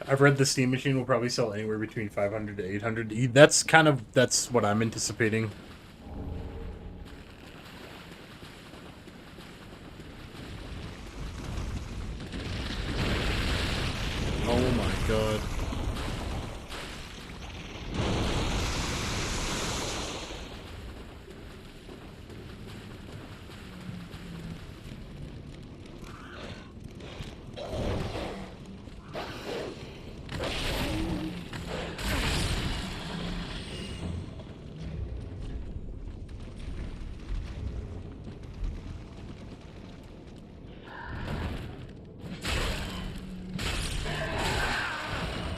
I've read the Steam Machine will probably sell anywhere between 500 to 800. That's what I'm anticipating. Oh my god.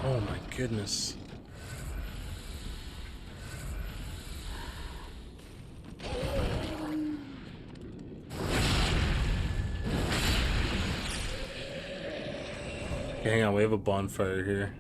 Oh my goodness. Okay, hang on, we have a bonfire here.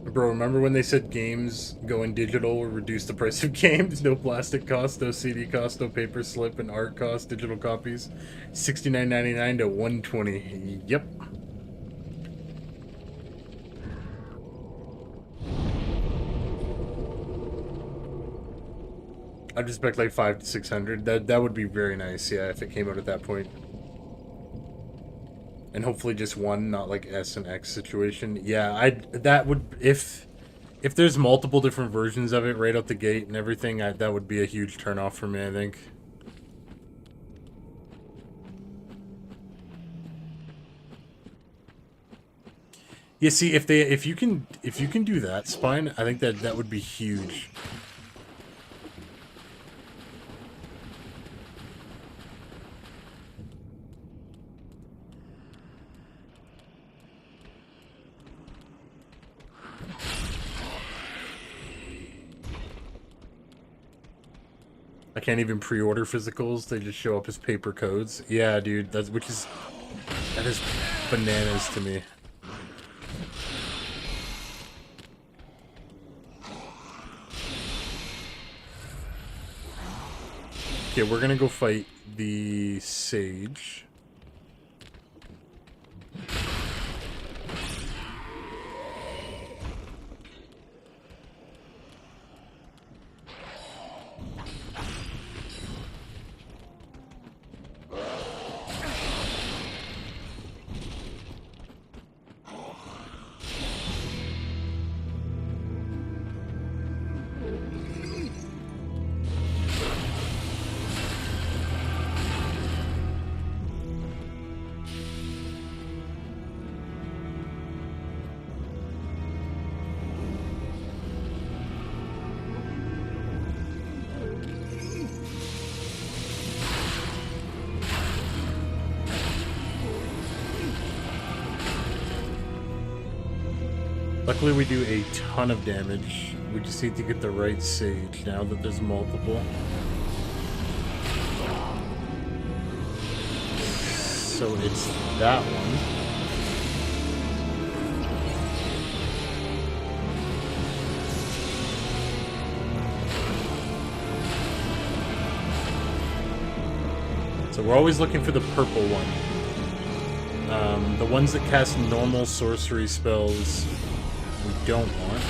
Bro, remember when they said games going digital will reduce the price of games? No plastic cost, no CD cost, no paper slip, and art cost, digital copies. $69.99 to $120. Yep. I'd expect like 500 to 600. That would be very nice, yeah, if it came out at that point. And hopefully just one, not like S and X situation. Yeah, if there's multiple different versions of it right out the gate and everything, that would be a huge turnoff for me, I think. Yeah, see, if you can do that, Spine, I think that would be huge. I can't even pre-order physicals, they just show up as paper codes. Yeah, dude, that is bananas to me. Okay, we're gonna go fight the Sage. Luckily we do a ton of damage. We just need to get the right Sage now that there's multiple. So it's that one. So we're always looking for the purple one. The ones that cast normal sorcery spells we don't want.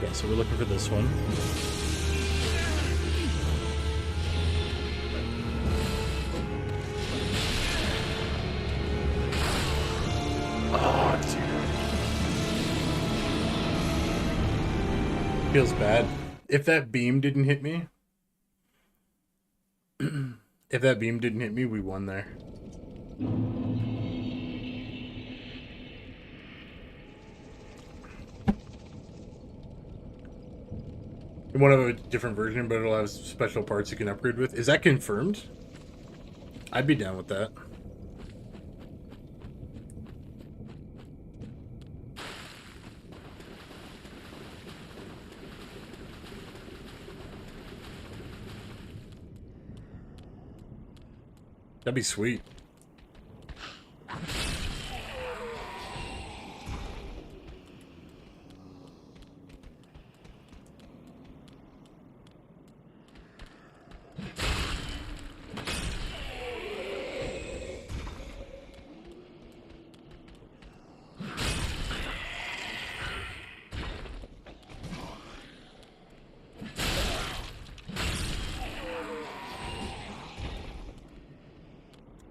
Yeah, so we're looking for this one. Oh, dude. Feels bad. If that beam didn't hit me, if that beam didn't hit me, we won there. You want to have a different version, but it'll have special parts you can upgrade with. Is that confirmed? I'd be down with that. That'd be sweet.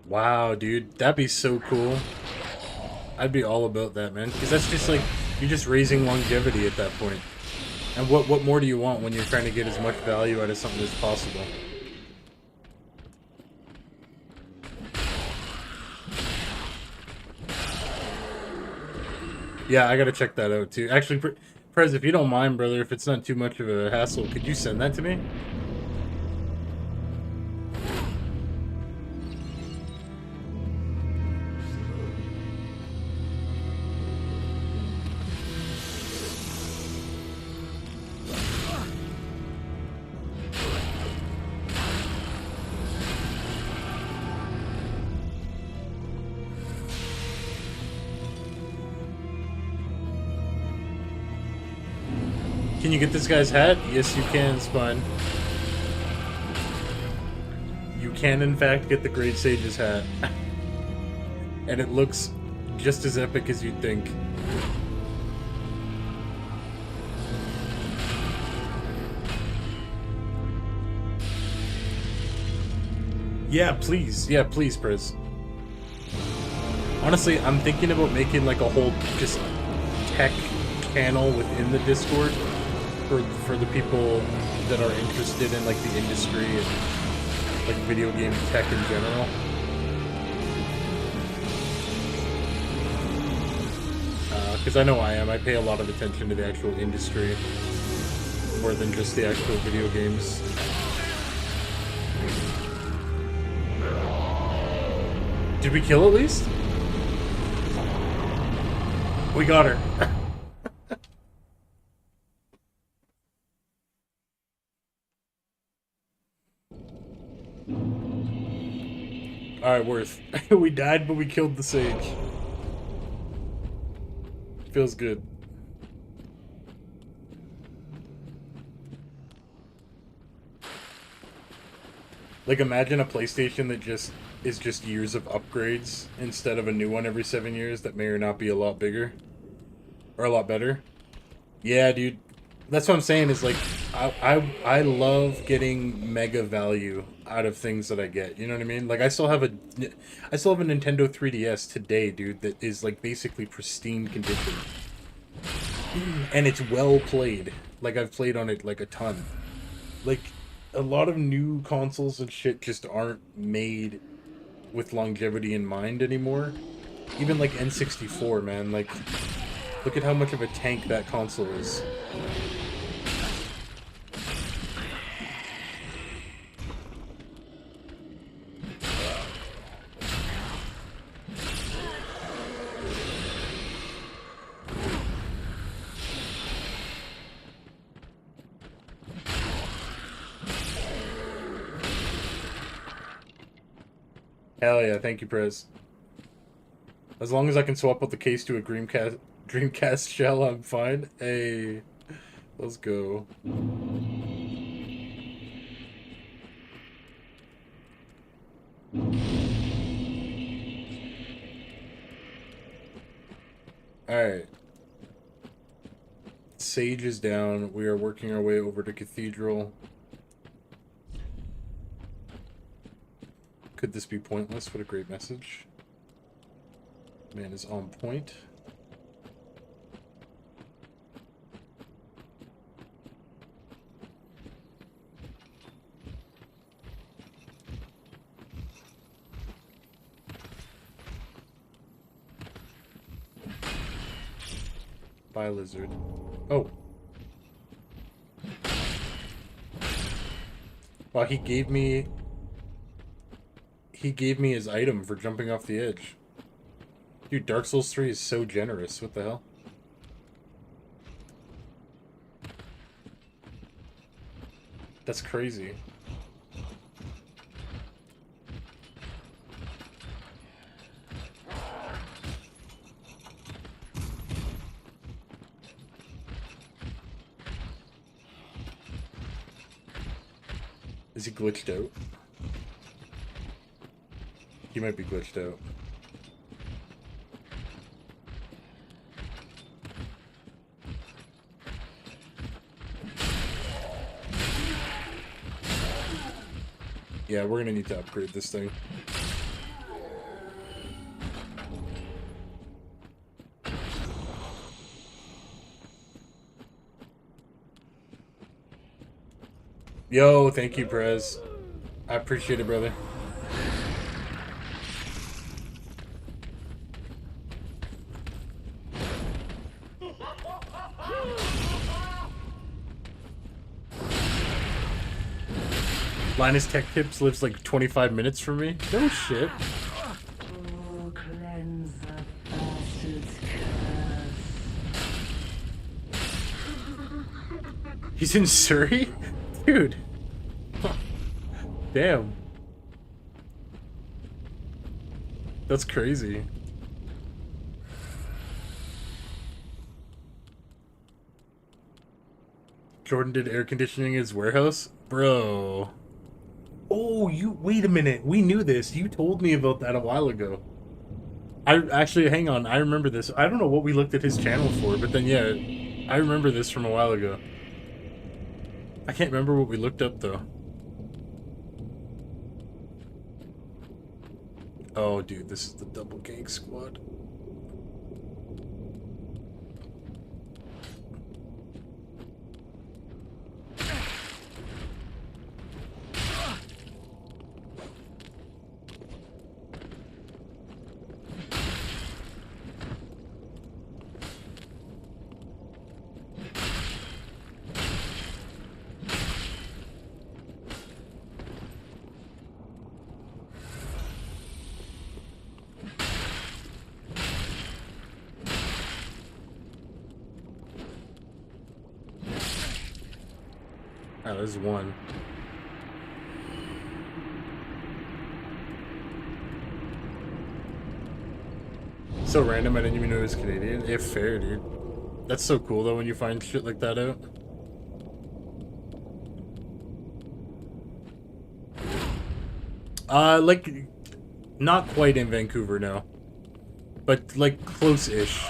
Wow, dude, that'd be so cool. I'd be all about that, man, because that's just like, you're just raising longevity at that point. And what more do you want when you're trying to get as much value out of something as possible? Yeah, I gotta check that out too. Actually, Prez, if you don't mind, brother, if it's not too much of a hassle, could you send that to me? Can you get this guy's hat? Yes, you can, Spine. You can, in fact, get the Great Sage's hat. And it looks just as epic as you'd think. Yeah, please. Yeah, please, Priz. Honestly, I'm thinking about making like a whole just tech channel within the Discord for the people that are interested in like the industry and like video game tech in general. Because I know I am. I pay a lot of attention to the actual industry more than just the actual video games. Did we kill at least? We got her. Alright, Worth. We died, but we killed the Sage. Feels good. Like, imagine a PlayStation that just is just years of upgrades instead of a new one every 7 years that may or not be a lot bigger. Or a lot better. Yeah, dude. That's what I'm saying is, like, I love getting mega value out of things that I get. You know what I mean? Like, I still have a Nintendo 3DS today, dude, that is, like, basically pristine condition. And it's well played. Like, I've played on it, like, a ton. Like, a lot of new consoles and shit just aren't made with longevity in mind anymore. Even, like, N64, man. Like, look at how much of a tank that console is. Hell yeah, thank you, Prez. As long as I can swap out the case to a Dreamcast shell, I'm fine. Hey, let's go. Alright. Sage is down. We are working our way over to Cathedral. Could this be pointless? What a great message. Man is on point. Bye, lizard. Oh. Wow, he gave me his item for jumping off the edge. Dude, Dark Souls 3 is so generous. What the hell? That's crazy. Is he glitched out? He might be glitched out. Yeah, we're gonna need to upgrade this thing. Yo, thank you, Prez. I appreciate it, brother. Linus Tech Tips lives like 25 minutes from me. No shit. Oh, cleanse the bastard's curse. He's in Surrey? Dude. Damn. That's crazy. Jordan did air conditioning in his warehouse? Bro. Oh, wait a minute. We knew this. You told me about that a while ago. Actually, hang on. I remember this. I don't know what we looked at his channel for, but then, yeah, I remember this from a while ago. I can't remember what we looked up, though. Oh, dude, this is the double gank squad. Oh, there's one. So random, I didn't even know he was Canadian. Yeah, fair, dude. That's so cool, though, when you find shit like that out. Like, not quite in Vancouver, no. But, like, close-ish.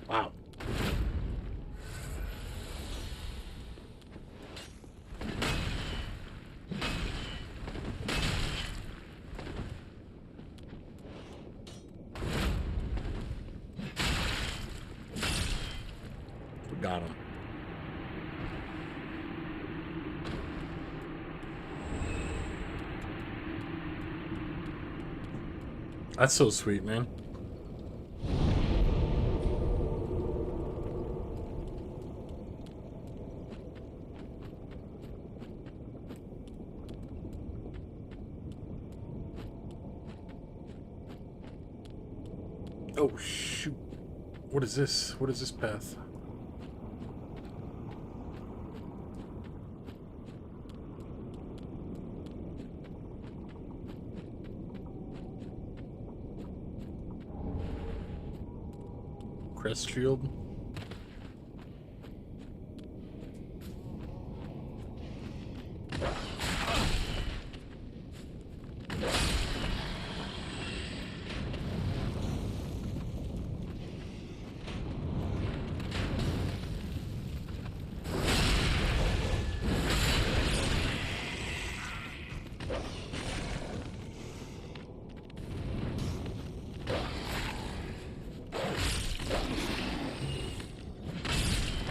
Wow. We got him. That's so sweet, man. Oh, shoot. What is this? What is this path? Crest shield?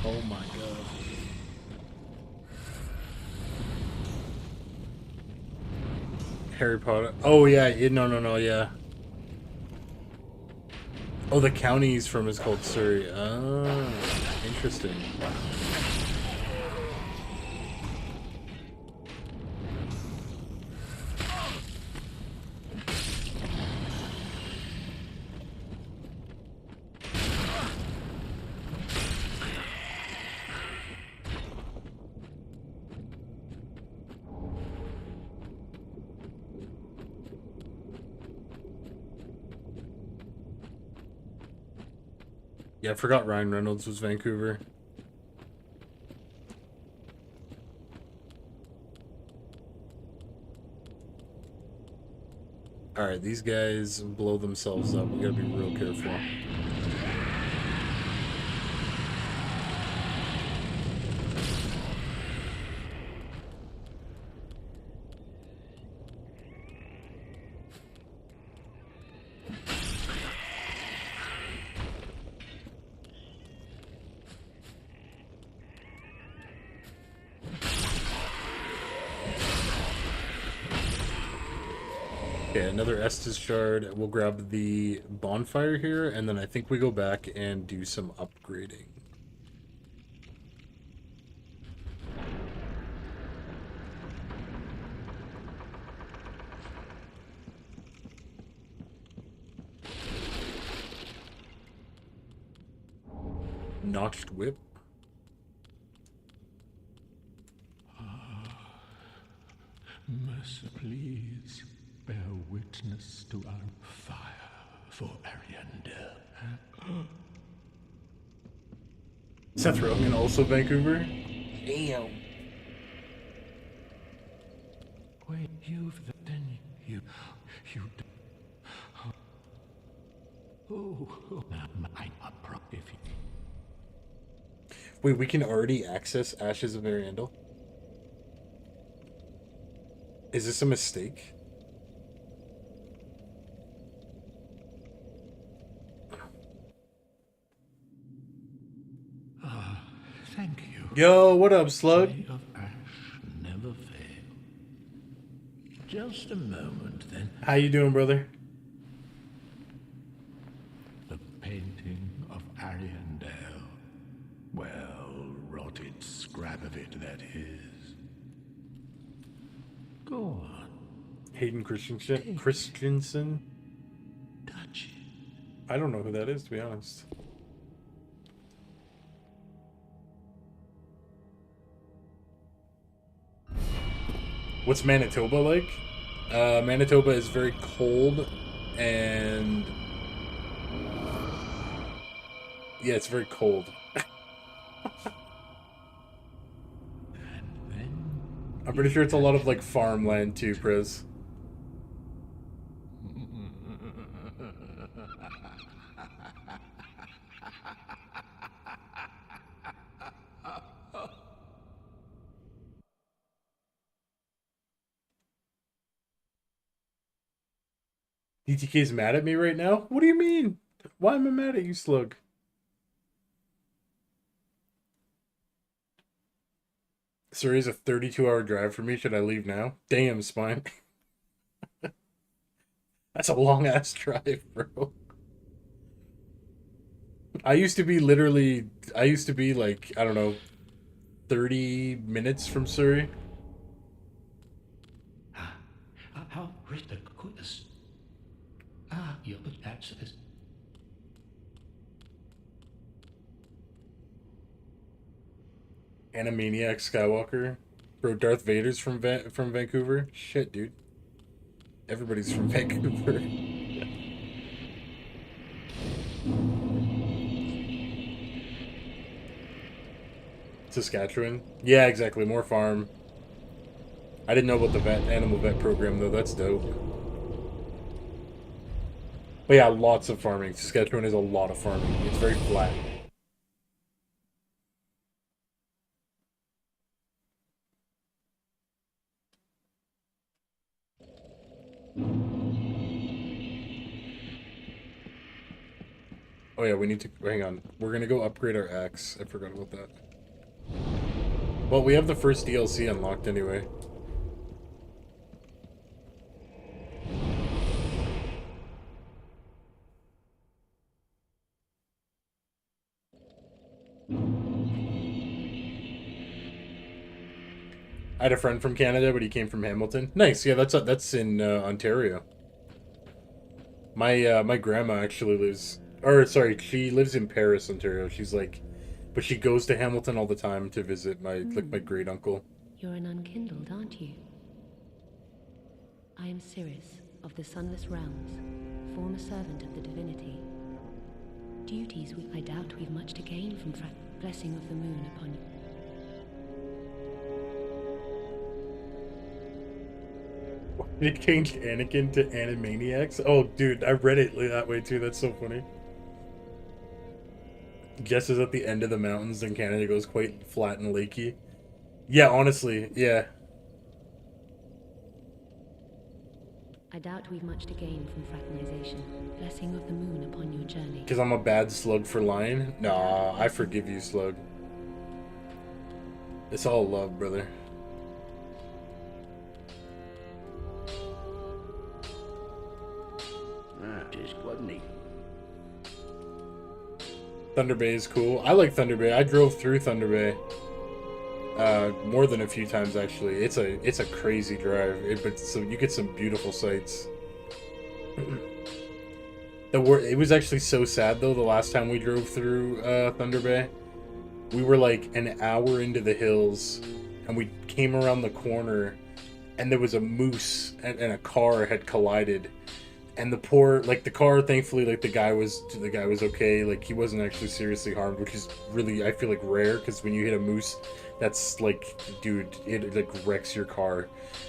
Oh my god. Harry Potter. Oh yeah, no, yeah. Oh, the county he's from is called Surrey. Ah, interesting. Yeah, I forgot Ryan Reynolds was Vancouver. Alright, these guys blow themselves up. We gotta be real careful. Okay, another Estus shard. We'll grab the bonfire here, and then I think we go back and do some upgrading. Notched whip. Mercy, please bear witness to our fire for Ariandel. Seth Rogen, also Vancouver. Damn. Wait, then you. Oh, my opera, if you. Wait, we can already access Ashes of Ariandel? Is this a mistake? Thank you. Yo, what up, Slug? Ray of ash never fail. Just a moment, then. How you doing, brother? The painting of Ariandel. Well, rotted scrap of it, that is. Go on. Hayden Christensen. Touch it. I don't know who that is, to be honest. What's Manitoba like? Manitoba is very cold and... yeah, it's very cold. I'm pretty sure it's a lot of, like, farmland, too, Prez. DTK's mad at me right now? What do you mean? Why am I mad at you, Slug? Surrey's a 32-hour drive for me. Should I leave now? Damn, Spine. That's a long-ass drive, bro. I used to be like, I don't know, 30 minutes from Surrey. How ridiculous. Yeah, but that's... Animaniac Skywalker. Bro, Darth Vader's from Vancouver? Shit, dude. Everybody's from Vancouver. Saskatchewan? Yeah, exactly. More farm. I didn't know about the animal vet program, though. That's dope. But yeah, lots of farming. Saskatchewan is a lot of farming. It's very flat. Oh yeah, we need to... hang on. We're gonna go upgrade our axe. I forgot about that. Well, we have the first DLC unlocked anyway. I had a friend from Canada, but he came from Hamilton. Nice, yeah, that's in Ontario. My grandma actually lives... or, sorry, she lives in Paris, Ontario. She's like... but she goes to Hamilton all the time to visit my, like, my great-uncle. You're an unkindled, aren't you? I am Cirrus, of the Sunless Realms, former servant of the divinity. Duties I doubt we've much to gain from blessing of the moon upon you. They changed Anakin to Animaniacs? Oh, dude, I read it that way too. That's so funny. Jess is at the end of the mountains and Canada goes quite flat and lakey. Yeah, honestly, yeah. I doubt we've much to gain from fraternization. Blessing of the moon upon your journey. Because I'm a bad slug for lying? Nah, I forgive you, Slug. It's all love, brother. Just gluttony. Thunder Bay is cool. I like Thunder Bay. I drove through Thunder Bay more than a few times actually. It's a crazy drive. But so you get some beautiful sights. It was actually so sad though. The last time we drove through Thunder Bay, we were like an hour into the hills, and we came around the corner, and there was a moose and a car had collided. And the poor, like, the car, thankfully, like, the guy was okay. Like, he wasn't actually seriously harmed, which is really, I feel like, rare, because when you hit a moose, that's, like, dude, it, like, wrecks your car.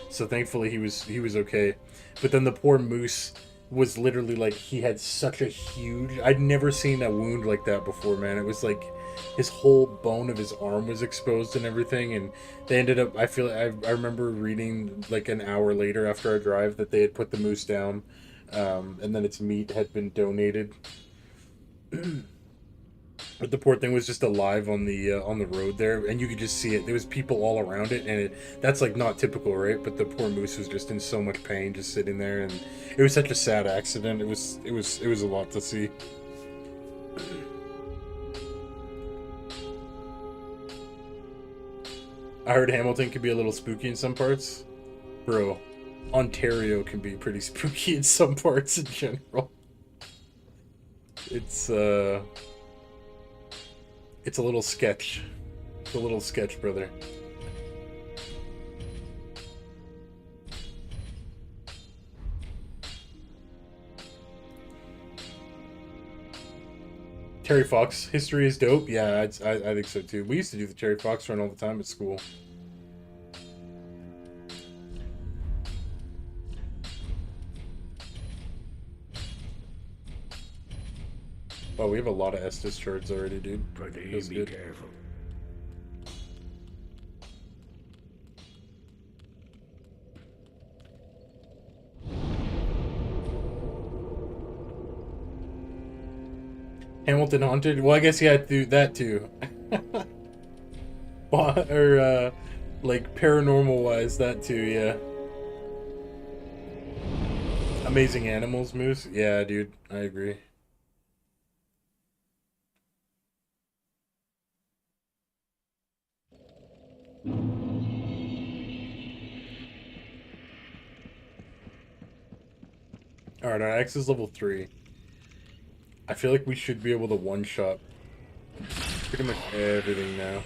So, thankfully, he was okay. But then the poor moose was literally, like, he had such a huge... I'd never seen a wound like that before, man. It was, like, his whole bone of his arm was exposed and everything, and they ended up... I remember reading, like, an hour later after our drive that they had put the moose down. And then its meat had been donated. But the poor thing was just alive on the road there, and you could just see it. There was people all around it, and that's like not typical, right? But the poor moose was just in so much pain, just sitting there, and it was such a sad accident. It was a lot to see. I heard Hamilton could be a little spooky in some parts, bro. Ontario can be pretty spooky in some parts in general. It's a little sketch. It's a little sketch, brother. Terry Fox history is dope. Yeah, I think so too. We used to do the Terry Fox run all the time at school. Oh, we have a lot of Estus shards already, dude. Feels good. Careful. Hamilton Haunted? Well, I guess yeah, I'd do that too. Or, like, paranormal-wise, that too, yeah. Amazing Animals, Moose? Yeah, dude, I agree. Alright, our X is level 3. I feel like we should be able to one-shot pretty much everything now.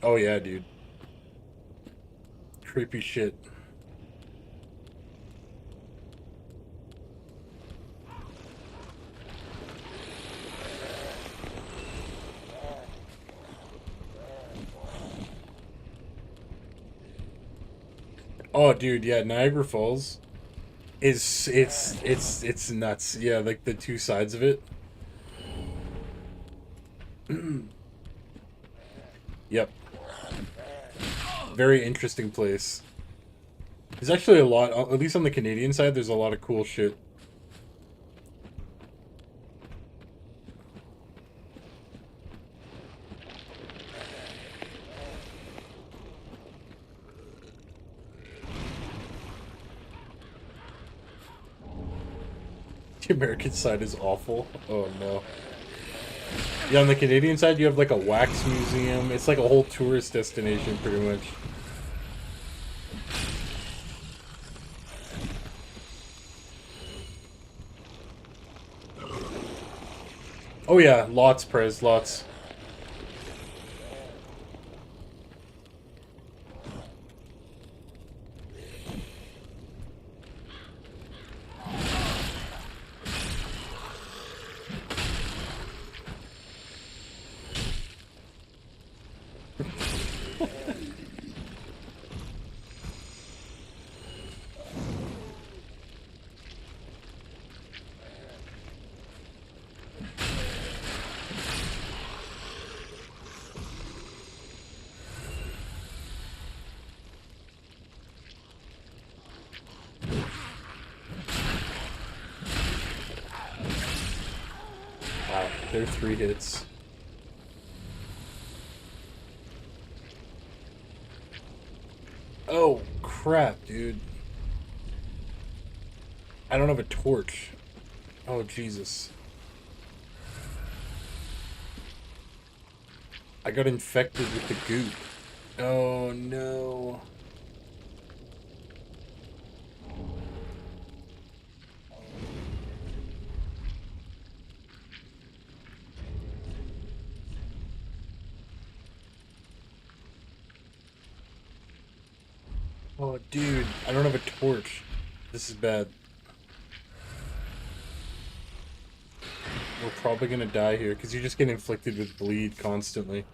Oh yeah, dude. Creepy shit. Oh, dude, yeah, Niagara Falls is it's nuts. Yeah, like the two sides of it. Yep. Very interesting place. There's actually a lot, at least on the Canadian side, there's a lot of cool shit. The American side is awful. Oh no. Yeah, on the Canadian side, you have like a wax museum. It's like a whole tourist destination, pretty much. Oh yeah, lots, Prez, lots. Wow, they're 3 hits. Oh, crap, dude. I don't have a torch. Oh, Jesus. I got infected with the goop. Oh, no. Oh, dude, I don't have a torch. This is bad. We're probably gonna die here, because you just get inflicted with bleed constantly.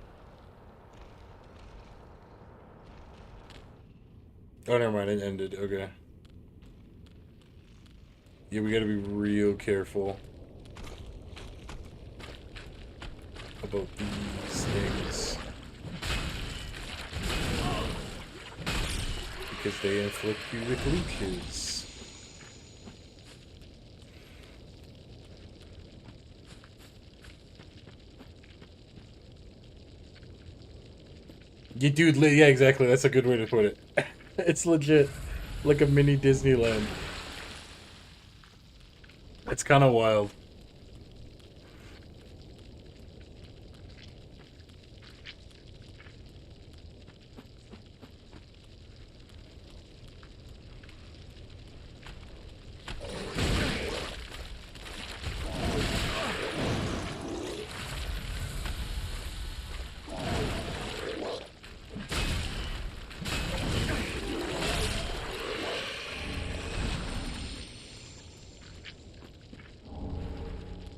Oh, never mind, it ended. Okay. Yeah, we gotta be real careful about these things. Because they inflict you with leeches. You dude, yeah, exactly. That's a good way to put it. It's legit like a mini Disneyland. It's kind of wild.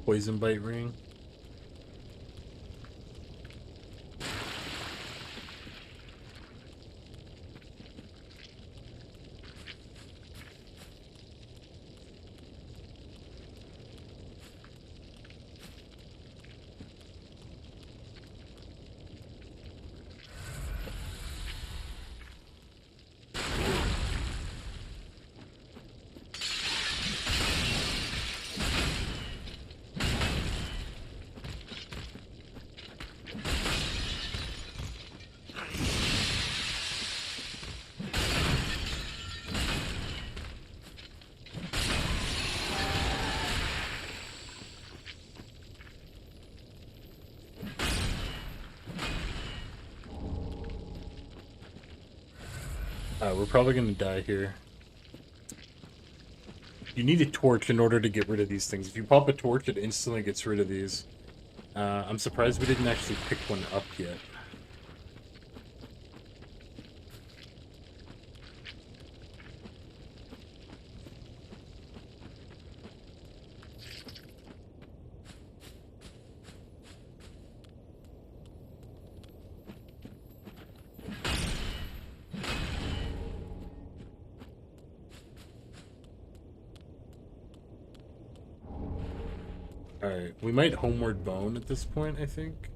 Poison bite ring. We're probably gonna die here. You need a torch in order to get rid of these things. If you pop a torch, it instantly gets rid of these. I'm surprised we didn't actually pick one up yet. Alright, we might Homeward Bone at this point, I think.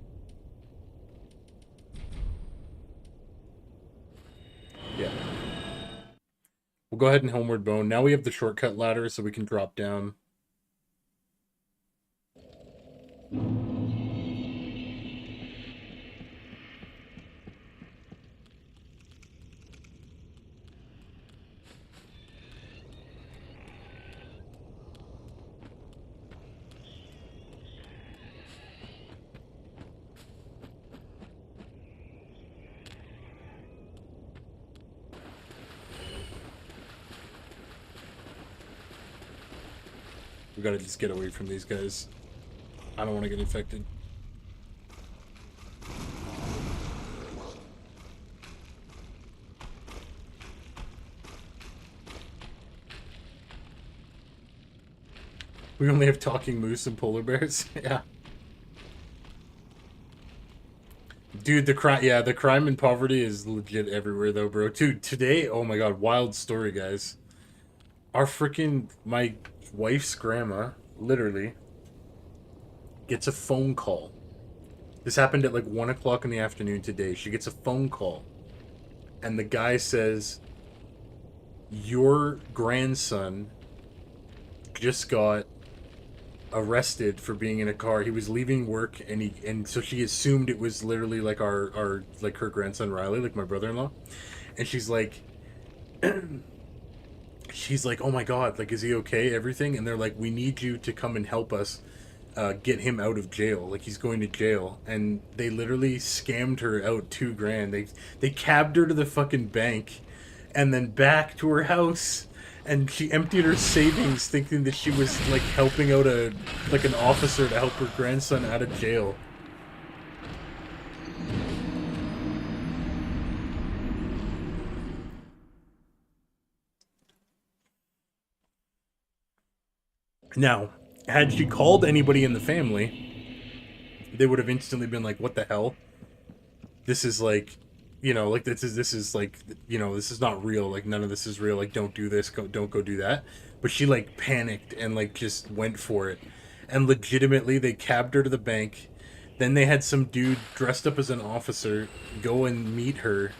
Yeah. We'll go ahead and Homeward Bone. Now we have the shortcut ladder so we can drop down. We gotta just get away from these guys. I don't want to get infected. We only have talking moose and polar bears. Yeah. Dude, the crime and poverty is legit everywhere though, bro. Dude, today, oh my god, wild story, guys. My wife's grandma, literally, gets a phone call. This happened at like 1 o'clock in the afternoon today. She gets a phone call. And the guy says, your grandson just got arrested for being in a car. He was leaving work and so she assumed it was literally like her grandson Riley, like my brother-in-law. And she's like, oh my god, like, is he okay, everything? And they're like, we need you to come and help us get him out of jail. Like, he's going to jail. And they literally scammed her out $2,000. They cabbed her to the fucking bank and then back to her house. And she emptied her savings thinking that she was, like, helping out an officer to help her grandson out of jail. Now, had she called anybody in the family, they would have instantly been like, what the hell? This is like, you know, like, this is like, you know, this is not real. Like, none of this is real. Like, don't do this. Don't go do that. But she, like, panicked and, like, just went for it. And legitimately, they cabbed her to the bank. Then they had some dude dressed up as an officer go and meet her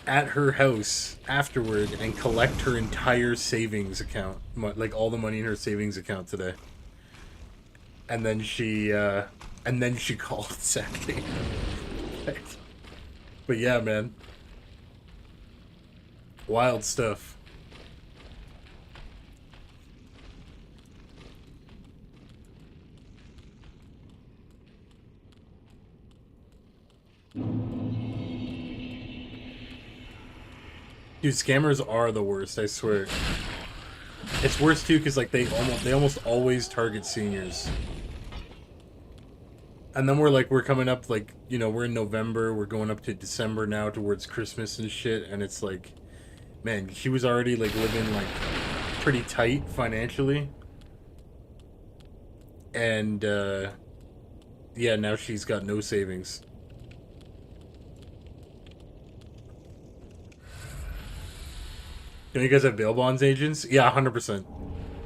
at her house afterward and collect her entire savings account, like all the money in her savings account today. And then she called sadly. But yeah, man, wild stuff. Dude, scammers are the worst, I swear. It's worse too because like they almost always target seniors. And then we're coming up, like, you know, we're in November, we're going up to December now towards Christmas and shit, and it's like, man, she was already like living like pretty tight financially. And yeah, now she's got no savings. Don't you guys have bail bonds agents? Yeah, 100%.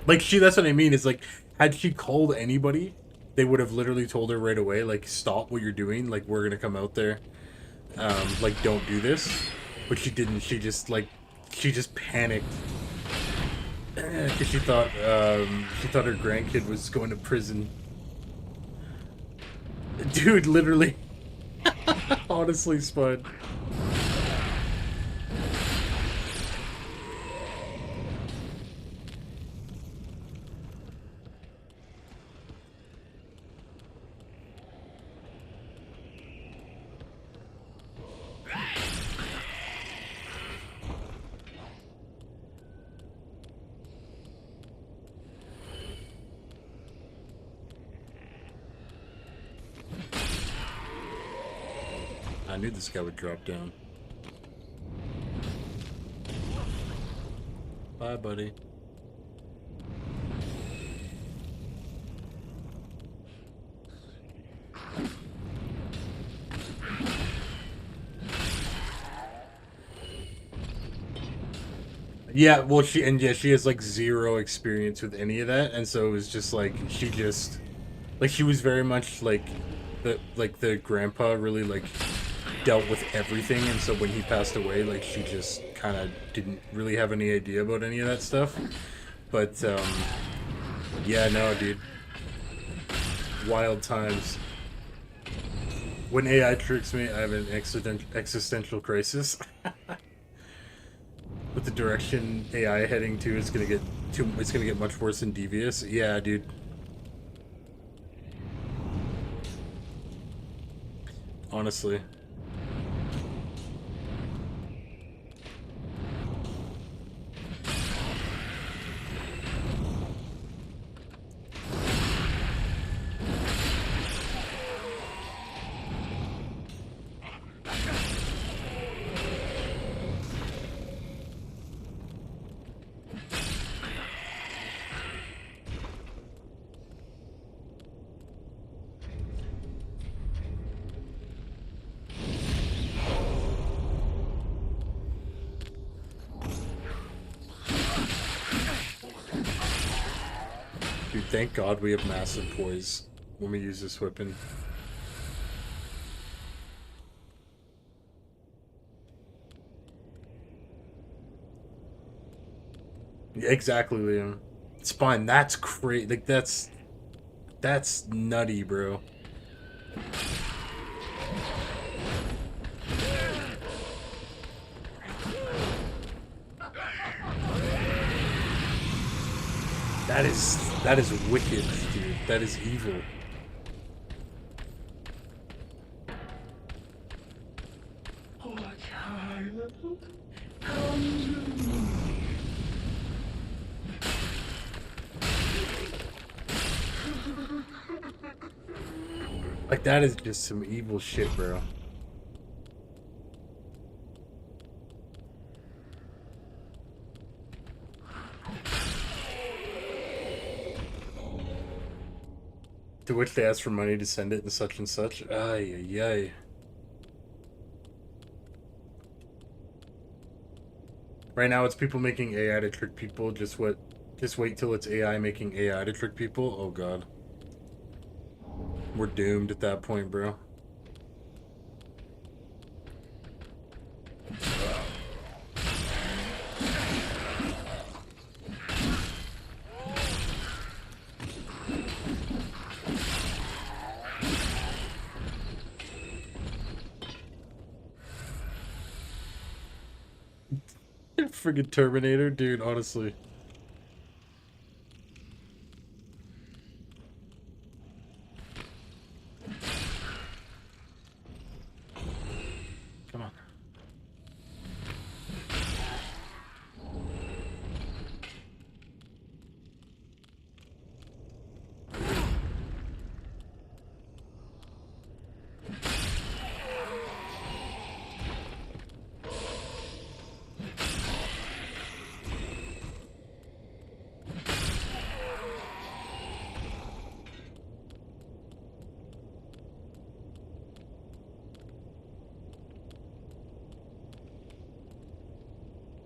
Like, that's what I mean, is like, had she called anybody, they would have literally told her right away, like, stop what you're doing, like, we're gonna come out there. Like, don't do this. But she didn't. She just panicked. Because she thought her grandkid was going to prison. Dude, literally. Honestly, Spud. I knew this guy would drop down. Bye, buddy. Yeah, well, she has like zero experience with any of that, and so it was just like she was very much like the grandpa really like dealt with everything, and so when he passed away, like, she just kind of didn't really have any idea about any of that stuff. But yeah, no, dude, wild times. When AI tricks me, I have an existential crisis. With the direction AI heading to, it's gonna get much worse and devious. Yeah, dude. Honestly. Dude, thank God we have massive poise when we use this weapon. Yeah, exactly, Liam. Spine, that's crazy. Like, that's nutty, bro. That is wicked, dude. That is evil. Like, that is just some evil shit, bro. To which they ask for money to send it and such and such. Ay, ay, ay. Right now it's people making AI to trick people. Just wait till it's AI making AI to trick people. Oh god. We're doomed at that point, bro. Friggin' Terminator, dude, honestly. Come on.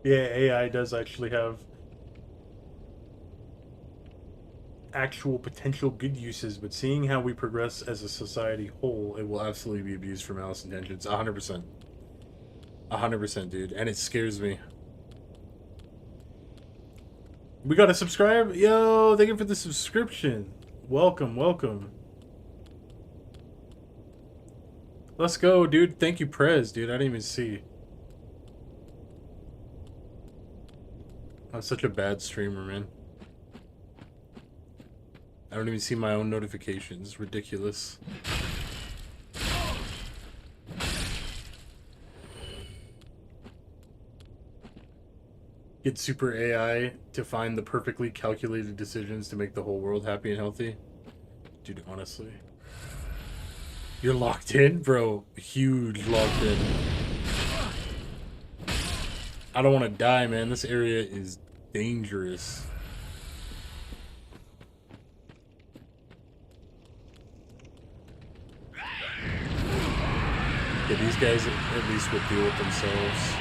Yeah, AI does actually have actual potential good uses, but seeing how we progress as a society whole, it will absolutely be abused for malice intentions. 100%. 100%, dude. And it scares me. We gotta subscribe? Yo, thank you for the subscription. Welcome, welcome. Let's go, dude. Thank you, Prez, dude. I didn't even see. I'm such a bad streamer, man. I don't even see my own notifications. Ridiculous. Get super AI to find the perfectly calculated decisions to make the whole world happy and healthy. Dude, honestly. You're locked in? Bro, huge locked in. I don't want to die, man. This area is dangerous. Yeah, these guys at least will deal with themselves.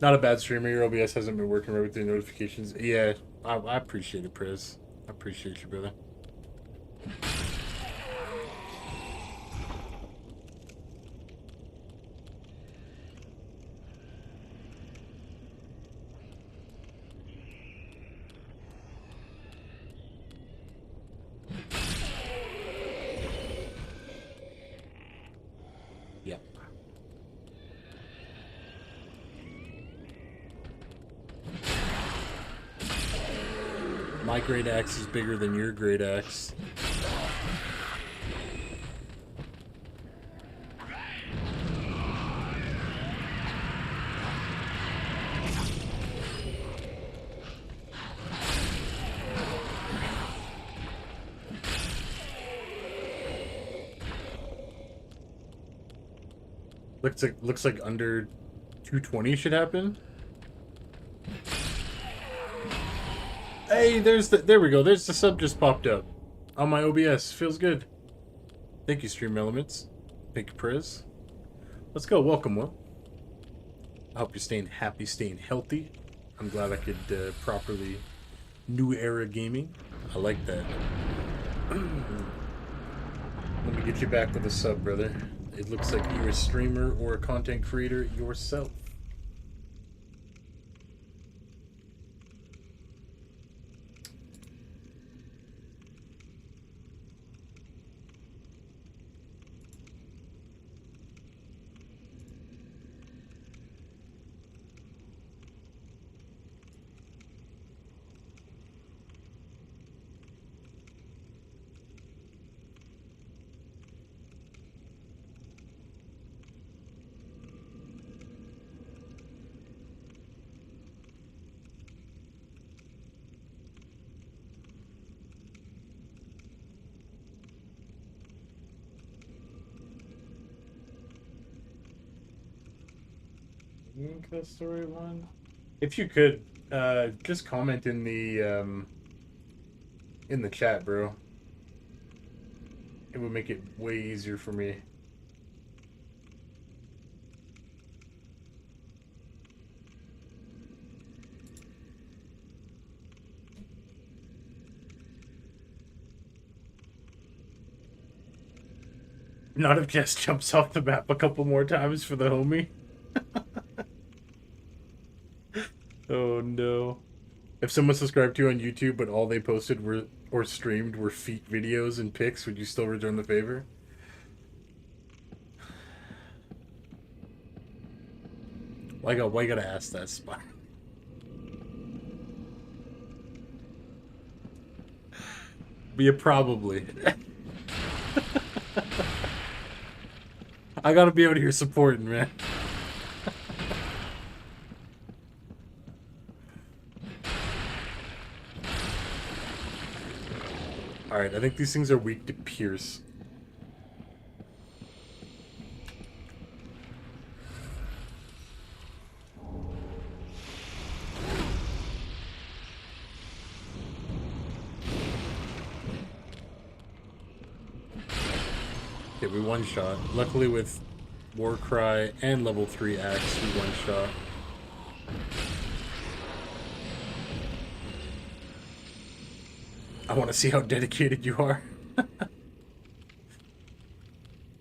Not a bad streamer. Your OBS hasn't been working right with the notifications. Yeah, I appreciate it, Prez. I appreciate you, brother. Yep. My great axe is bigger than your great axe. Looks like under 220 should happen. Hey, there we go. There's the sub just popped up on my OBS. Feels good. Thank you, Stream Elements. Thank you, Prez. Let's go. Welcome, Will. I hope you're staying happy, staying healthy. I'm glad I could properly new era gaming. I like that. Let me get you back with a sub, brother. It looks like you're a streamer or a content creator yourself. The story one. If you could, just comment in the chat, bro. It would make it way easier for me. Not if Jess jumps off the map a couple more times for the homie. Oh no. If someone subscribed to you on YouTube but all they posted were or streamed were feet videos and pics, would you still return the favor? Why you gotta ask that, Spy? Yeah, probably. I gotta be out here supporting, man. Alright, I think these things are weak to pierce. Okay, we one shot. Luckily with Warcry and level 3 axe, we one shot. I want to see how dedicated you are.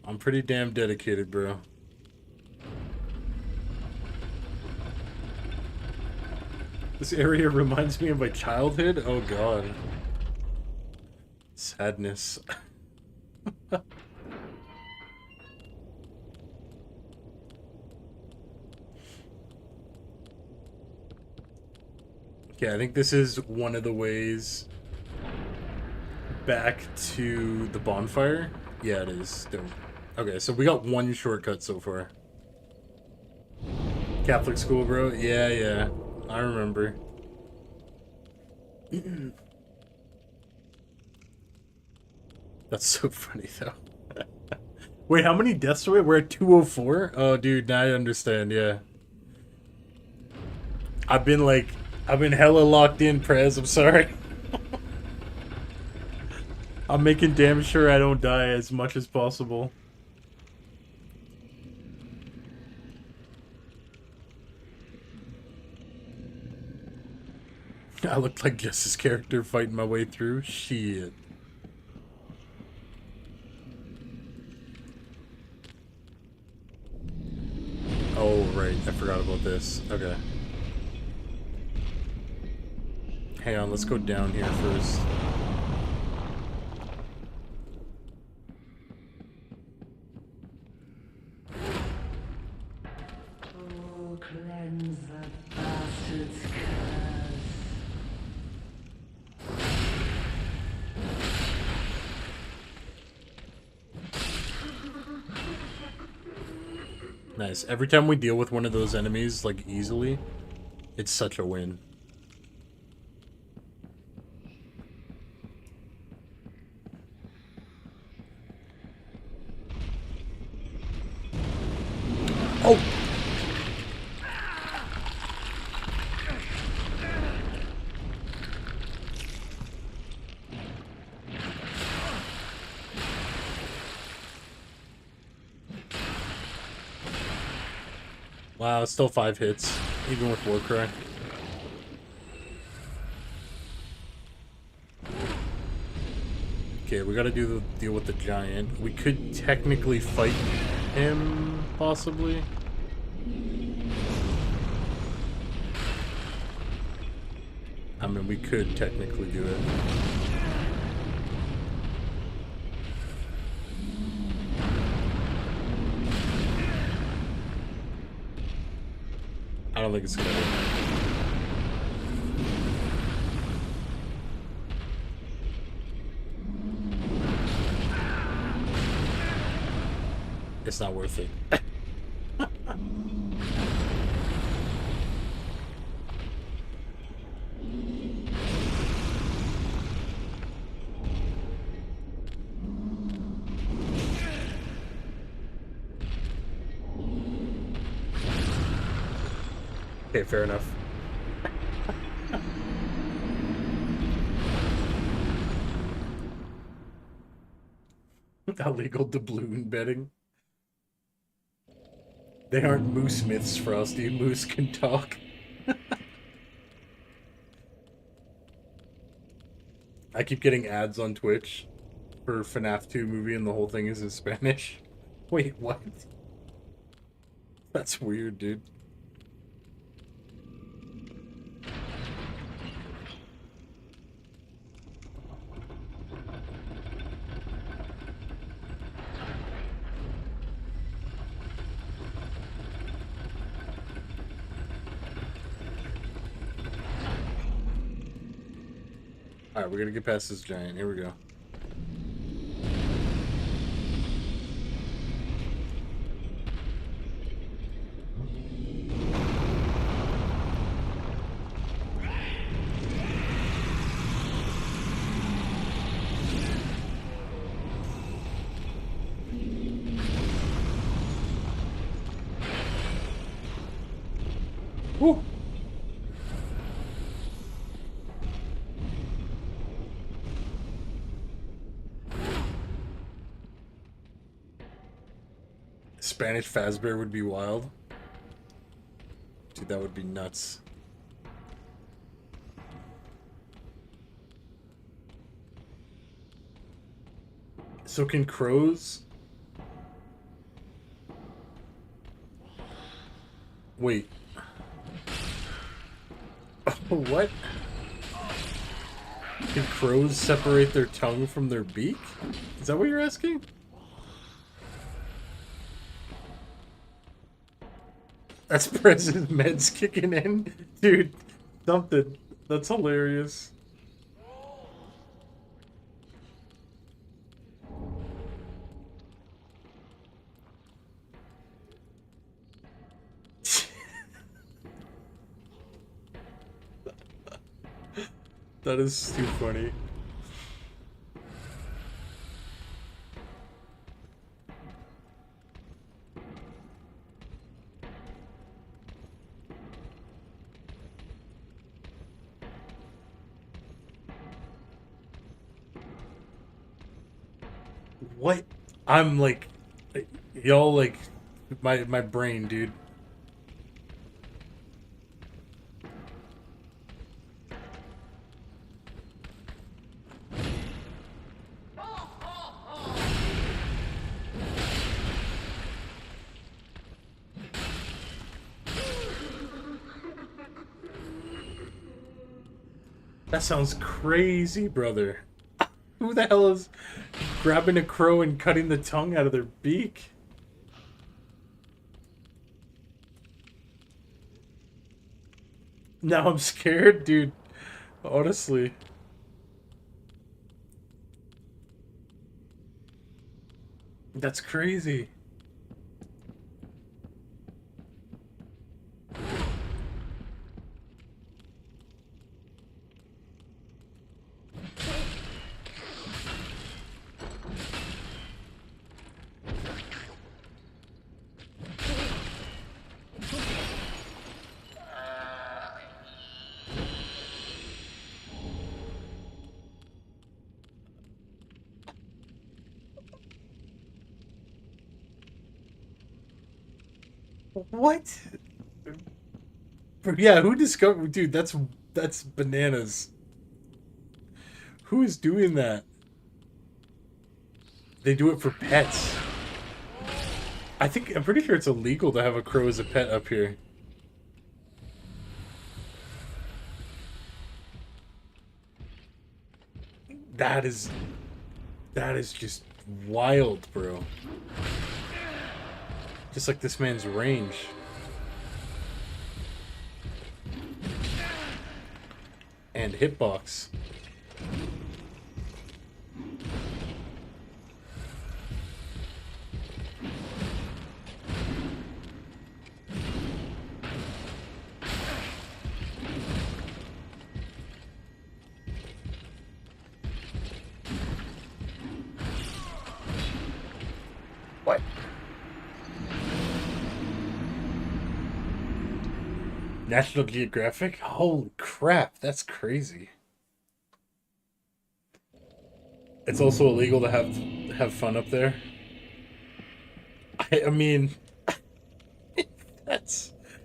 I'm pretty damn dedicated, bro. This area reminds me of my childhood? Oh god. Sadness. Okay, I think this is one of the ways back to the bonfire. Yeah, it is. Okay, so we got one shortcut so far. Catholic school, bro? Yeah, yeah. I remember. That's so funny, though. Wait, how many deaths are we? We're at 204? Oh, dude, now I understand, yeah. I've been hella locked in, Prez, I'm sorry. I'm making damn sure I don't die as much as possible. I looked like Jess's character fighting my way through. Shit. Oh, right. I forgot about this. Okay. Hang on, let's go down here first. Oh, cleanse the bastard's curse. Nice. Every time we deal with one of those enemies, like, easily, it's such a win. Oh! Wow, it's still 5 hits, even with Warcry. Okay, we gotta deal with the giant. We could technically fight him, possibly. I mean, we could technically do it. I don't think it's gonna work. It's not worth it. Okay, fair enough. Illegal doubloon betting. They aren't moose myths, Frosty. Moose can talk. I keep getting ads on Twitch for FNAF 2 movie and the whole thing is in Spanish. Wait, what? That's weird, dude. Alright, we're gonna get past this giant. Here we go. Woo! Spanish Fazbear would be wild. Dude, that would be nuts. So can crows... Wait. What? Can crows separate their tongue from their beak? Is that what you're asking? That's President Meds kicking in? Dude, something. That's hilarious. That is too funny. What? I'm like, y'all like, my brain, dude. That sounds crazy, brother. Who the hell is grabbing a crow and cutting the tongue out of their beak? Now I'm scared, dude. Honestly. That's crazy. What? Yeah, who discovered... Dude, that's bananas. Who is doing that? They do it for pets. I'm pretty sure it's illegal to have a crow as a pet up here. That is just wild, bro. Just like this man's range. And hitbox. What? National Geographic? Holy crap, that's crazy. It's also illegal to have fun up there. I mean,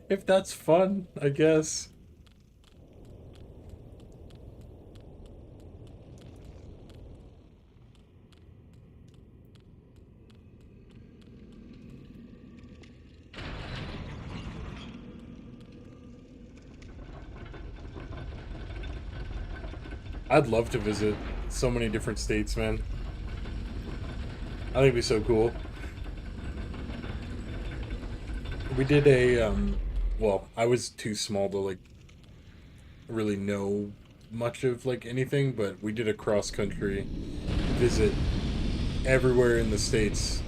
if that's fun, I guess. I'd love to visit so many different states, man. I think it'd be so cool. We did a, well, I was too small to, like, really know much of, like, anything, but we did a cross-country visit everywhere in the States,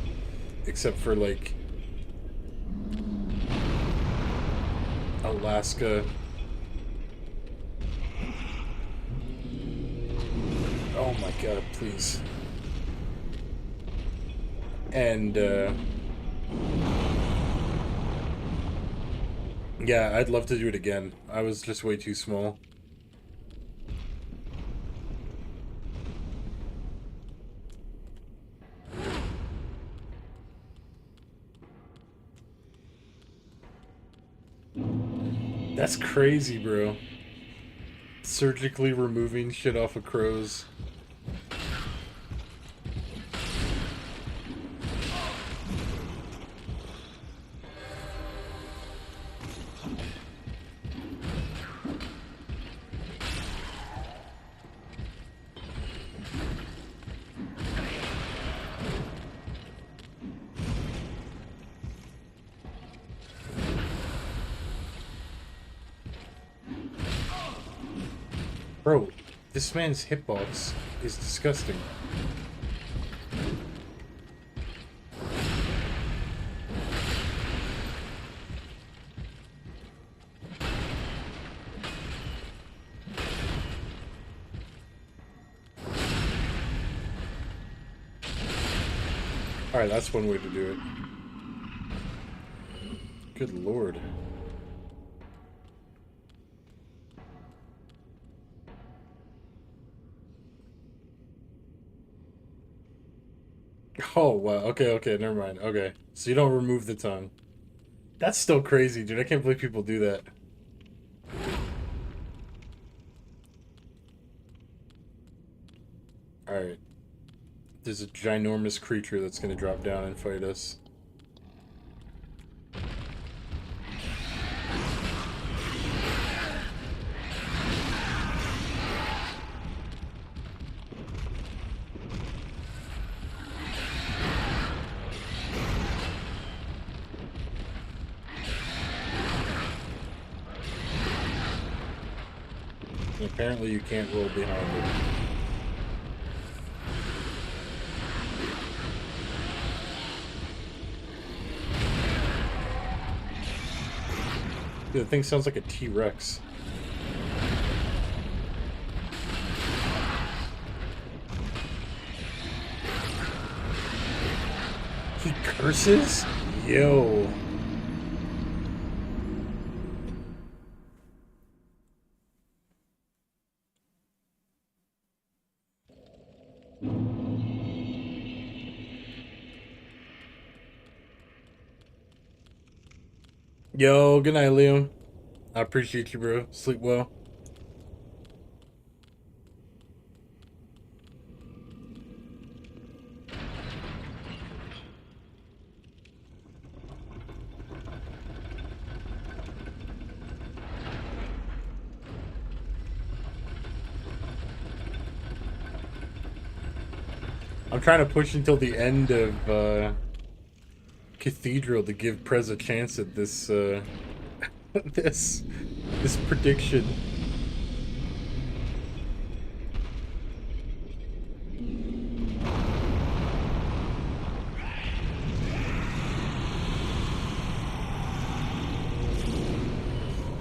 except for, like, Alaska. Oh my god, please. And, yeah, I'd love to do it again. I was just way too small. That's crazy, bro. Surgically removing shit off of crows. Bro, this man's hitbox is disgusting. Alright, that's one way to do it. Good lord. Oh, wow. Okay, never mind. Okay. So you don't remove the tongue. That's still crazy, dude. I can't believe people do that. Alright. There's a ginormous creature that's gonna drop down and fight us. And apparently you can't roll behind it. Dude, the thing sounds like a T-Rex. He curses? Yo. Yo, good night, Liam. I appreciate you, bro. Sleep well. I'm trying to push until the end of Cathedral to give Prez a chance at this this prediction.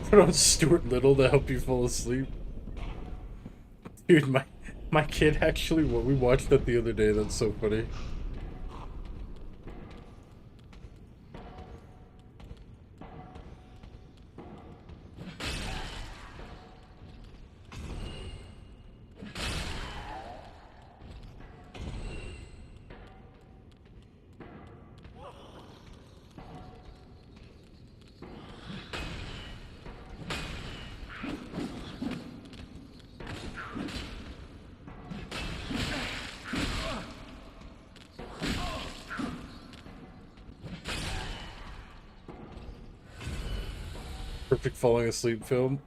Put on Stuart Little to help you fall asleep. Dude, my kid actually, we watched that the other day. That's so funny. Perfect falling asleep film.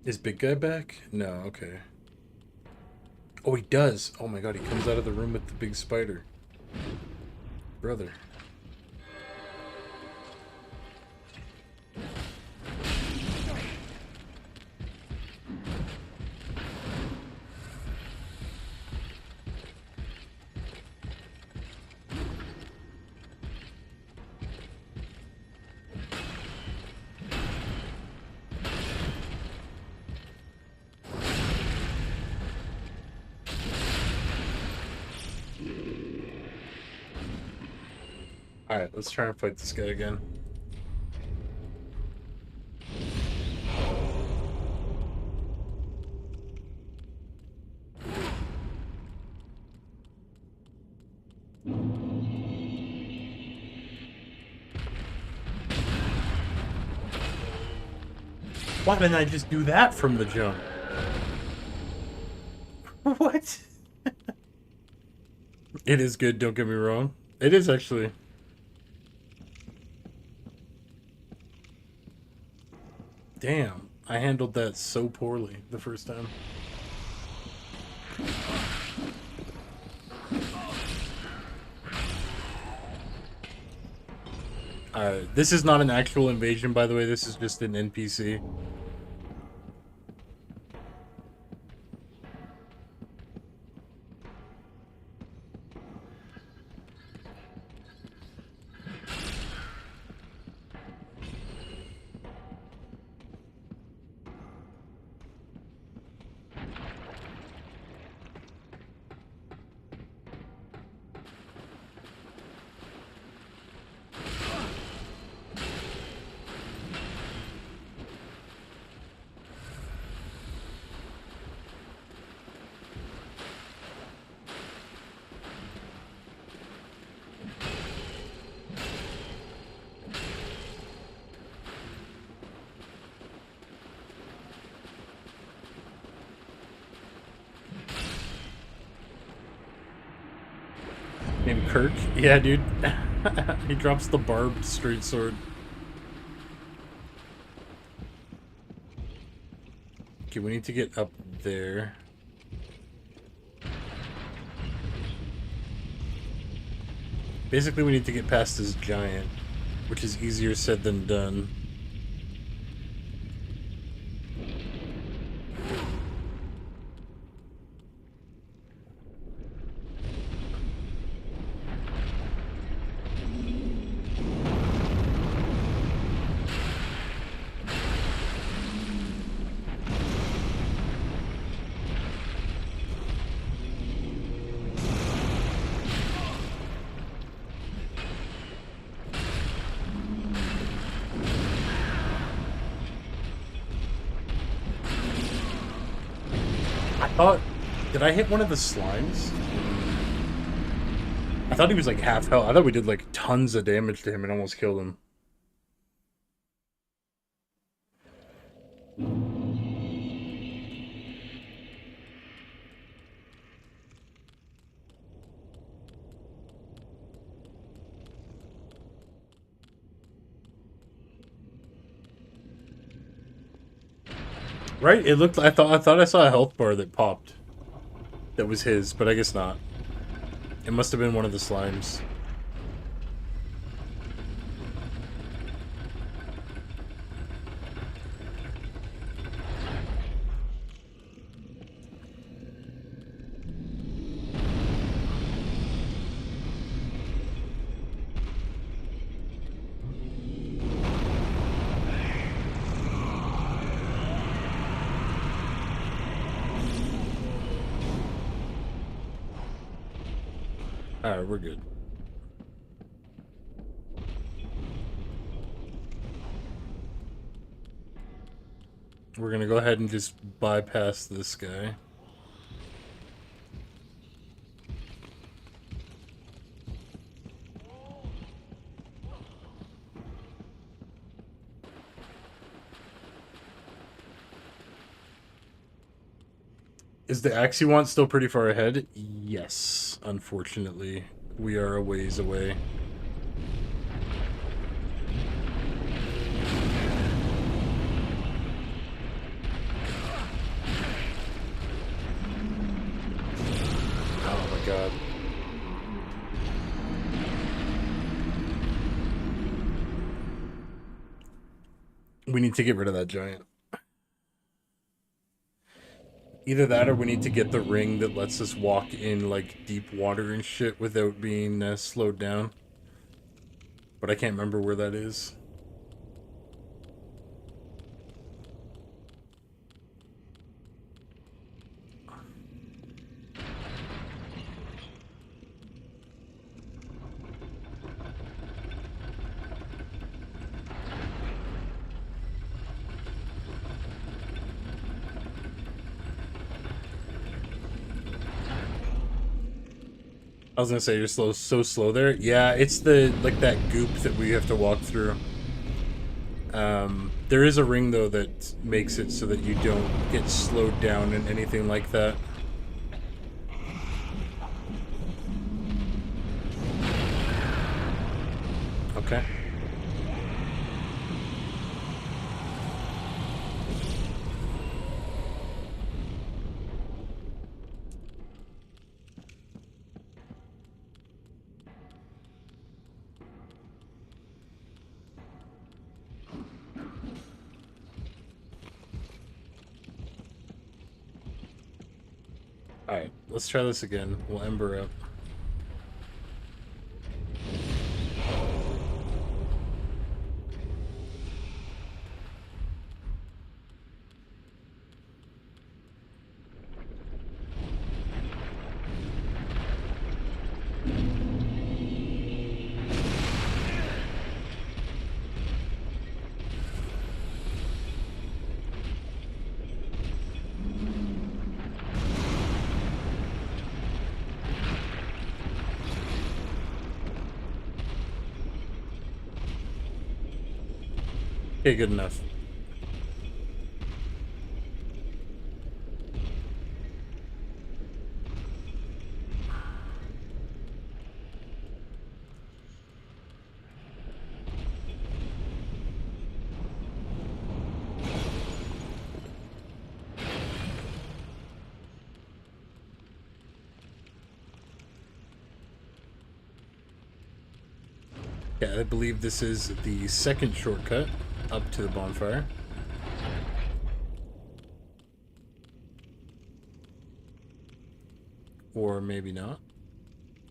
Is Big Guy back? No, okay. Oh, he does. Oh my god, he comes out of the room with the big spider. Brother. Alright, let's try and fight this guy again. Why didn't I just do that from the jump? What? It is good, don't get me wrong. It is actually. Damn, I handled that so poorly the first time. Alright, this is not an actual invasion, by the way, this is just an NPC. Named Kirk? Yeah, dude. He drops the barbed straight sword. Okay, we need to get up there. Basically, we need to get past this giant, which is easier said than done. Did I hit one of the slimes? I thought he was like half health. I thought we did like tons of damage to him and almost killed him. Right? It looked. I thought I saw a health bar that popped. That was his, but I guess not. It must have been one of the slimes. Alright, we're good. We're gonna go ahead and just bypass this guy. Is the axe you want still pretty far ahead? Yes, unfortunately. We are a ways away. Oh my god. We need to get rid of that giant. Either that or we need to get the ring that lets us walk in, like, deep water and shit without being slowed down. But I can't remember where that is. I was gonna say you're so slow there. Yeah, it's the like that goop that we have to walk through. There is a ring, though, that makes it so that you don't get slowed down in anything like that. Okay. Alright, let's try this again. We'll ember up. Okay, good enough. Yeah, I believe this is the second shortcut up to the bonfire. Or maybe not.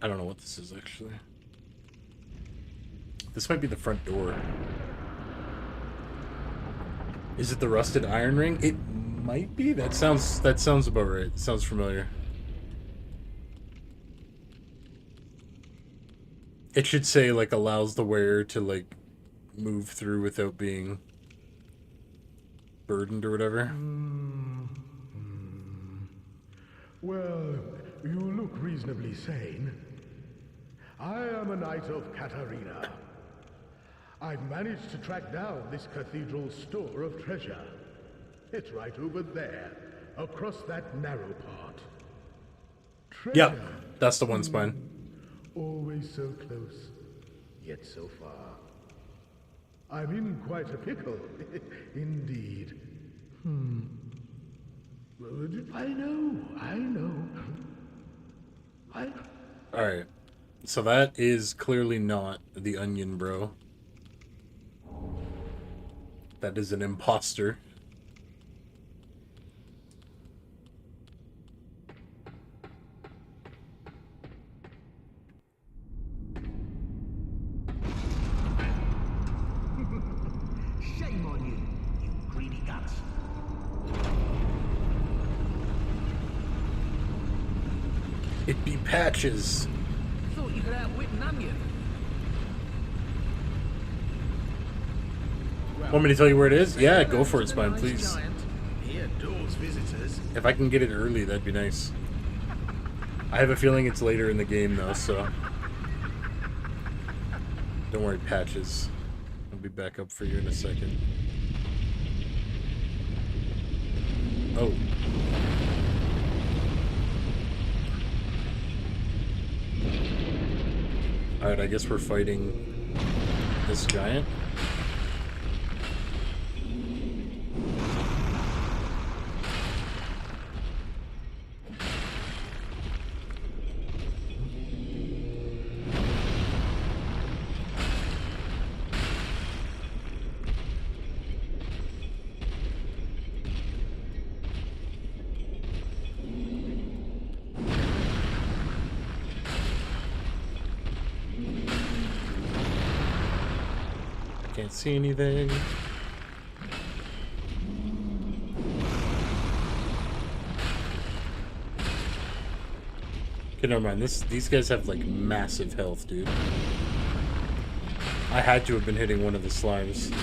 I don't know what this is, actually. This might be the front door. Is it the rusted iron ring? It might be. That sounds about right. It sounds familiar. It should say, like, allows the wearer to, like, move through without being burdened or whatever. Well, you look reasonably sane. I am a knight of Katarina. I've managed to track down this cathedral's store of treasure. It's right over there, across that narrow part. Treasure. Yep, that's the one, Spine. Always so close, yet so far. I'm in quite a pickle, indeed. I know. Alright, so that is clearly not the onion, bro. That is an imposter. Shame on you, you greedy guts. It be Patches. Thought you could outwit an onion. Want me to tell you where it is? Yeah, go for it, Spine, please. He adores visitors. If I can get it early, that'd be nice. I have a feeling it's later in the game, though, so... Don't worry, Patches. I'll be back up for you in a second. Oh. Alright, I guess we're fighting this giant. Can't see anything. Okay, never mind. These guys have like massive health, dude. I had to have been hitting one of the slimes.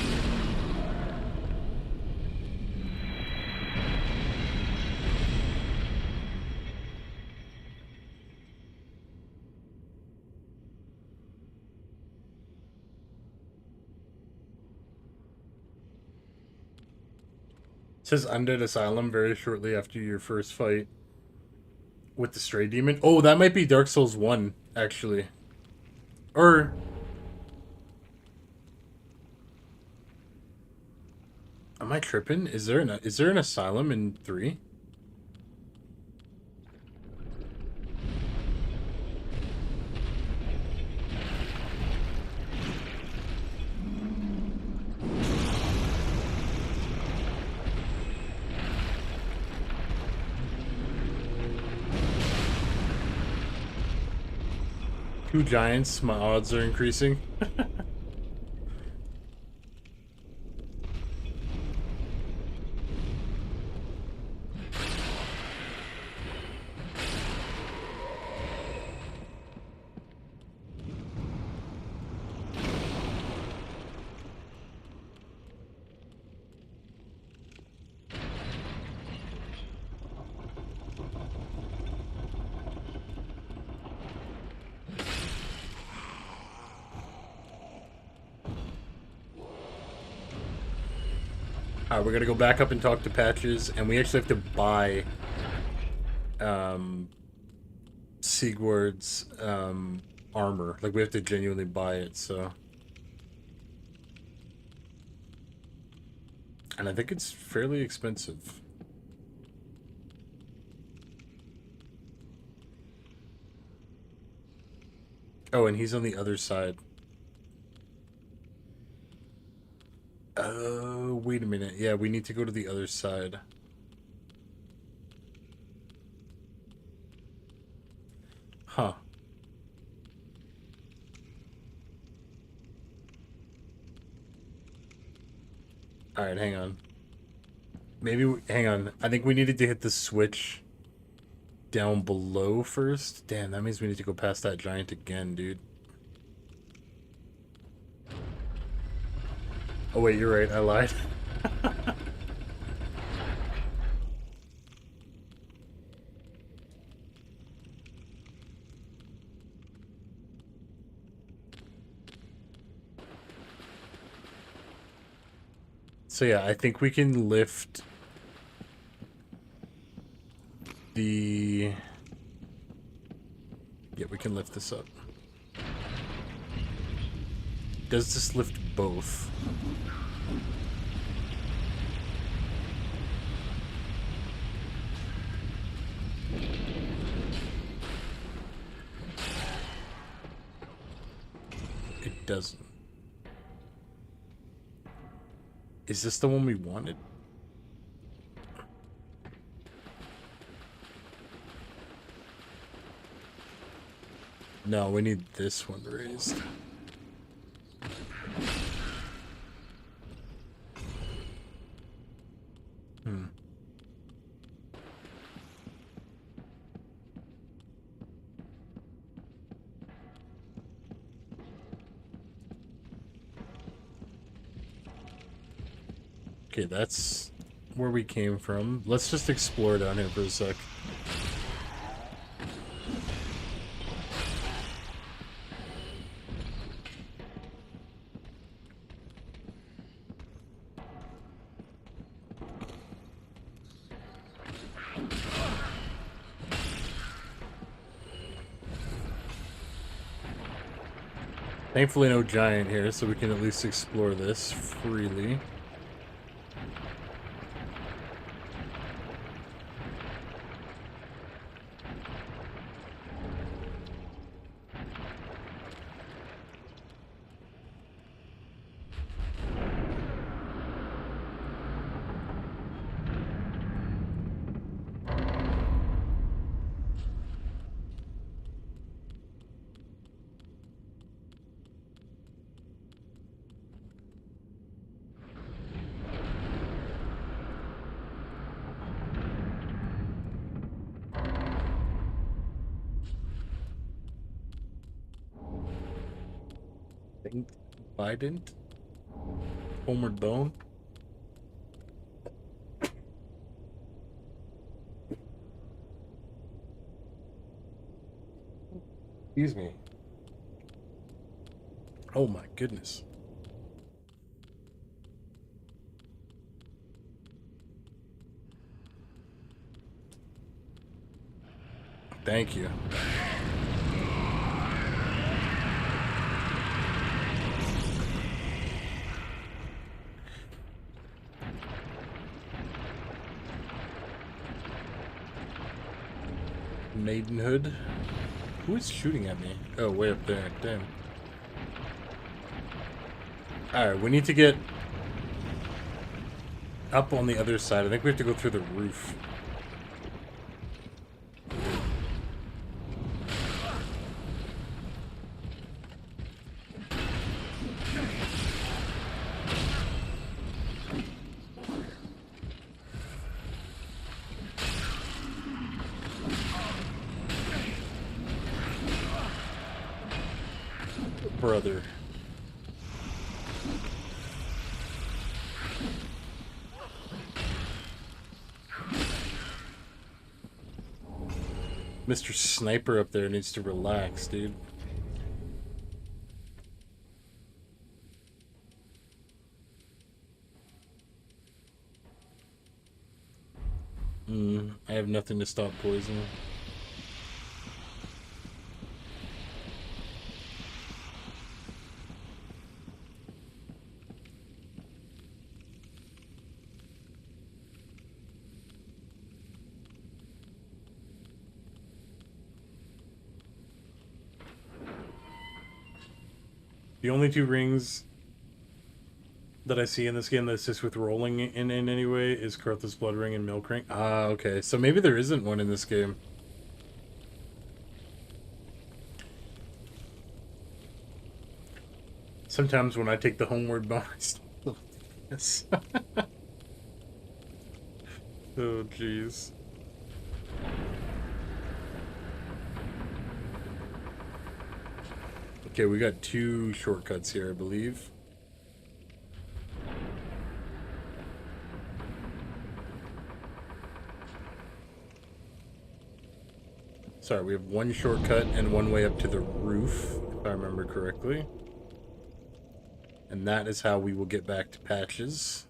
says Undead Asylum very shortly after your first fight with the Stray Demon. Oh, that might be Dark Souls 1, actually. Or... Am I tripping? Is there an asylum in 3? Two giants, my odds are increasing. Alright, we're gonna go back up and talk to Patches, and we actually have to buy Sigward's armor. Like, we have to genuinely buy it, so... And I think it's fairly expensive. Oh, and he's on the other side. Oh, wait a minute. Yeah, we need to go to the other side. Huh. Alright, hang on. Hang on. I think we needed to hit the switch down below first. Damn, that means we need to go past that giant again, dude. Oh wait, you're right, I lied. So yeah, I think we can lift the... Yeah, we can lift this up. Does this lift both? It doesn't. Is this the one we wanted? No, we need this one raised. Okay, that's where we came from. Let's just explore down here for a sec. Thankfully no giant here, so we can at least explore this freely. Biden? Homer Bone? Excuse me. Oh my goodness. Thank you. Maidenhood. Who is shooting at me? Oh, way up there. Damn. Alright, we need to get up on the other side. I think we have to go through the roof. Brother. Mr. Sniper up there needs to relax, dude. I have nothing to stop poison. The only two rings that I see in this game that assist with rolling in any way is Karthus Blood Ring and Milk Ring. Ah, okay. So maybe there isn't one in this game. Sometimes when I take the homeward bound, I still yes. Oh, jeez. Okay, we got two shortcuts here, I believe. Sorry, we have one shortcut and one way up to the roof, if I remember correctly. And that is how we will get back to Patches.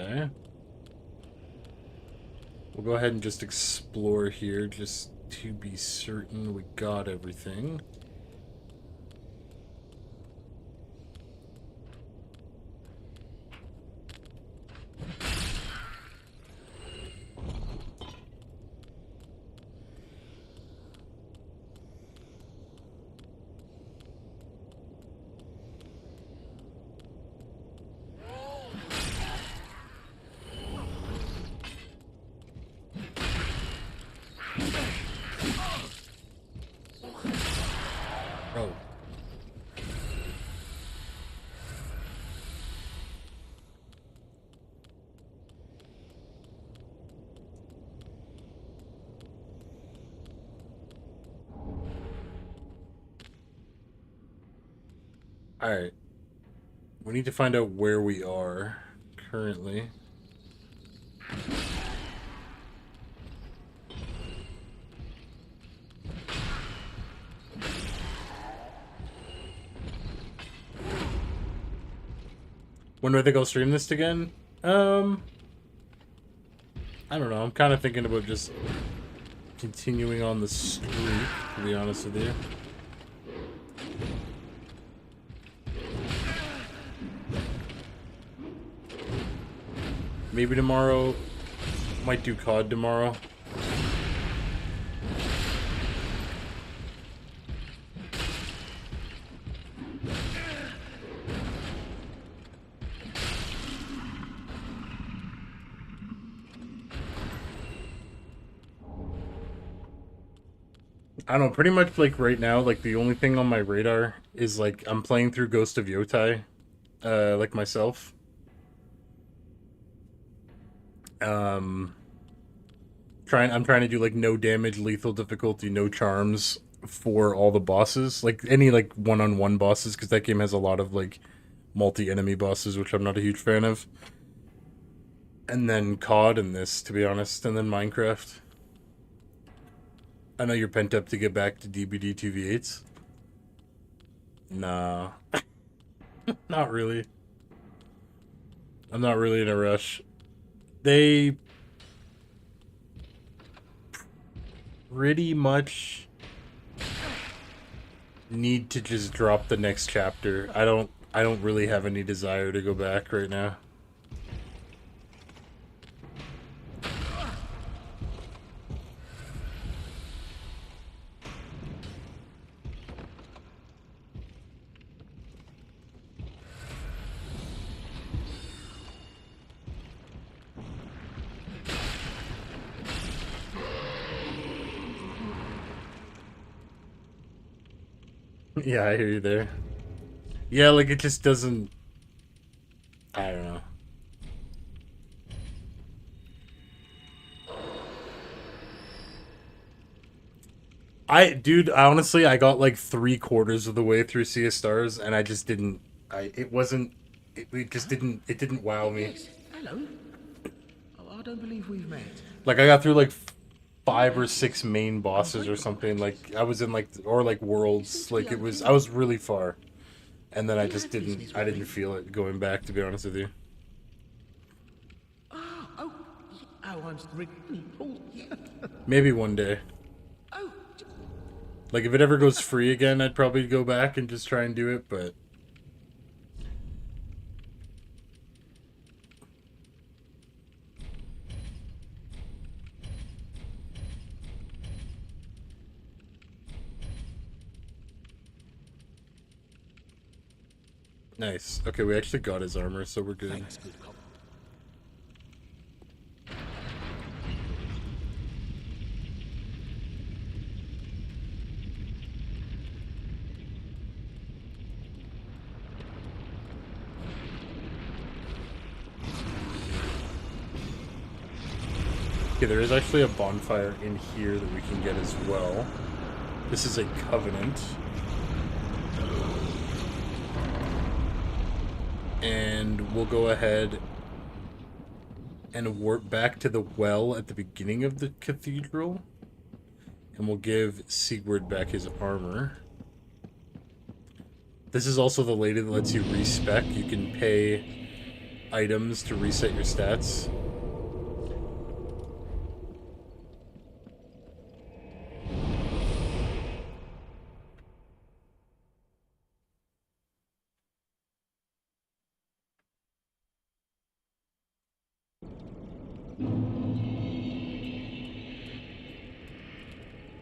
Okay. We'll go ahead and just explore here just to be certain we got everything. Oh. Alright. We need to find out where we are currently. When do I think I'll stream this again? I don't know. I'm kind of thinking about just continuing on the streak, to be honest with you. maybe tomorrow. Might do COD tomorrow. I don't know, pretty much like right now, like the only thing on my radar is like I'm playing through Ghost of Yotai, like myself. I'm trying to do like no damage, lethal difficulty, no charms for all the bosses, like any like one-on-one bosses, because that game has a lot of like multi-enemy bosses, which I'm not a huge fan of. And then COD and this, to be honest, and then Minecraft. I know you're pent up to get back to DBD 2v8s. Nah. Not really. I'm not really in a rush. They pretty much need to just drop the next chapter. I don't really have any desire to go back right now. Yeah, I hear you there. Yeah, like it just doesn't... I don't know. Dude, honestly, I got like 3/4 of the way through Sea of Stars, and I just didn't... it didn't wow me. Yes, hello. Oh, I don't believe we've met. Like, I got through like 5 or 6 main bosses or something. Like, I was in like, or like worlds. Like, it was, I was really far. And then I just didn't, I didn't feel it going back, to be honest with you. Oh, I'm really Paul. Maybe one day. Oh. Like, if it ever goes free again, I'd probably go back and just try and do it, but... Nice. Okay, we actually got his armor, so we're good. Thanks, good cop. Okay, there is actually a bonfire in here that we can get as well. This is a Covenant. And we'll go ahead and warp back to the well at the beginning of the cathedral. And we'll give Sigurd back his armor. This is also the lady that lets you respec. You can pay items to reset your stats.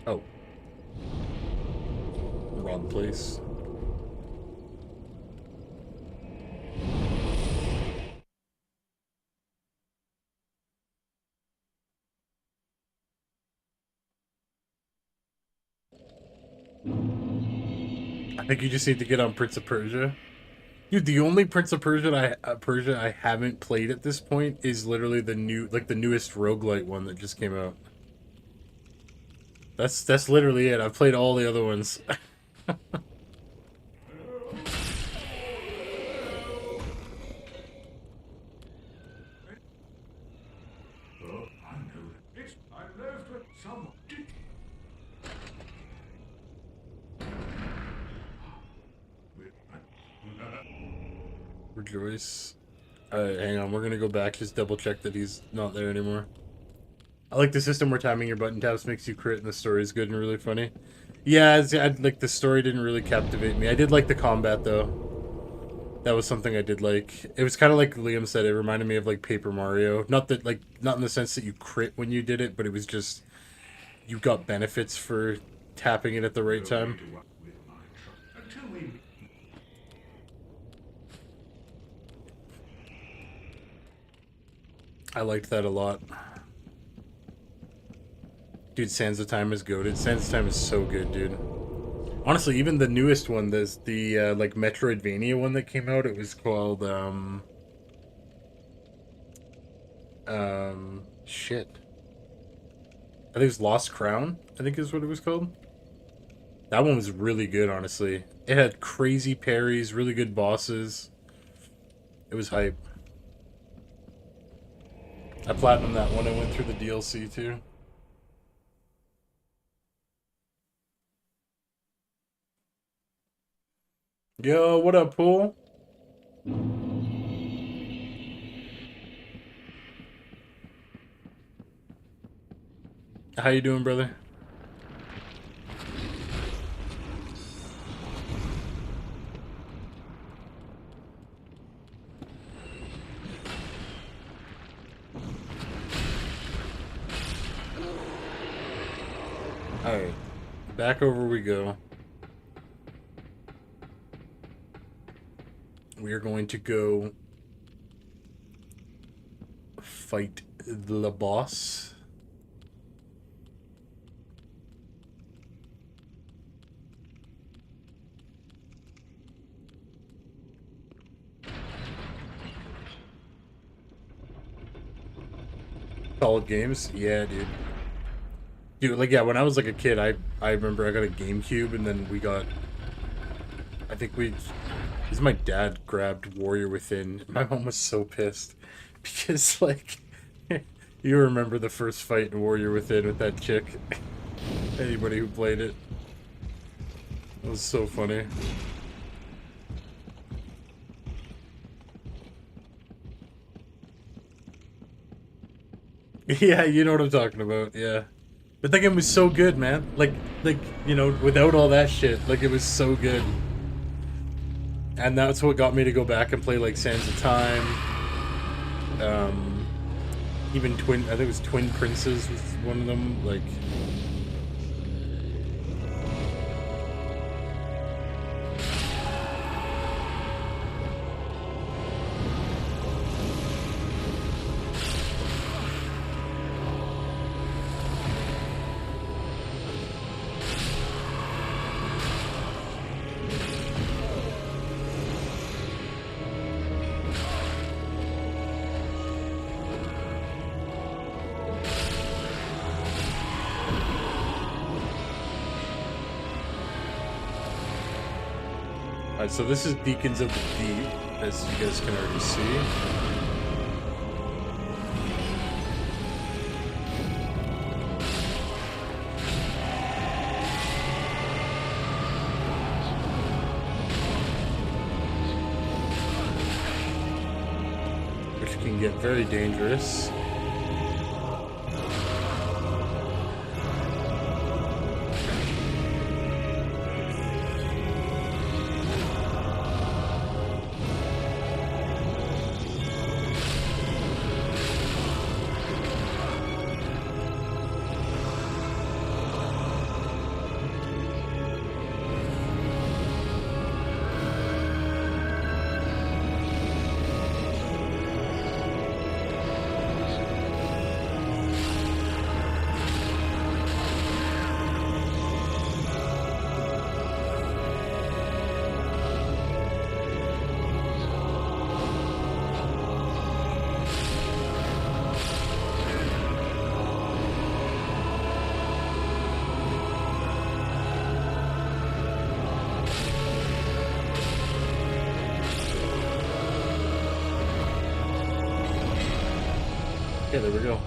Oh. Wrong place. I think you just need to get on Prince of Persia. Dude, the only Prince of Persia I haven't played at this point is literally the newest roguelite one that just came out. That's literally it. I've played all the other ones. Rejoice. Alright, hang on. We're gonna go back. Just double check that he's not there anymore. I like the system where timing your button taps makes you crit and the story is good and really funny. Yeah, like the story didn't really captivate me. I did like the combat though. That was something I did like. It was kind of like Liam said, it reminded me of like Paper Mario. Not that like, not in the sense that you crit when you did it, but it was just, you got benefits for tapping it at the right time. I liked that a lot. Dude, Sands of Time is goated. Sands of Time is so good, dude. Honestly, even the newest one, there's the like Metroidvania one that came out. It was called shit. I think it was Lost Crown, I think is what it was called. That one was really good, honestly. It had crazy parries, really good bosses. It was hype. I platinumed that one. I went through the DLC too. Yo, what up, Pool? How you doing, brother? Alright, back over we go. We are going to go fight the boss. Solid games? Yeah, dude. Dude, like, yeah, when I was like a kid, I remember I got a GameCube, and then we got, I think because my dad grabbed Warrior Within. My mom was so pissed because, like, you remember the first fight in Warrior Within with that chick. Anybody who played it. It was so funny. Yeah, you know what I'm talking about, yeah. But that game was so good, man. Like, you know, without all that shit, like, it was so good. And that's what got me to go back and play, like, Sands of Time. Even I think it was Twin Princes was one of them, like... Alright, so this is Deacons of the Deep, as you guys can already see. Which can get very dangerous. Yeah, there we go.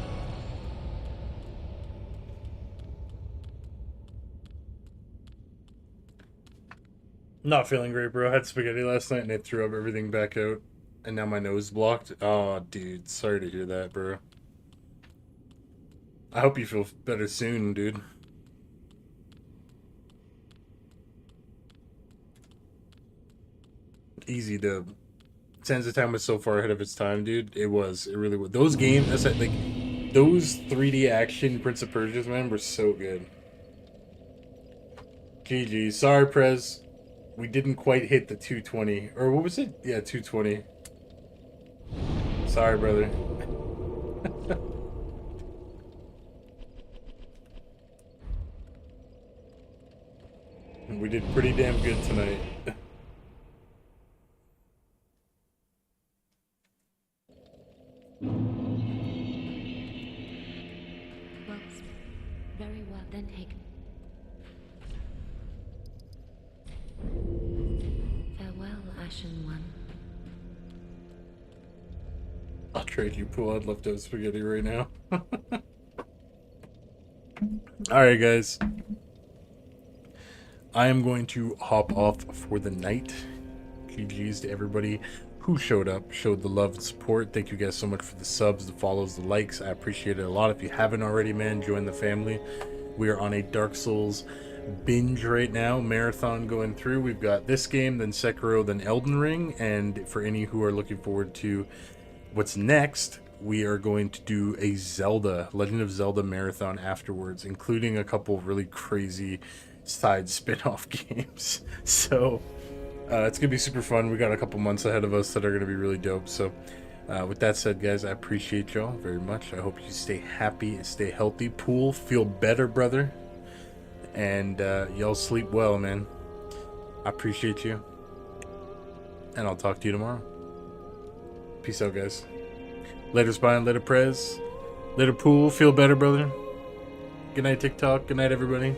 Not feeling great, bro. I had spaghetti last night and I threw up everything back out. And now my nose blocked. Oh, dude. Sorry to hear that, bro. I hope you feel better soon, dude. Easy to Sands of Time was so far ahead of its time, dude. It was. It really was. Those games, that's like, those 3D action Prince of Persia's, man, were so good. GG. Sorry, Prez. We didn't quite hit the 220. Or what was it? Yeah, 220. Sorry, brother. We did pretty damn good tonight. Well, very well then, Hagen. Farewell, Ashen One. I'll trade you pool. I'd love to have spaghetti right now. Alright, guys. I am going to hop off for the night. GG's to everybody who showed up, showed the love and support. Thank you guys so much for the subs, the follows, the likes. I appreciate it a lot. If you haven't already, man, join the family. We are on a Dark Souls binge right now, marathon going through. We've got this game, then Sekiro, then Elden Ring. And for any who are looking forward to what's next, we are going to do a Zelda, Legend of Zelda marathon afterwards, including a couple of really crazy side spin-off games. So it's gonna be super fun. We got a couple months ahead of us that are gonna be really dope. So with that said, guys, I appreciate y'all very much. I hope you stay happy and stay healthy. Pool, feel better, brother, and y'all sleep well, man. I appreciate you, and I'll talk to you tomorrow. Peace out, guys. Later, Spine. Later, Prez. Later, Pool. Feel better, brother. Good night, TikTok. Good night, everybody.